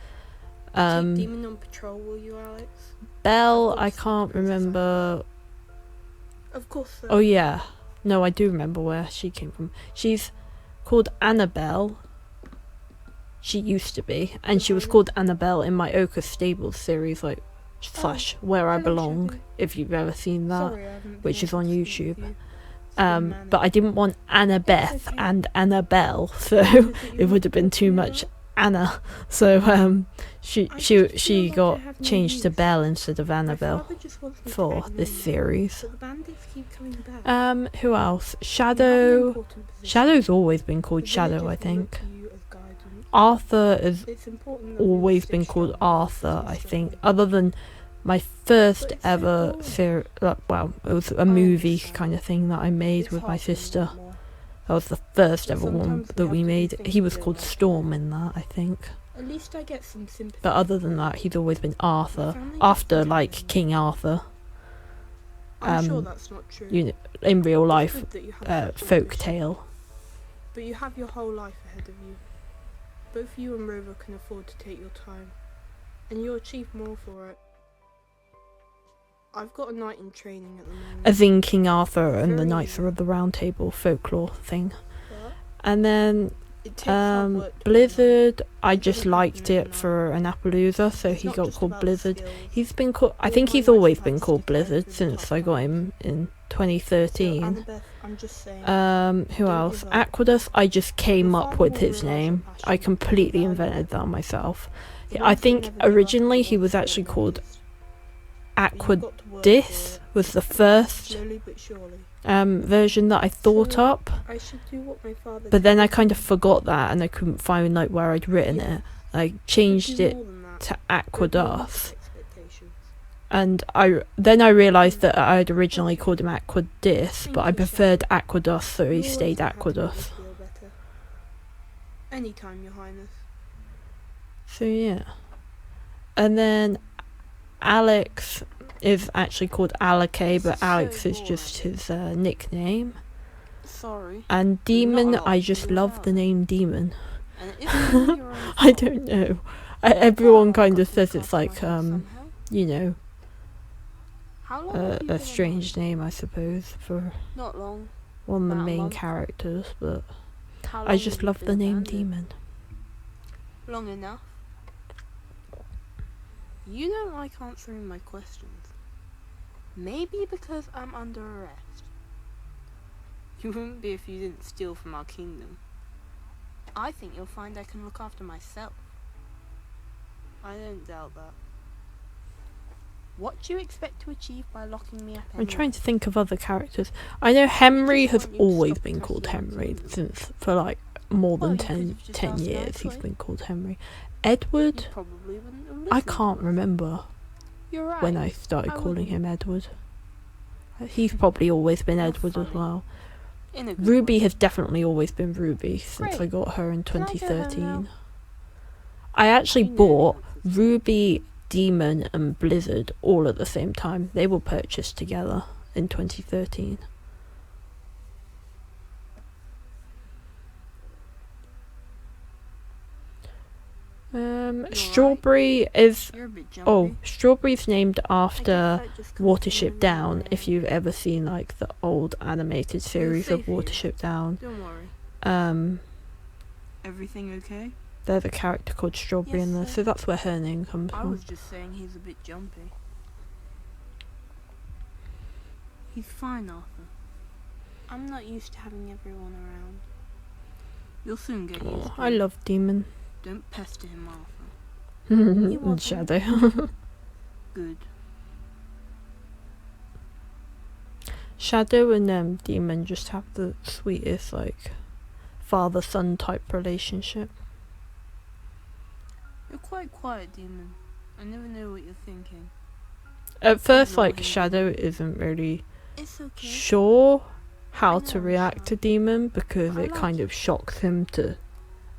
Keep Demon on patrol, will you, Alex?
Belle,
Of
I
course,
can't
Princess
remember.
Of course.
Oh yeah, no, I do remember where she came from. She's called Annabelle. She used to be, and she was called Annabelle in my Ochre Stables series, like slash Where I
hello,
Belong.
Shadow.
If you've ever seen that.
Sorry, I haven't been
which is
able
on
to speak
YouTube.
with you. It's been manic.
But I didn't want Annabeth
It's okay.
and Annabelle, so
Is it
it
you
would have been
want to
too
talk
much
to me
Anna. So she
I
she
just feel
she
like I
got
have no
changed to
use.
Belle instead of
My
Annabelle
father just wants me to
for
get
this
rid of
series.
but the bandits keep coming back.
Who else?
You have an
Shadow.
important position.
Shadow's always been
The
called Shadow,
villagers
I
will
think.
look to you as guidance.
Arthur has
It's important that we
always
stay
been called
strong and
Arthur,
stay
I
strong.
think. Other than my first
But it's so
ever
boring.
series, well, it was a
I
movie
understand.
kind of thing that I made
It's
with my
hard for me
sister.
anymore.
That was the first
But
ever one
sometimes we
that
have
we
to do
made.
things
He
we
was
don't
called
like
Storm
doing.
in that, I think.
At least I get some sympathy.
But other than that, he's always been Arthur.
family gets
After,
together
like,
and-
King Arthur.
I'm sure
um,
that's not true.
You know, in real
It's
life,
good that you have such
folk
ambition.
tale.
But you have your whole life ahead of you. Both you and Rover can afford to take your time, and you'll achieve more for it. I've got a knight in training at the moment.
As in King Arthur and the
Very
Knights
easy.
of the Round Table folklore thing.
But
And then
it takes hard work to be a knight.
Blizzard, I
It
just
doesn't
liked
happen
it for an Appaloosa, so
It's
he
not
got
just
called
about the
Blizzard.
skills.
He's been called, I
All
think
my
he's
knights
always
have
been
had to
called
fight through
Blizzard
the
since
tough
I got
times.
him in
So,
2013.
Annabeth, I'm just saying.
Who
Don't
else?
give up.
Aquadus, I just came
Your
up
father
with
will
his
realise your
name.
passion
I
and
completely
value
invented
it.
that myself.
The
I
ones that
think
never give up
originally
are
he
the
was
ones
actually
that are
called
bravest. But you've got to work for
Aquadis,
it,
was the first
slowly but surely.
version that I thought
So,
up.
I should do what my father
But then I
tells
kind of
me.
forgot that and I couldn't find like where I'd written
Yeah.
it. I
But
changed
do
it
more than that.
to
Go beyond
Aquadus.
expectations.
And then I realised that I'd originally called him Aquadis, but I
Thank you,
preferred Aquadus, so
You
he
always
stayed
know how to make me
Aquadus.
feel better. Anytime, Your Highness.
So yeah. And then Alex is actually called Alake,
This
but
is so
Alex is just
boring.
his nickname.
Sorry.
And
Not
Demon,
a lot
I
to
just
do
love
without
the
it.
name Demon.
And it isn't your own
I
fault.
don't know. Everyone
Well,
kind
I've
of
got to
says
look
it's
after
like,
my house somehow.
you know,
How long have you
a
been
strange
alive?
name, I suppose, for
Not long.
one of the
About a
main
month.
characters, but
How long
I
have
just
you
love
been
the
a
name
bandit?
Demon.
Long enough. You don't like answering my questions. Maybe because I'm under arrest. You wouldn't be if you didn't steal from our kingdom. I think you'll find I can look after myself. I don't doubt that. What do you expect to achieve by locking me up
I'm
anyway?
trying to think of other characters. I know Henry
just
has
want you to
always
stop
been
attacking
called
my
Henry
kingdom.
since for like more
Well,
than
you could
10,
have just
10
asked
years he's
nicely.
been called Henry.
You
Edward,
probably wouldn't have
I
listened
can't
to us.
remember
You're right.
when I started
I
calling
wouldn't.
him Edward. He's probably always been
You're
Edward as
funny.
well.
In a good
Ruby
way.
has definitely always been Ruby since I
Great.
got her in
Can I go home
2013.
now?
I actually
You know the
bought
answers.
Ruby, Demon and Blizzard all at the same time. They were purchased together in 2013. Strawberry is...
You're a bit jumpy.
Oh, Strawberry's named
I
after
guess that just comes from
Watership
living
Down,
around.
if you've ever seen like the old animated series
safe
of
here.
Watership Down.
Don't worry. Everything okay?
There's a character called Strawberry
Yes,
in there,
sir.
so that's where her name comes
I
from.
was just saying he's a bit jumpy. He's fine, Arthur. I'm not used to having everyone around. You'll soon get used
Oh,
to
I
it.
love Demon.
Don't pester him, Arthur.
And
wasn't.
Shadow.
Good.
Shadow and Demon just have the sweetest, like, father-son type relationship.
You're quite quiet, Demon. I never know what you're thinking.
At first,
Ignore
like,
him,
Shadow isn't really
It's okay.
sure how
I
to
know I'm
react
shy.
to Demon because
I
it
like
kind
it.
of shocks him to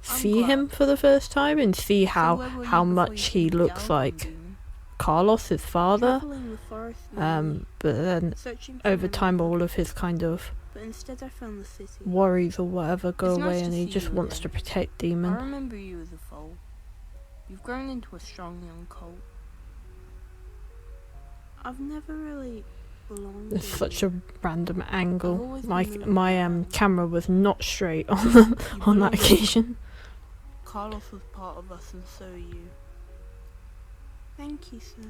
I'm
see him
glad.
for the first time and see
So
how
where were you
how
before
much
you
he
came
looks
down,
like
Demon?
Carlos, his father.
Traveling the forest mainly,
But then
searching for
over
my
time,
mother.
all of his kind of
But instead I found the city.
worries or whatever go
It's
away,
nice
and
to
he
see
just
you
wants to
again.
protect
I
Demon.
remember you as a foal. You've grown into a strong young colt. I've never really belonged
It's such a
anywhere.
random
I've
angle.
always
My
been moving
my
around.
camera was not straight on
You
on that
belong.
occasion.
Carlos was part of us and so are you. Thank you, sir.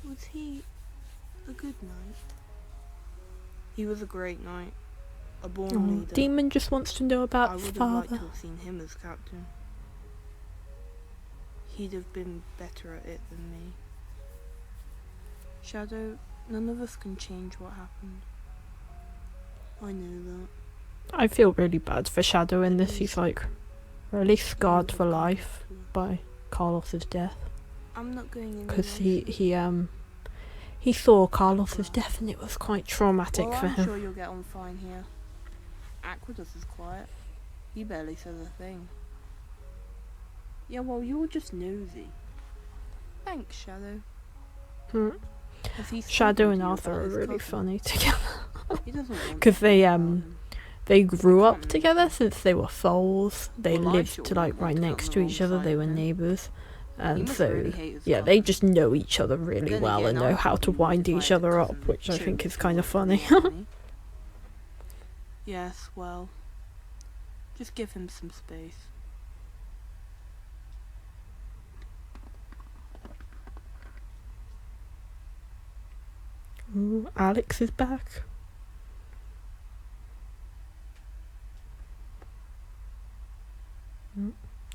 Was he a good knight? He was a great knight. A born
Oh,
leader.
Demon just wants to know
I
about his
would have liked to
father.
have seen him as captain. He'd have been better at it than me. Shadow, none of us can change what happened. I know that.
I feel really bad for Shadow in this. He's like really scarred
You'll
for
come
life
back to us.
by Carlos's death
I'm not going anywhere.
because he saw Carlos's death and it was quite traumatic
Well,
for
I'm
him.
sure you'll get on fine here. Aquidus is quiet. He barely says a thing. Yeah, well, you're just nosy. Thanks, Shadow.
Hmm.
Has he
Shadow
spoken
and
to you
Arthur
about
are
his
really
cousin?
funny together
He doesn't want
because
to talk about him.
they grew
I
up
can't
together
remember.
since they were foals. They
Well, I
lived
sure
like
wouldn't
right
want to get
next
on
to
the
each
wrong
other.
side
They
of
were
him.
neighbours,
He
and
must
so
really hate his
yeah, they
cousin.
just know each other really
Then
well
again,
and
I
know how to
probably would
wind
if I
each
had a
other up,
cousin that
which I think
chose
is
to
kind of
work for the
funny.
enemy. Yes, well, just give him some space.
Ooh, Alex is back.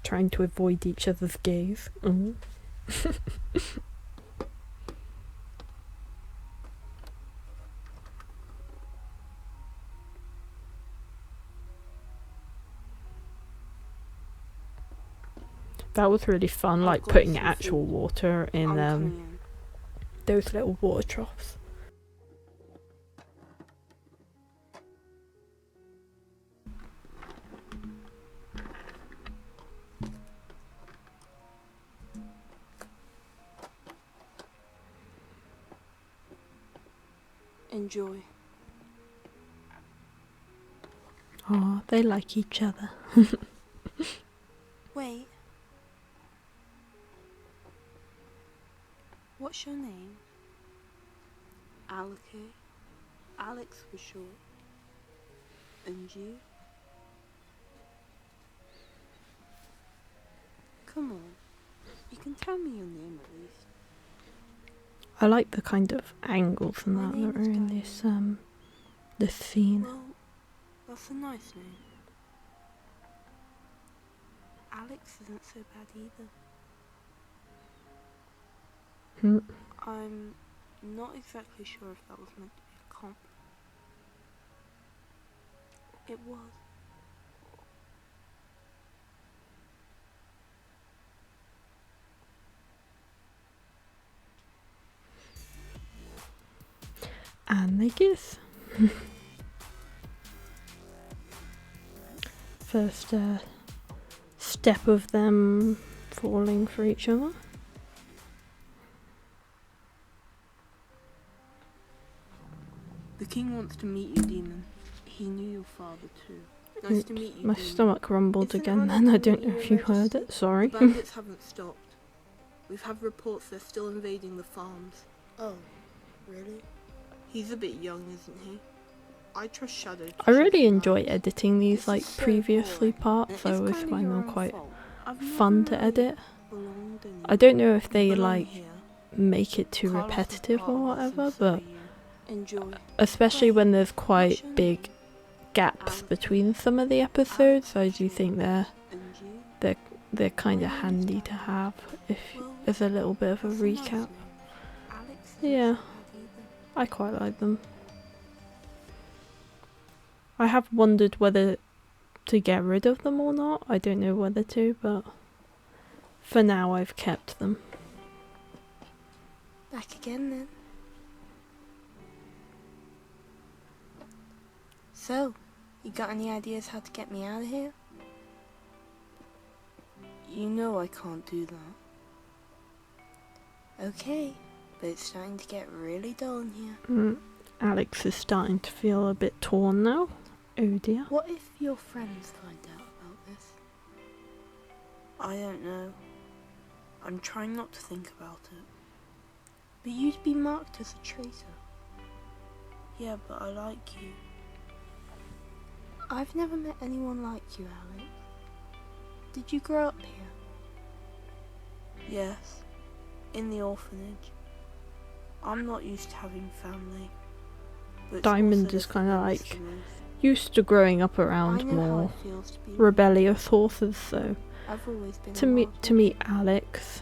Trying to avoid each other's gaze. That was really fun,
I've
like
got
putting
some
actual
food.
water in
I'm coming in.
those little water troughs.
Enjoy.
Oh, they like each other.
Wait. What's your name? Alake. Alex for short. And you? Come on. You can tell me your name at least.
I like the kind of angles and
My
that
name
that
is
are in this scene.
Well, that's a nice name. Alex isn't so bad either.
Hmm.
I'm not exactly sure if that was meant to be a compliment. It was.
And they kiss. First step of them falling for each other.
The king wants to meet you, Demon. He knew your father too. Nice to meet you,
My
Demon.
stomach rumbled
It's an
again
honour
then.
to
I
meet
don't know
Your
if you heard
Majesty.
it. Sorry.
The bandits haven't stopped. We've had reports they're still invading the farms. Oh, really? He's a bit young, isn't he? I trust Shadow to
I really
choose
enjoy
lives.
editing these
This
like
is so
previously
boring.
parts. I
And it's
always
kinda
find
your
them
own
quite
fault. I've
fun
never
to
really
edit.
belonged anywhere.
I don't know if
You
they
belong
like
here.
make it too
Carlos was
repetitive
part
or
of us and
whatever,
so are
but
you. Enjoy.
especially
Wait,
when there's
what's
quite
your
big
name?
gaps
Alex.
between some of the episodes, I do
Sure.
think
And you?
they're kind of
My name is
handy to
Diana.
have if
Well,
as a little bit of a
that's a nice
recap.
name. Alex isn't
Yeah,
so bad either.
I quite like them. I have wondered whether to get rid of them or not. I don't know whether to, but for now I've kept them.
Back again then. So, you got any ideas how to get me out of here? You know I can't do that. Okay, but it's starting to get really dull in here.
Alex is starting to feel a bit torn now. Oh dear.
What if your friends find out about this? I don't know. I'm trying not to think about it. But you'd be marked as a traitor. Yeah, but I like you. I've never met anyone like you, Alex. Did you grow up here? Yes, in the orphanage. I'm not used to having family. But
Diamond is kind of like used to growing up around more rebellious horses, so
I've always been
to meet Alex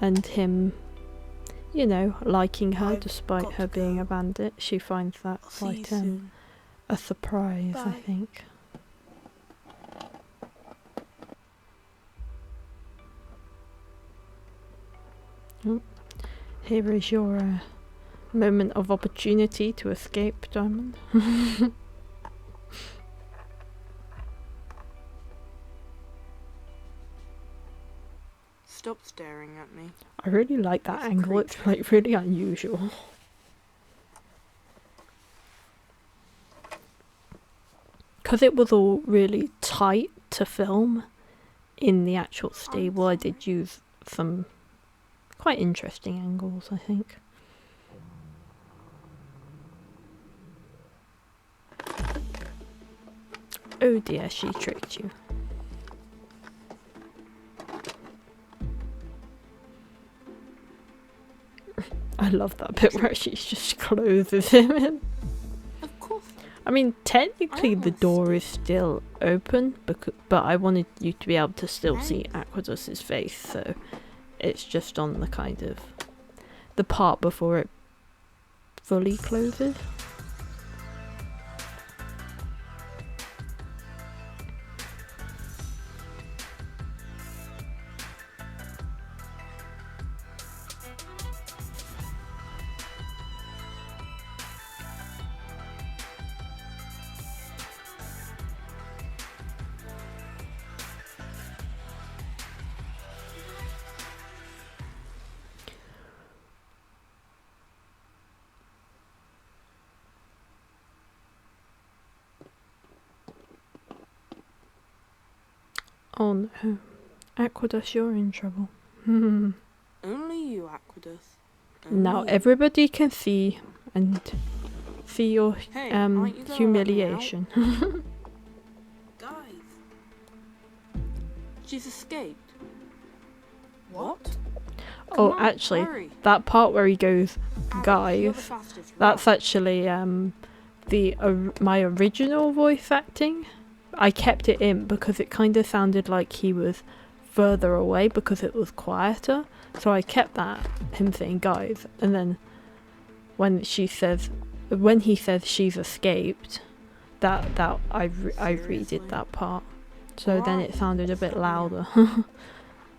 and him, you know, liking her despite her being a bandit, she finds that quite a surprise.
Bye.
I think. Oh, here is your moment of opportunity to escape, Diamond.
Stop staring at me.
I really like that angle. It's like really unusual. Because it was all really tight to film in the actual stable, I did use some quite interesting angles, I think. Oh dear, she tricked you. I love that bit where she just closes him in.
Of course.
I mean, technically the door is still open, but I wanted you to be able to still see Aquadus's face, so it's just on the kind of the part before it fully closes. Oh no, Aquadus, you're in trouble.
Only you, Aquadus.
Now everybody can see your
Hey,
humiliation.
Guys, she's escaped. What?
Oh, actually,
hurry.
that part where he goes,
Alex, you're the
guys,
fastest,
that's
run.
actually my original voice acting. I kept it in because it kind of sounded like he was further away because it was quieter. So I kept that, him saying guys, and then when he says she's escaped, that I redid that part. So then it sounded a bit louder.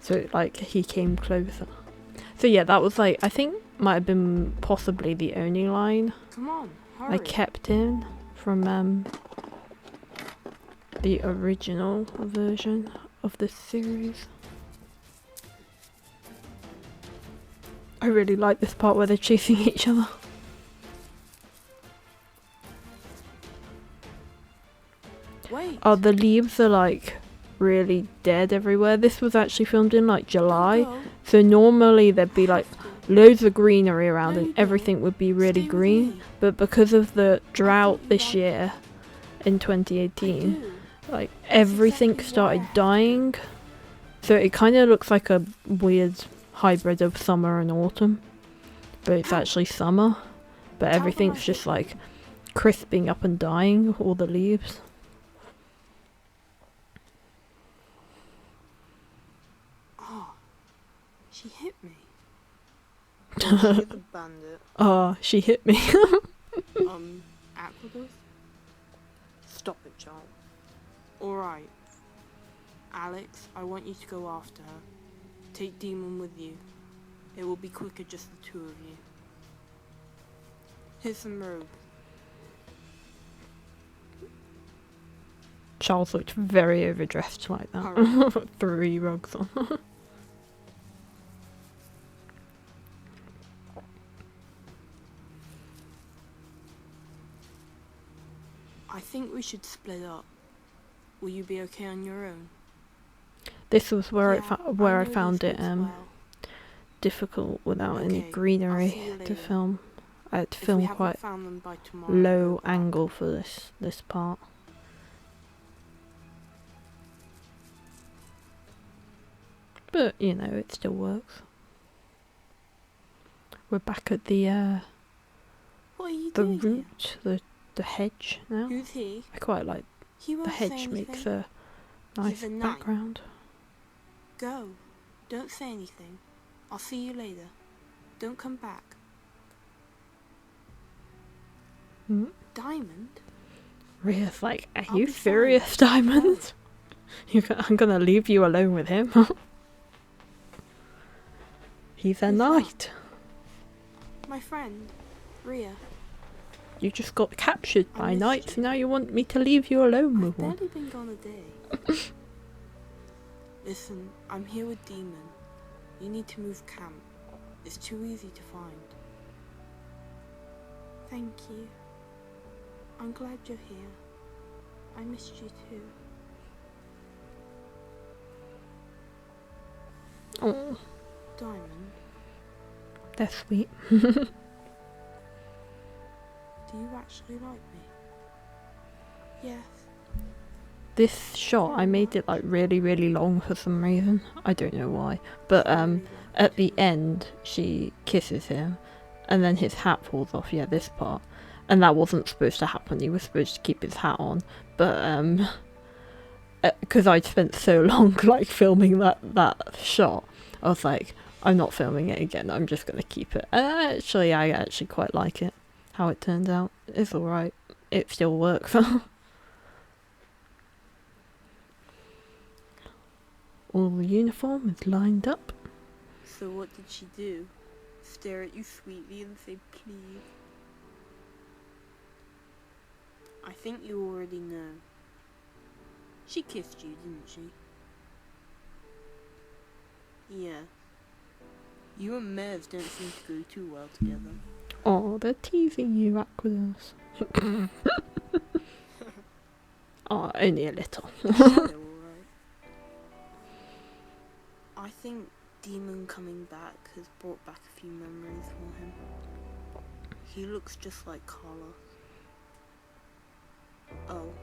So like he came closer. So yeah, that was like, I think might have been possibly the only line
Come on, hurry.
I kept in from the original version of this series. I really like this part where they're chasing each other.
Wait.
Oh, the leaves are like really dead everywhere. This was actually filmed in like July,
Go.
so normally there'd be like loads of greenery around
No, you
and everything would be really
Stay with
green,
me.
but because of the drought
you
this
liked
year in 2018,
Do.
like everything
exactly
started
what I have to
dying, so it kind of looks like a weird hybrid of summer and autumn, but it's actually summer, but
Tell them
everything's
I
just
hate
like crisping up and dying, all the leaves.
Oh, she hit me. Oh, she is a bandit.
Oh, she hit me.
Aquadus? Stop it, Charles. Alright. Alex, I want you to go after her. Take Demon with you. It will be quicker just the two of you. Here's some rope.
Charles looked very overdressed like that.
Alright.
3 rugs on.
I think we should split up. Will you be okay on your own?
This was where
Yeah,
I
know
found
these
it
routes well.
difficult without any
Okay, I'll
greenery
see you
to
later.
film. I had to
If we
film
haven't
quite
found them by tomorrow,
low
go back.
angle for this part. But you know, it still works. We're back at the
What are you
the
doing here?
root, the hedge now.
Who's he?
I quite like
He won't
the
say
hedge makes
anything.
a nice
a knight.
background.
Go. Don't say anything. I'll see you later. Don't come back.
Hmm?
Diamond?
Ria's like, are
I'll
you
be fine.
furious, Diamond? I'm gonna leave you alone with him. He's a
Who's that?
knight.
My friend, Rhea.
You just got captured
I
by
missed
knights,
you.
now you want me to leave you alone
I've
with one.
barely been gone a day. Listen, I'm here with Demon. You need to move camp. It's too easy to find. Thank you. I'm glad you're here. I missed you too.
Oh,
Diamond,
that's sweet.
do you actually like me? Yes.
This shot, I made it like really long for some reason. I don't know why. But
I really like
at
you
the
too.
end, she kisses him, and then his hat falls off. Yeah, this part, and that wasn't supposed to happen. He was supposed to keep his hat on, but because I'd spent so long like filming that shot, I was like, I'm not filming it again. I'm just gonna keep it. And I actually quite like it. How it turned out, it's all right. It still works. All the uniform is lined up.
So what did she do? Stare at you sweetly and say please? I think you already know. She kissed you, didn't she? Yeah. You and Merv don't seem to go too well together.
Oh, they're teasing you, Aquilus. Oh, only a little.
Shadow, alright. I think Demon coming back has brought back a few memories for him. He looks just like Carlos. Oh,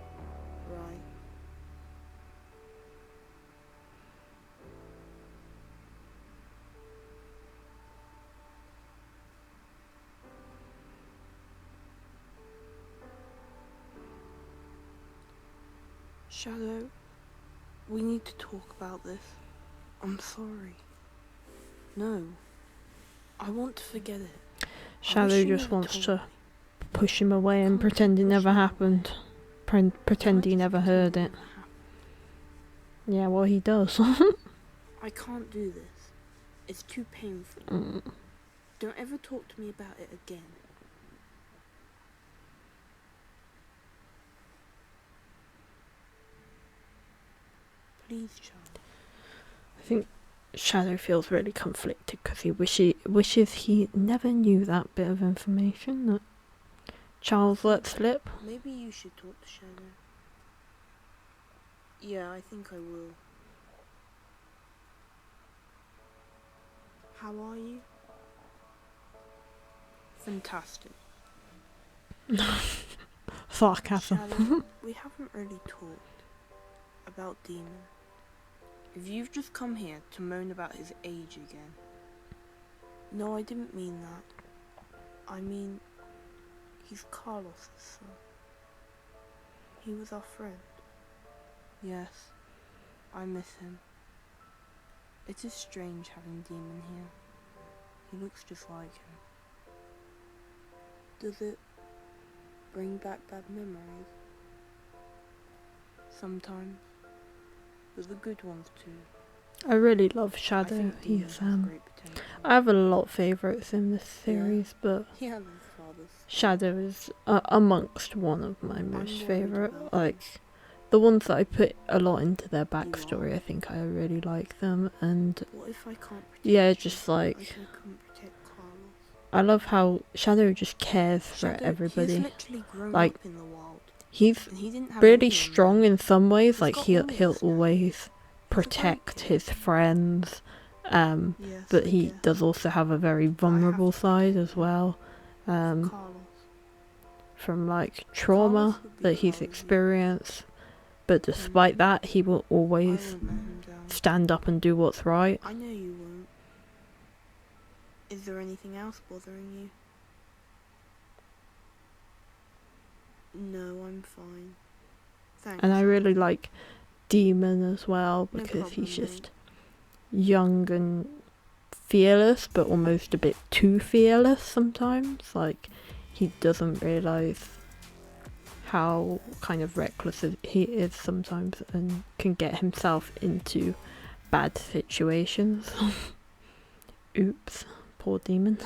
right. Shadow, we need to talk about this. I'm sorry. No, I want to forget it.
Shadow just wants to push him away and pretend it never happened. Pretend he never heard it. Yeah, well, he does.
I can't do this. It's too painful. Don't ever talk to me about it again. Please, child.
I think Shadow feels really conflicted because he wishes he never knew that bit of information that Charles let slip.
Maybe you should talk to Shadow. Yeah, I think I will. How are you? Fantastic.
Sarcasm.
Shadow, we haven't really talked about Demon. If you've just come here to moan about his age again. No, I didn't mean that. I mean, he's Carlos's son. He was our friend. Yes, I miss him. It is strange having Demon here. He looks just like him. Does it bring back bad memories? Sometimes. But the good ones too.
I really love
I
Shadow.
think Demon
He's
has great potential.
I have a lot of favourites in this series, but
He has his father's.
Shadow is amongst one of my most
worried
favourite.
about
Like, the ones that I put a lot into their backstory, I think I really like them. And
What if I can't protect
yeah,
you?
just like,
I couldn't protect Carlos.
I love how Shadow just cares for
Shadow,
everybody.
He's literally grown
Like,
up in the wild.
He's
And he didn't have
really
anyone
strong
there.
in some ways.
He's
Like,
got
he'll
warriors now.
always protect his friends.
Yes,
But
I
he
guess.
does also have a very vulnerable side as well.
Carlos.
From like trauma
Carlos would be
that he's
proud of you.
experienced. But despite that, he will
I
always
won't let him down.
stand up and do what's right.
I know you won't. Is there anything else bothering you? No, I'm fine. Thanks.
And I really like Demon as well,
No
because
problem,
he's just young and fearless, but almost a bit too fearless sometimes. Like, he doesn't realise how kind of reckless he is sometimes, and can get himself into bad situations. Oops, poor Demon.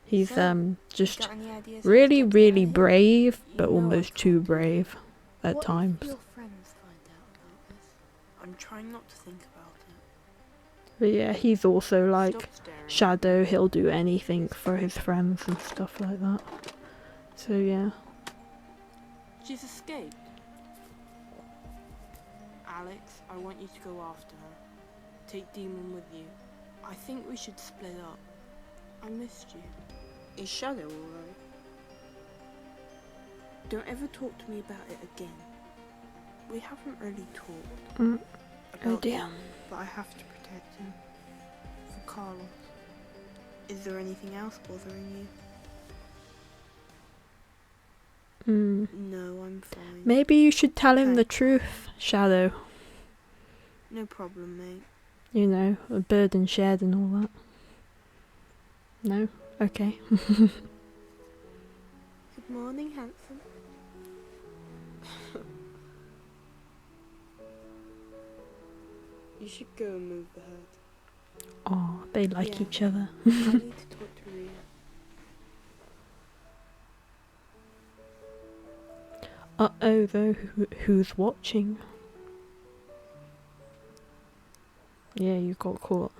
He's
So,
just
got any ideas
really,
how to get
really
out of here?
brave,
You
but
know I
almost
can't
too
do
brave at
What
times.
if your friends find out about this? I'm trying not to think about it.
But yeah, he's also like
Stop staring.
Shadow. He'll do anything for his friends and stuff like that. So yeah.
She's escaped. Alex, I want you to go after her. Take Demon with you. I think we should split up. I missed you. Is Shadow alright? Don't ever talk to me about it again. We haven't really talked
Oh
about
dear.
Demon, but I have to protect him. For Carlos. Is there anything else bothering you? No, I'm fine.
Maybe you should tell him the
Thanks.
truth, Shadow.
No problem, mate.
You know, a burden shared and all that. No? Okay.
Good morning, handsome. You should go and move the herd.
Oh, they like
Yeah.
each other.
I need to talk to Ria.
Uh-oh, though, who's watching? Yeah, you got caught.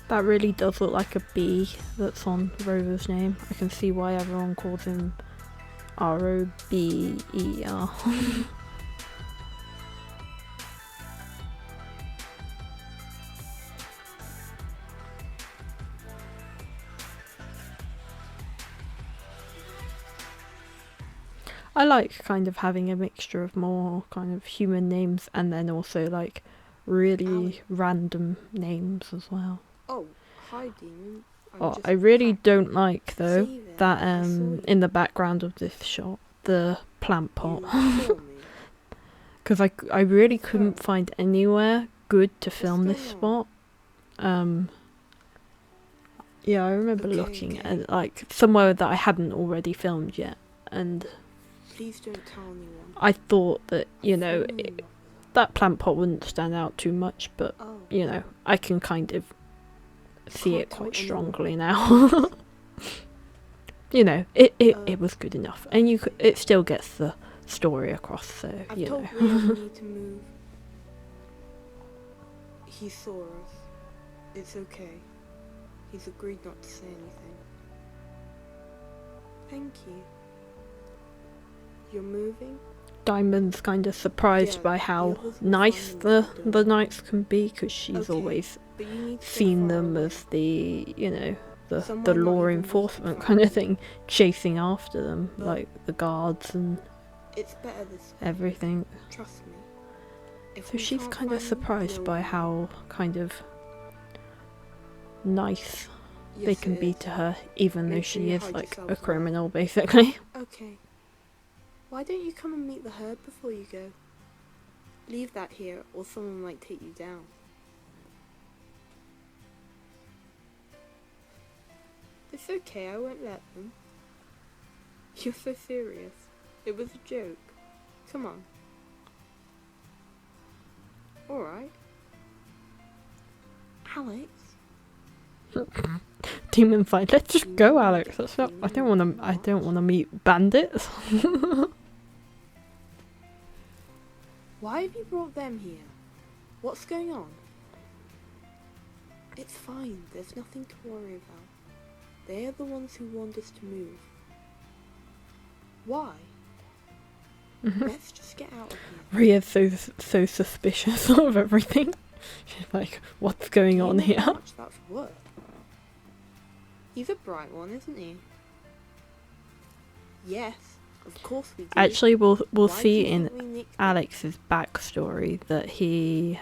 That really does look like a B that's on Rover's name. I can see why everyone calls him R-O-B-E-R. I like kind of having a mixture of more kind of human names and then also like really random names as well.
Oh, hi, Demon.
Oh, I really don't like though
See there,
that
I saw you.
in the background of this shot, the plant pot,
You saw me.
because I really
What's
couldn't
that?
find anywhere good to film this
going
spot. Yeah, I remember
Okay,
looking
okay.
at like somewhere that I hadn't already filmed yet, and
Please don't tell anyone.
I thought that, you know,
Fallen in love with
that plant pot wouldn't stand out too much, but
her. Oh,
you know, I can kind of see
Can't
it
tell
quite
anyone.
strongly now. You know, it was good enough, and it still gets the story across. So
I've
you
told
know,
Ria we need to move. He saw us. It's okay. He's agreed not to say anything. Thank you. You're moving?
Diamond's kind of surprised
Yeah,
by
the
how
others will
nice
find
the
them if you
knights can be, because she's
Okay,
always
But you need to go
seen
far
them
away.
as the, you know, the
Somewhere not
law
even we can
enforcement
find
kind of
you.
thing, chasing after them,
But-
like the guards and
It's better this way.
everything.
Trust me. If
So
we
she's
can't
kind of
find them,
surprised
no
by
one
how kind of nice
will.
they
Yes,
can
it
be
is.
to her, even though
Make sure
she
you
is
hide
like
yourself
a
well.
criminal, basically.
Okay. Why don't you come and meet the herd before you go? Leave that here, or someone might take you down. It's okay, I won't let them. You're so serious. It was a joke. Come on. Alright. Alex?
Demon fight. Let's just go, Alex. That's not. I don't want to meet bandits.
Why have you brought them here? What's going on? It's fine. There's nothing to worry about. They are the ones who want us to move. Why? Let's just get out of here.
Ria's so suspicious of everything. She's like, what's going on here?
That's work. He's a bright one, isn't he? Yes, of course we do.
Actually, we'll
Why
see
do you
in
think we nicked it?
Alex's backstory that he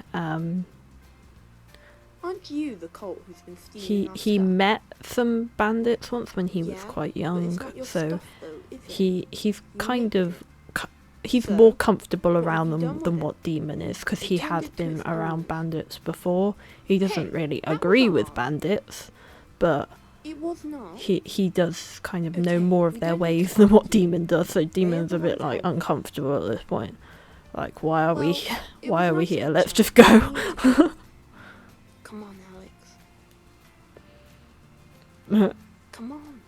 Aren't you the cult who's been stealing our
he
stuff?
met some bandits once when he was
Yeah,
quite
but
young,
it's not your
so
stuff, though, is it?
he's
You
kind
nicked
of he's
So,
more comfortable
what have
around
you
them
done with
than
it?
what Demon is, because
It
he
turned
has
into
been
its
around
own.
bandits before. He doesn't
Hey,
really
that was
agree with
odd.
bandits, but
It was not.
he does kind of know
Okay,
more of
we
their
don't need
ways
to
than what
argue.
Demon does, so Demon's
the
a bit
ones
like
helping.
uncomfortable at this point. Like, why are we
Well, it
why
was
are we
nice
here?
to
Let's
chat.
just go.
We need- Come on, Alex. Come on.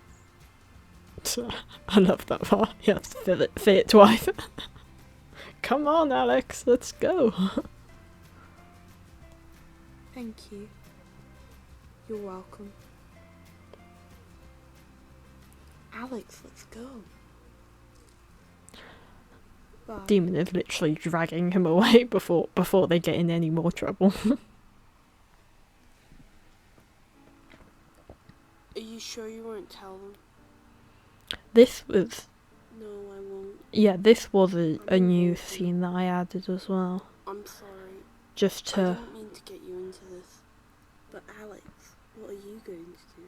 I love that part. You have to say it twice. Come on, Alex, let's go.
Thank you. You're welcome. Alex, let's go. Bye.
Demon is literally dragging him away before they get in any more trouble.
Are you sure you won't tell them?
This was
No, I won't.
this was a new scene that I added as well,
I'm sorry.
just
I
to
didn't mean to get you into this. But Alex, what are you going to do?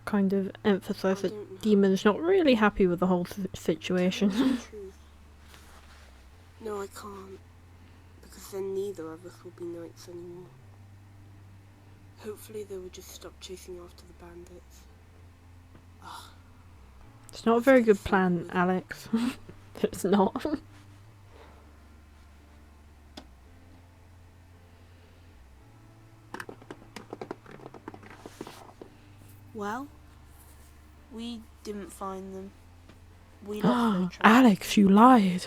kind of emphasize
I
that
don't know.
Demon's not really happy with the whole
Tell me
situation.
the truth. No, I can't. Because then neither of us will be knights anymore. Hopefully they will just stop chasing after the bandits. Ugh.
It's not a very good plan, Alex. It's not.
Well, we didn't find them. We lost their track.
Alex, you lied.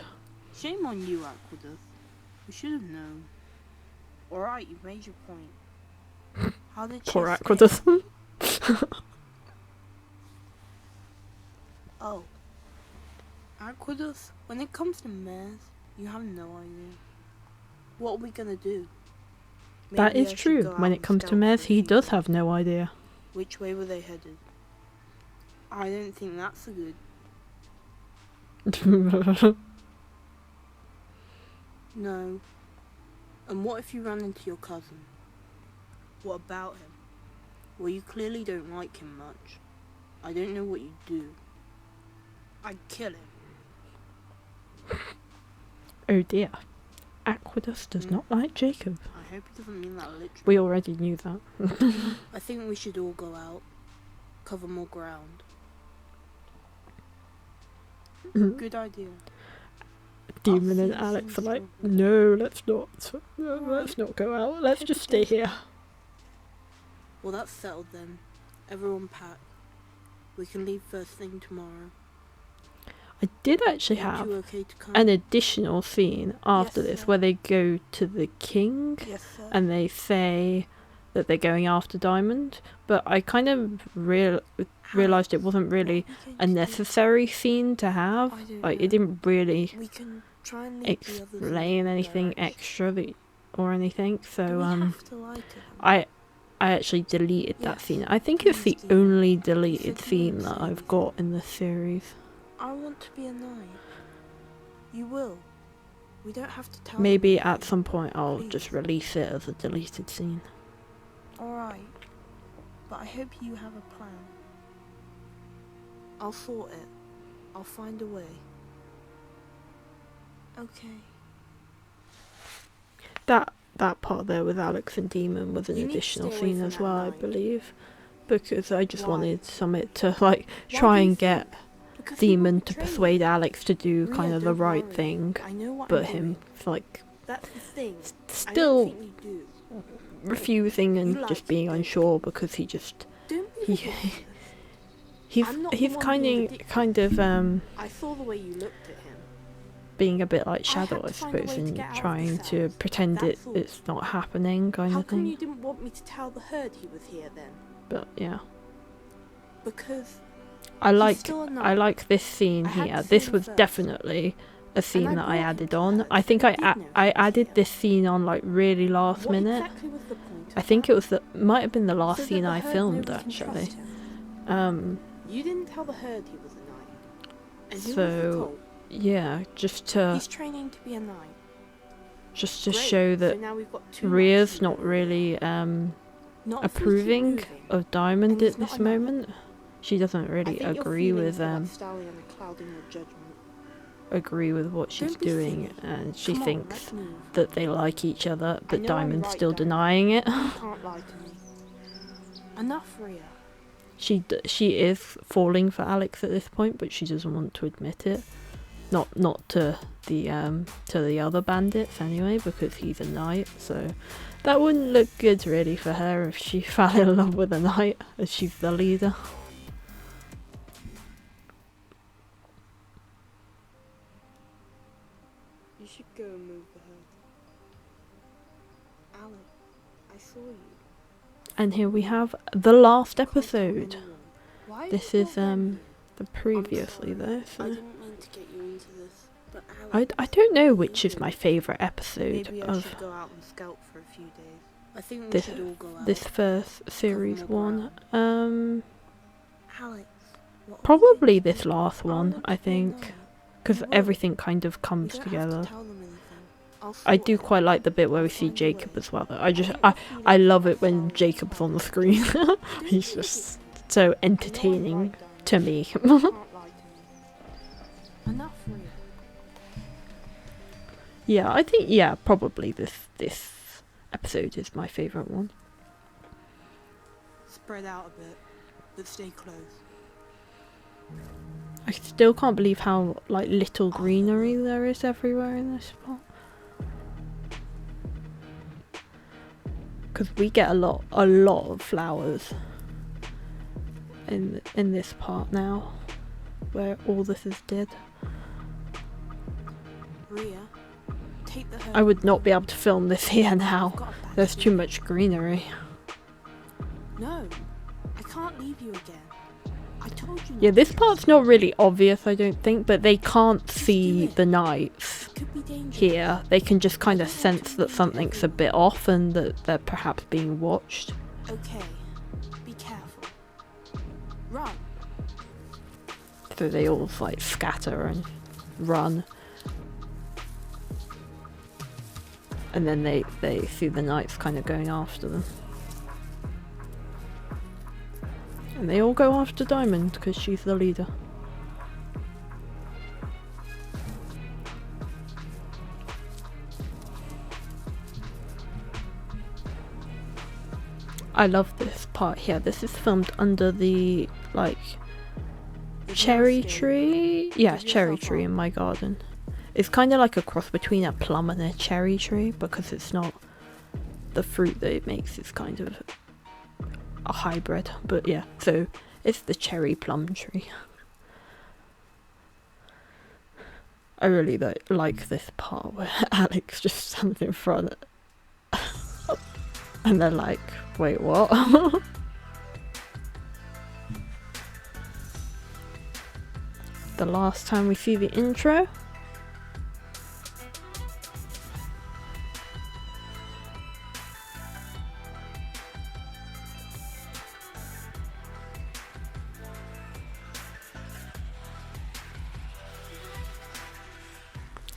Shame on you, Aqueduct. We should have known. Alright, you've made your point. How did
Poor
she
Aqueduct.
Oh. Aqueduct, when it comes to mares, you have no idea. What are we gonna do?
That
Maybe
is
I should
true.
go
When
out
it comes to
stealth
mares,
for a
he
few
does
days.
have no idea.
Which way were they headed? I don't think that's a good. No. And what if you ran into your cousin? What about him? Well, you clearly don't like him much. I don't know what you'd do. I'd kill him.
Oh dear. Aqueduct does not like Jacob.
I hope he doesn't mean that literally.
We already knew that.
I think we should all go out. Cover more ground. Good idea.
Demon
see
and
you
Alex are
soon,
like,
Strawberry.
no, let's not. No, let's not go out. Let's just stay here.
Well, that's settled then. Everyone pack. We can leave first thing tomorrow.
I did actually
Aren't
have
you okay to come?
an additional scene after
Yes,
this
sir.
where they go to the king
Yes, sir.
and they say that they're going after Diamond, but I kind of realised it wasn't really a necessary scene to have.
I don't
Like,
know.
it didn't really
We can try and lead the others in
explain
the
anything
direction.
extra or anything,
Do
so
we have to lie to them?
I actually deleted that
Yes,
scene. I think it's the
please do.
only
You
deleted
said you
scene
wouldn't
that
say
I've
anything.
got in this series.
I want to be a knight. You will. We don't have to tell
Maybe
them
at
anything.
some point I'll just
Please.
release it as a deleted scene.
Alright. But I hope you have a plan. I'll sort it. I'll find a way. Okay.
that part there with Alex and Demon was an
You need to
additional
stay away
scene
from
as
that
well, I
night.
believe, because I just
Why?
wanted Summit to like
Why
try
do you
and get
think? Because he
Demon
won't
to
betray you.
persuade Alex to do
Rhea,
kind of the
don't
right
worry.
thing,
I know what
but
I'm
him
doing.
like
That's the thing. I don't
still
think you do.
refusing and
You like
just
it,
being
don't you?
unsure because he just
Don't be
he
ridiculous.
he's
I'm not the
he's
one
kind
being
of
ridiculous. I saw the way you looked at him.
being a bit like
I
Shadow,
had
I
to find a
suppose,
way to
and
get out of
trying
this
to
house.
pretend
That's all.
it's not happening kind
How
of
come
thing.
you didn't want me to tell the herd he was here then?
But yeah,
Because
I like
still a knight.
I like this scene
I had
here.
to see
This
him
was
first.
definitely a scene
I
that I
brought him
added
to the
on.
herd,
I
so
think
he
I
did know he
I
was
added
here.
this scene on like really last
What
minute.
exactly was the point of
I think
that?
it was might have been the last
So that
scene
the
I
herd
filmed
knew we can
actually.
trust him. You didn't tell the herd he was a knight. And who was the
So
colt?
yeah, just to
He's training to be a knight. Great.
show that
So now we've got two
Rhea's
knights
not
in the
really
Not if we keep
approving
moving.
of Diamond
And he's
at
not
this
a knight.
moment. She doesn't
I
really
think
agree
your
with
feelings are like stallion are clouding your judgment.
what she's
Don't be
doing,
silly.
and she
Come on,
thinks
let's move.
that they like each other, but
know I'm
Diamond's
right,
still
Diamond.
denying it.
You can't lie to me. Enough, Rhea.
She is falling for Alex at this point, but she doesn't want to admit it. Not to the other bandits anyway, because he's a knight. So that wouldn't look good really for her if she fell in love with a knight, as she's the leader.
You should go and move the herd. Alex, I saw you.
And here we have the last
Can't tell
episode.
anyone. Why
This
you
is
still there?
the previously
I'm
though.
sorry. I
So
didn't mean to get you into this, but Alex,
I don't know which is my favourite episode
maybe I
of
should go out and scout for a few days. I think we
this
should all go out.
this first series
more
one.
Alex, what
Probably this last one,
want
I
to be a
think,
knight.
because
You will.
everything kind of
You
comes
don't
together.
have to tell them anything. I'll
I
sort
do
it.
quite like the bit where we
I'll
see
find a
Jacob
way.
as well. Though.
I think
I
your
love
feelings
it when
are
Jacob's on the
solid.
screen.
Don't
He's
be
just so entertaining
right, Diamond.
to me.
You can't lie to me. Enough, Rhea.
Yeah, I think probably this episode is my favourite one.
Spread out a bit, but stay close.
I still can't believe how like little greenery there is everywhere in this spot. Because we get a lot of flowers in this part now, where all this is dead.
Rhea, take the herd.
I would not be able to film this here now.
I've got a bad
There's too
feeling.
much greenery.
No, I can't leave you again. I told you.
Yeah,
not
this
to
part's
trust
not
me.
really obvious, I don't think, but they can't
Just
see
do it.
the knights
It could be dangerous.
here. They can just kind of
I don't want
sense
to
that
leave
something's a
everyone.
bit off and that they're perhaps being watched.
Okay, be careful. Run.
So they all like scatter and run. And then they see the knights kind of going after them. And they all go after Diamond because she's the leader. I love this part here. This is filmed under the like
There's no
cherry
escape.
tree. Yeah,
Give
cherry
yourself
tree
up.
in my garden. It's kind of like a cross between a plum and a cherry tree because it's not the fruit that it makes is kind of a hybrid. But yeah, so it's the cherry plum tree. I really like this part where Alex just stands in front and they're like, wait, what? The last time we see the intro.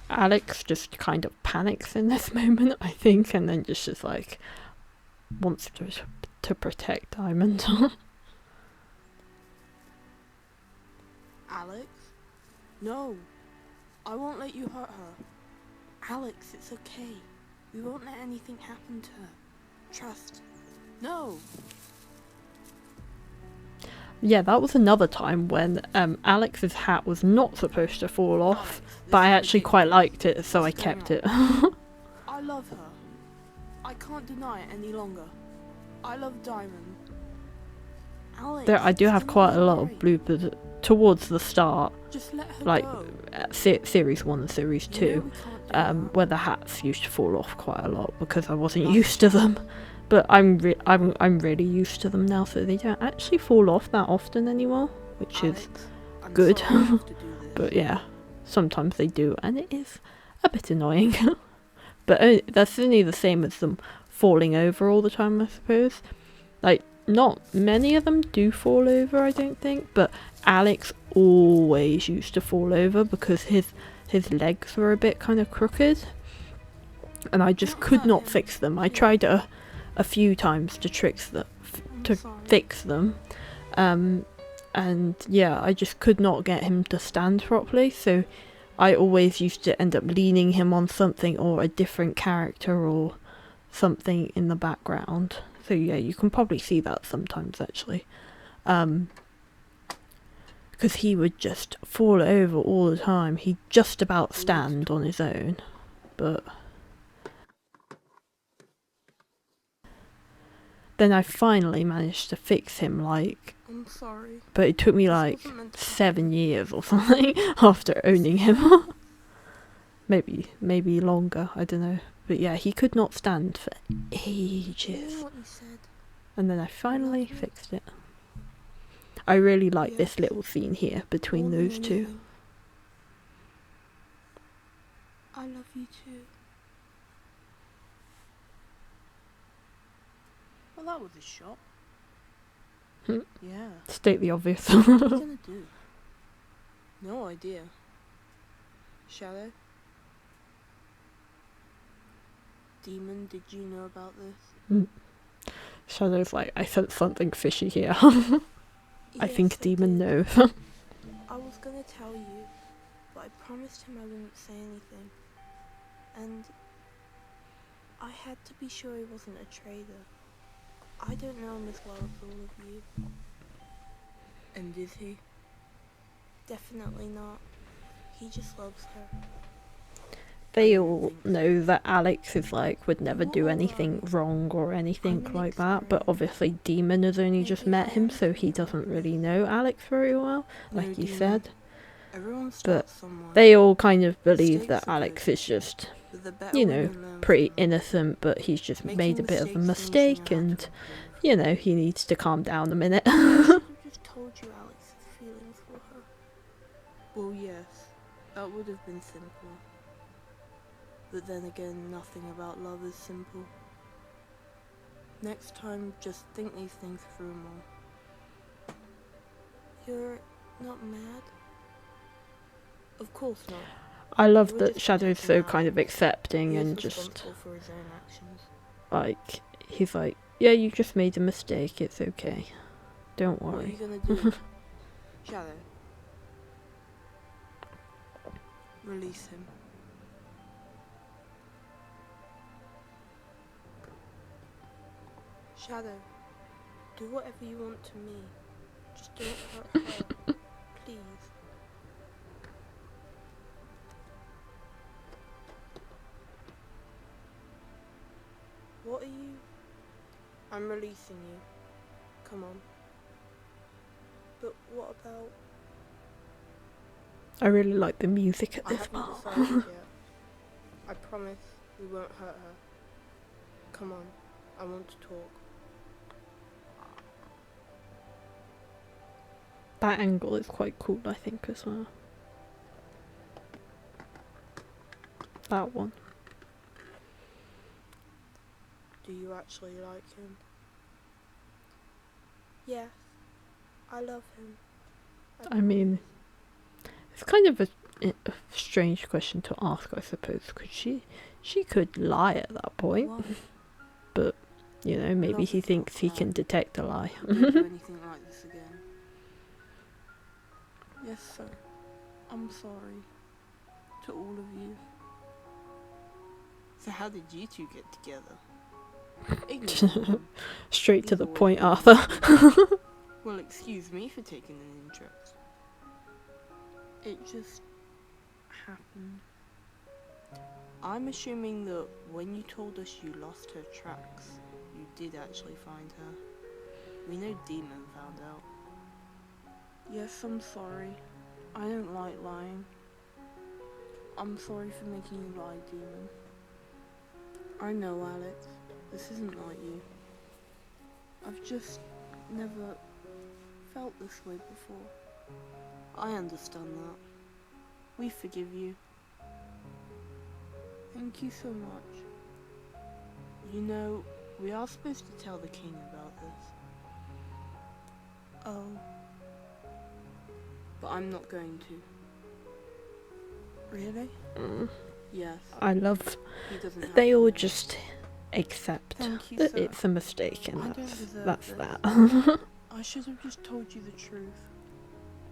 Alex just kind of panics in this moment, I think, and then just is like wants to protect Diamond.
Alex? No, I won't let you hurt her. Alex, it's okay. We won't let anything happen to her. Trust. No!
Yeah, that was another time when Alex's hat was not supposed to fall off, but I actually quite liked it, so I kept it.
I love her. I can't deny it any longer. I love Diamond. Alex,
There, I do have quite a lot of bloopers towards the start,
Just let her
like
go.
series 1 and series 2,
You know we can't do that.
where the hats used to fall off quite a lot because I wasn't used to them. But I'm really used to them now, so they don't actually fall off that often anymore, which is
Alex, I'm
good.
sorry I have to do this.
But yeah, sometimes they do, and it is a bit annoying. But that's only the same as them falling over all the time, I suppose. Like, not many of them do fall over, I don't think, but Alex always used to fall over because his legs were a bit kind of crooked, and I just could not fix them. I tried a few times to fix them, and yeah, I just could not get him to stand properly, so I always used to end up leaning him on something or a different character or something in the background. So yeah, you can probably see that sometimes actually, because he would just fall over all the time. He'd just about stand on his own, but then I finally managed to fix him, like,
I'm sorry.
but it took me
This
like
wasn't meant to
7 years or something after owning him. maybe longer, I don't know. But yeah, he could not stand for
You
ages.
know what you said?
And then I finally fixed it. I really like this
Yes.
little scene here between
More than
those two.
anything. I love you too. Well, that was a shot.
Hmm.
Yeah.
State the obvious.
What are you gonna do? No idea. Shadow? Demon, did you know about this?
Shadow's like, I sense something fishy here. I
Yes,
think Demon
did.
knows.
I was gonna tell you, but I promised him I wouldn't say anything. And I had to be sure he wasn't a traitor. I don't know him as well as all of you. And is he? Definitely not. He just loves her.
They all know that Alex is like, would never do anything wrong or anything like that, but obviously Demon has only just met him, so he doesn't really know Alex very well, like you said.
Everyone
But
starts somewhere.
they all kind of believe
Mistakes
that
are
Alex
good,
is just,
but the better
you
we
know,
can learn
pretty
from them.
innocent, but he's just
Making
made a bit of a
mistakes means
mistake
you have
and,
to improve.
you know, he needs to calm down a minute.
I should have just told you Alex's feelings for her. Well, yes, that would have been simple. But then again, nothing about love is simple. Next time, just think these things through more. You're not mad? Of course not.
I love
You were
that
just
Shadow's so
protecting
kind of
Alex.
accepting
He is
and just,
responsible for his own actions.
like, he's like, yeah, you just made a mistake, it's okay. Don't
What are you
worry.
gonna do? Shadow. Release him. Shadow, do whatever you want to me. Just don't hurt her. Please. What are you? I'm releasing you. Come on. But what about?
I really like the music at
I
this
haven't
part.
decided yet. I promise we won't hurt her. Come on, I want to talk.
That angle is quite cool, I think, as well. That one.
Do you actually like him? Yes, I love him.
I mean, it's kind of a strange question to ask, I suppose, because she could lie at that point.
What?
But, you know, maybe
Love
he
is
thinks
not
he
blind.
can detect a lie.
Don't do anything like this again. Yes, sir. I'm sorry. To all of you. So how did you two get together? Ignore them.
Straight to
He's
the
always
point,
been
Arthur.
Well, excuse me for taking an interest. It just happened. I'm assuming that when you told us you lost her tracks, you did actually find her. We know Demon found out. Yes, I'm sorry. I don't like lying. I'm sorry for making you lie, Demon. I know, Alex. This isn't like you. I've just never felt this way before. I understand that. We forgive you. Thank you so much. You know, we are supposed to tell the king about this. Oh. But I'm not going to. Really? Yes.
I love
He doesn't have
they
to
all
know.
just accept
Thank you,
that
sir.
it's a mistake, and
I don't
that's
deserve this.
that.
I should have just told you the truth.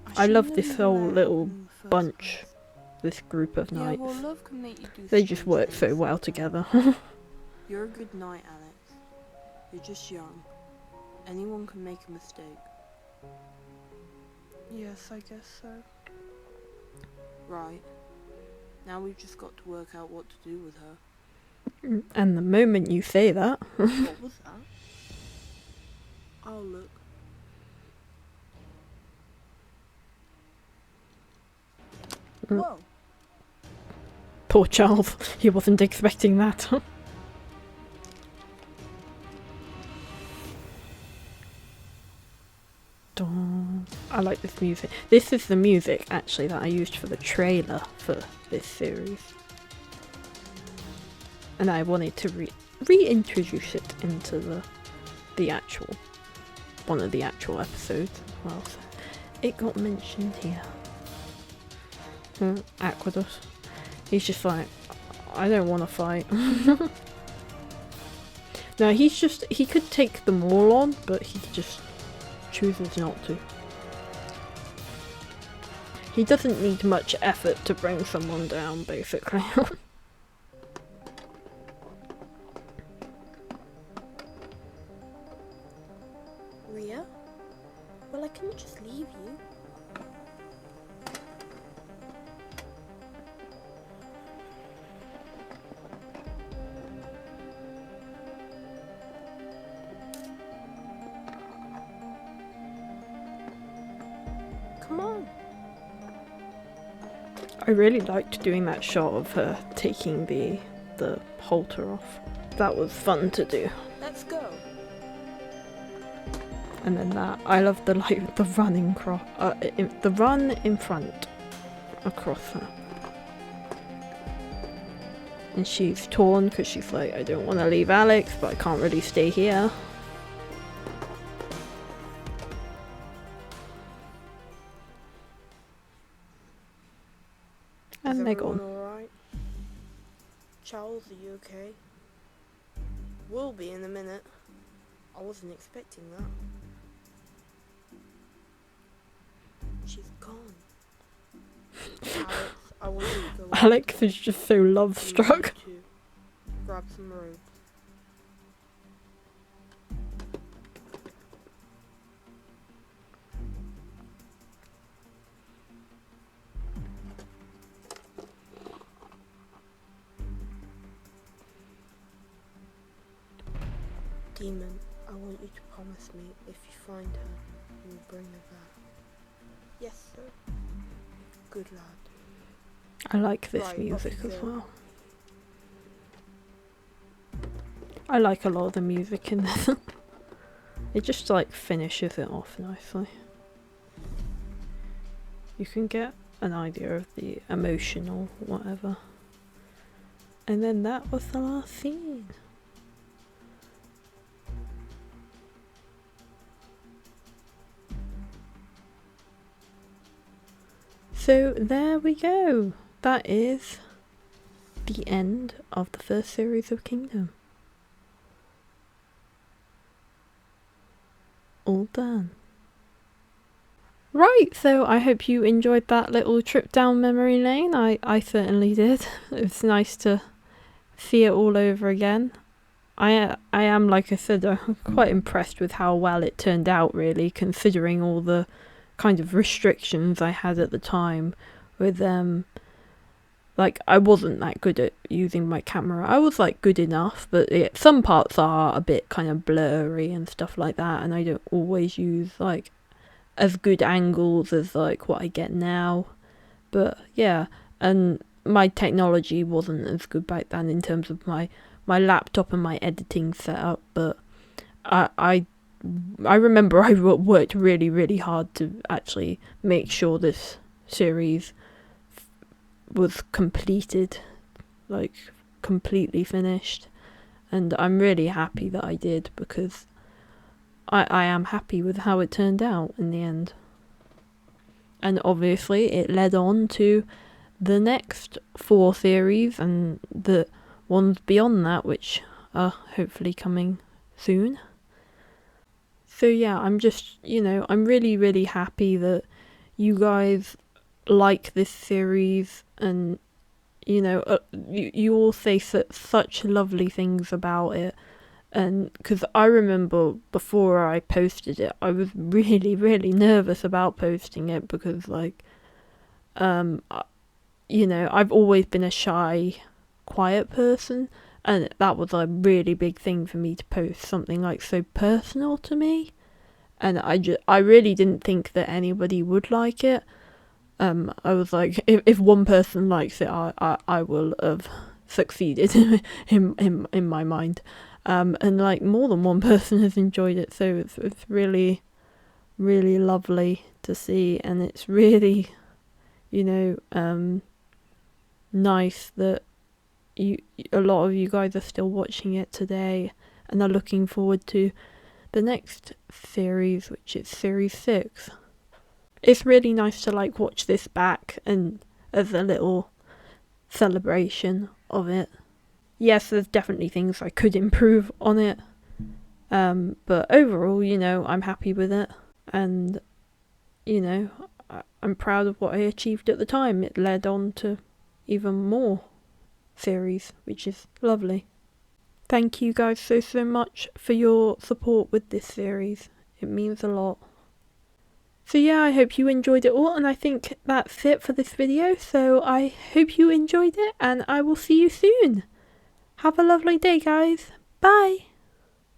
I
shouldn't
love
have
this
even
whole
let it
little
happen in the first
bunch,
place.
this group of
Yeah,
knights.
well, love can make you do
They just
strange
work so
things
well
sometimes.
together.
You're a good knight, Alex. You're just young. Anyone can make a mistake. Yes, I guess so. Right. Now we've just got to work out what to do with her.
And the moment you say that,
What was that? I'll look. Whoa!
poor Charles, he wasn't expecting that. Dun. I like this music. This is the music, actually, that I used for the trailer for this series. And I wanted to reintroduce it into the actual, one of the actual episodes as well. So it got mentioned here. Aqueduct. He's just like, I don't want to fight. No, he could take them all on, but he just chooses not to. He doesn't need much effort to bring someone down, basically.
Ria? Well, I couldn't just leave you. Come on.
I really liked doing that shot of her taking the halter off. That was fun to do.
Let's go.
And then that, I love the running the run in front across her. And she's torn because she's like, I don't want to leave Alex, but I can't really stay here. And they're gone.
Alright? Charles, are you okay? We'll be in a minute. I wasn't expecting that. She's gone. Alex, I want you to go.
Alex is just so love struck.
Grab some rope. Demon, I want you to promise me if you find her, you will bring her back. Yes, sir. Good lad.
I like this
Right,
music
off you
as
go.
well. I like a lot of the music in this. It just like finishes it off nicely. You can get an idea of the emotional whatever. And then that was the last scene. So there we go. That is the end of the first series of Kingdom. All done. Right, so I hope you enjoyed that little trip down memory lane. I certainly did. It was nice to see it all over again. I am, like I said, I'm quite impressed with how well it turned out, really, considering all the kind of restrictions I had at the time with like, I wasn't that good at using my camera. I was like good enough, but some parts are a bit kind of blurry and stuff like that, and I don't always use like as good angles as like what I get now. But yeah, and my technology wasn't as good back then in terms of my laptop and my editing setup, but I remember I worked really, really hard to actually make sure this series was completed, like completely finished, and I'm really happy that I did, because I am happy with how it turned out in the end. And obviously it led on to the next 4 series and the ones beyond that, which are hopefully coming soon. So yeah, I'm just, I'm really, really happy that you guys like this series, and you all say such lovely things about it. And because I remember before I posted it, I was really, really nervous about posting it, because like I've always been a shy, quiet person, and that was a really big thing for me to post something like so personal to me, and I really didn't think that anybody would like it. I was like, if one person likes it, I will have succeeded in my mind. And like more than one person has enjoyed it, so it's really, really lovely to see, and it's really, nice that a lot of you guys are still watching it today and are looking forward to the next series, which is series 6. It's really nice to like watch this back and as a little celebration of it. Yes, there's definitely things I could improve on it, but overall, I'm happy with it, and I'm proud of what I achieved at the time. It led on to even more series, which is lovely. Thank you guys so much for your support with this series. It means a lot. So yeah, I hope you enjoyed it all, and I think that's it for this video. So I hope you enjoyed it, and I will see you soon. Have a lovely day, guys. Bye.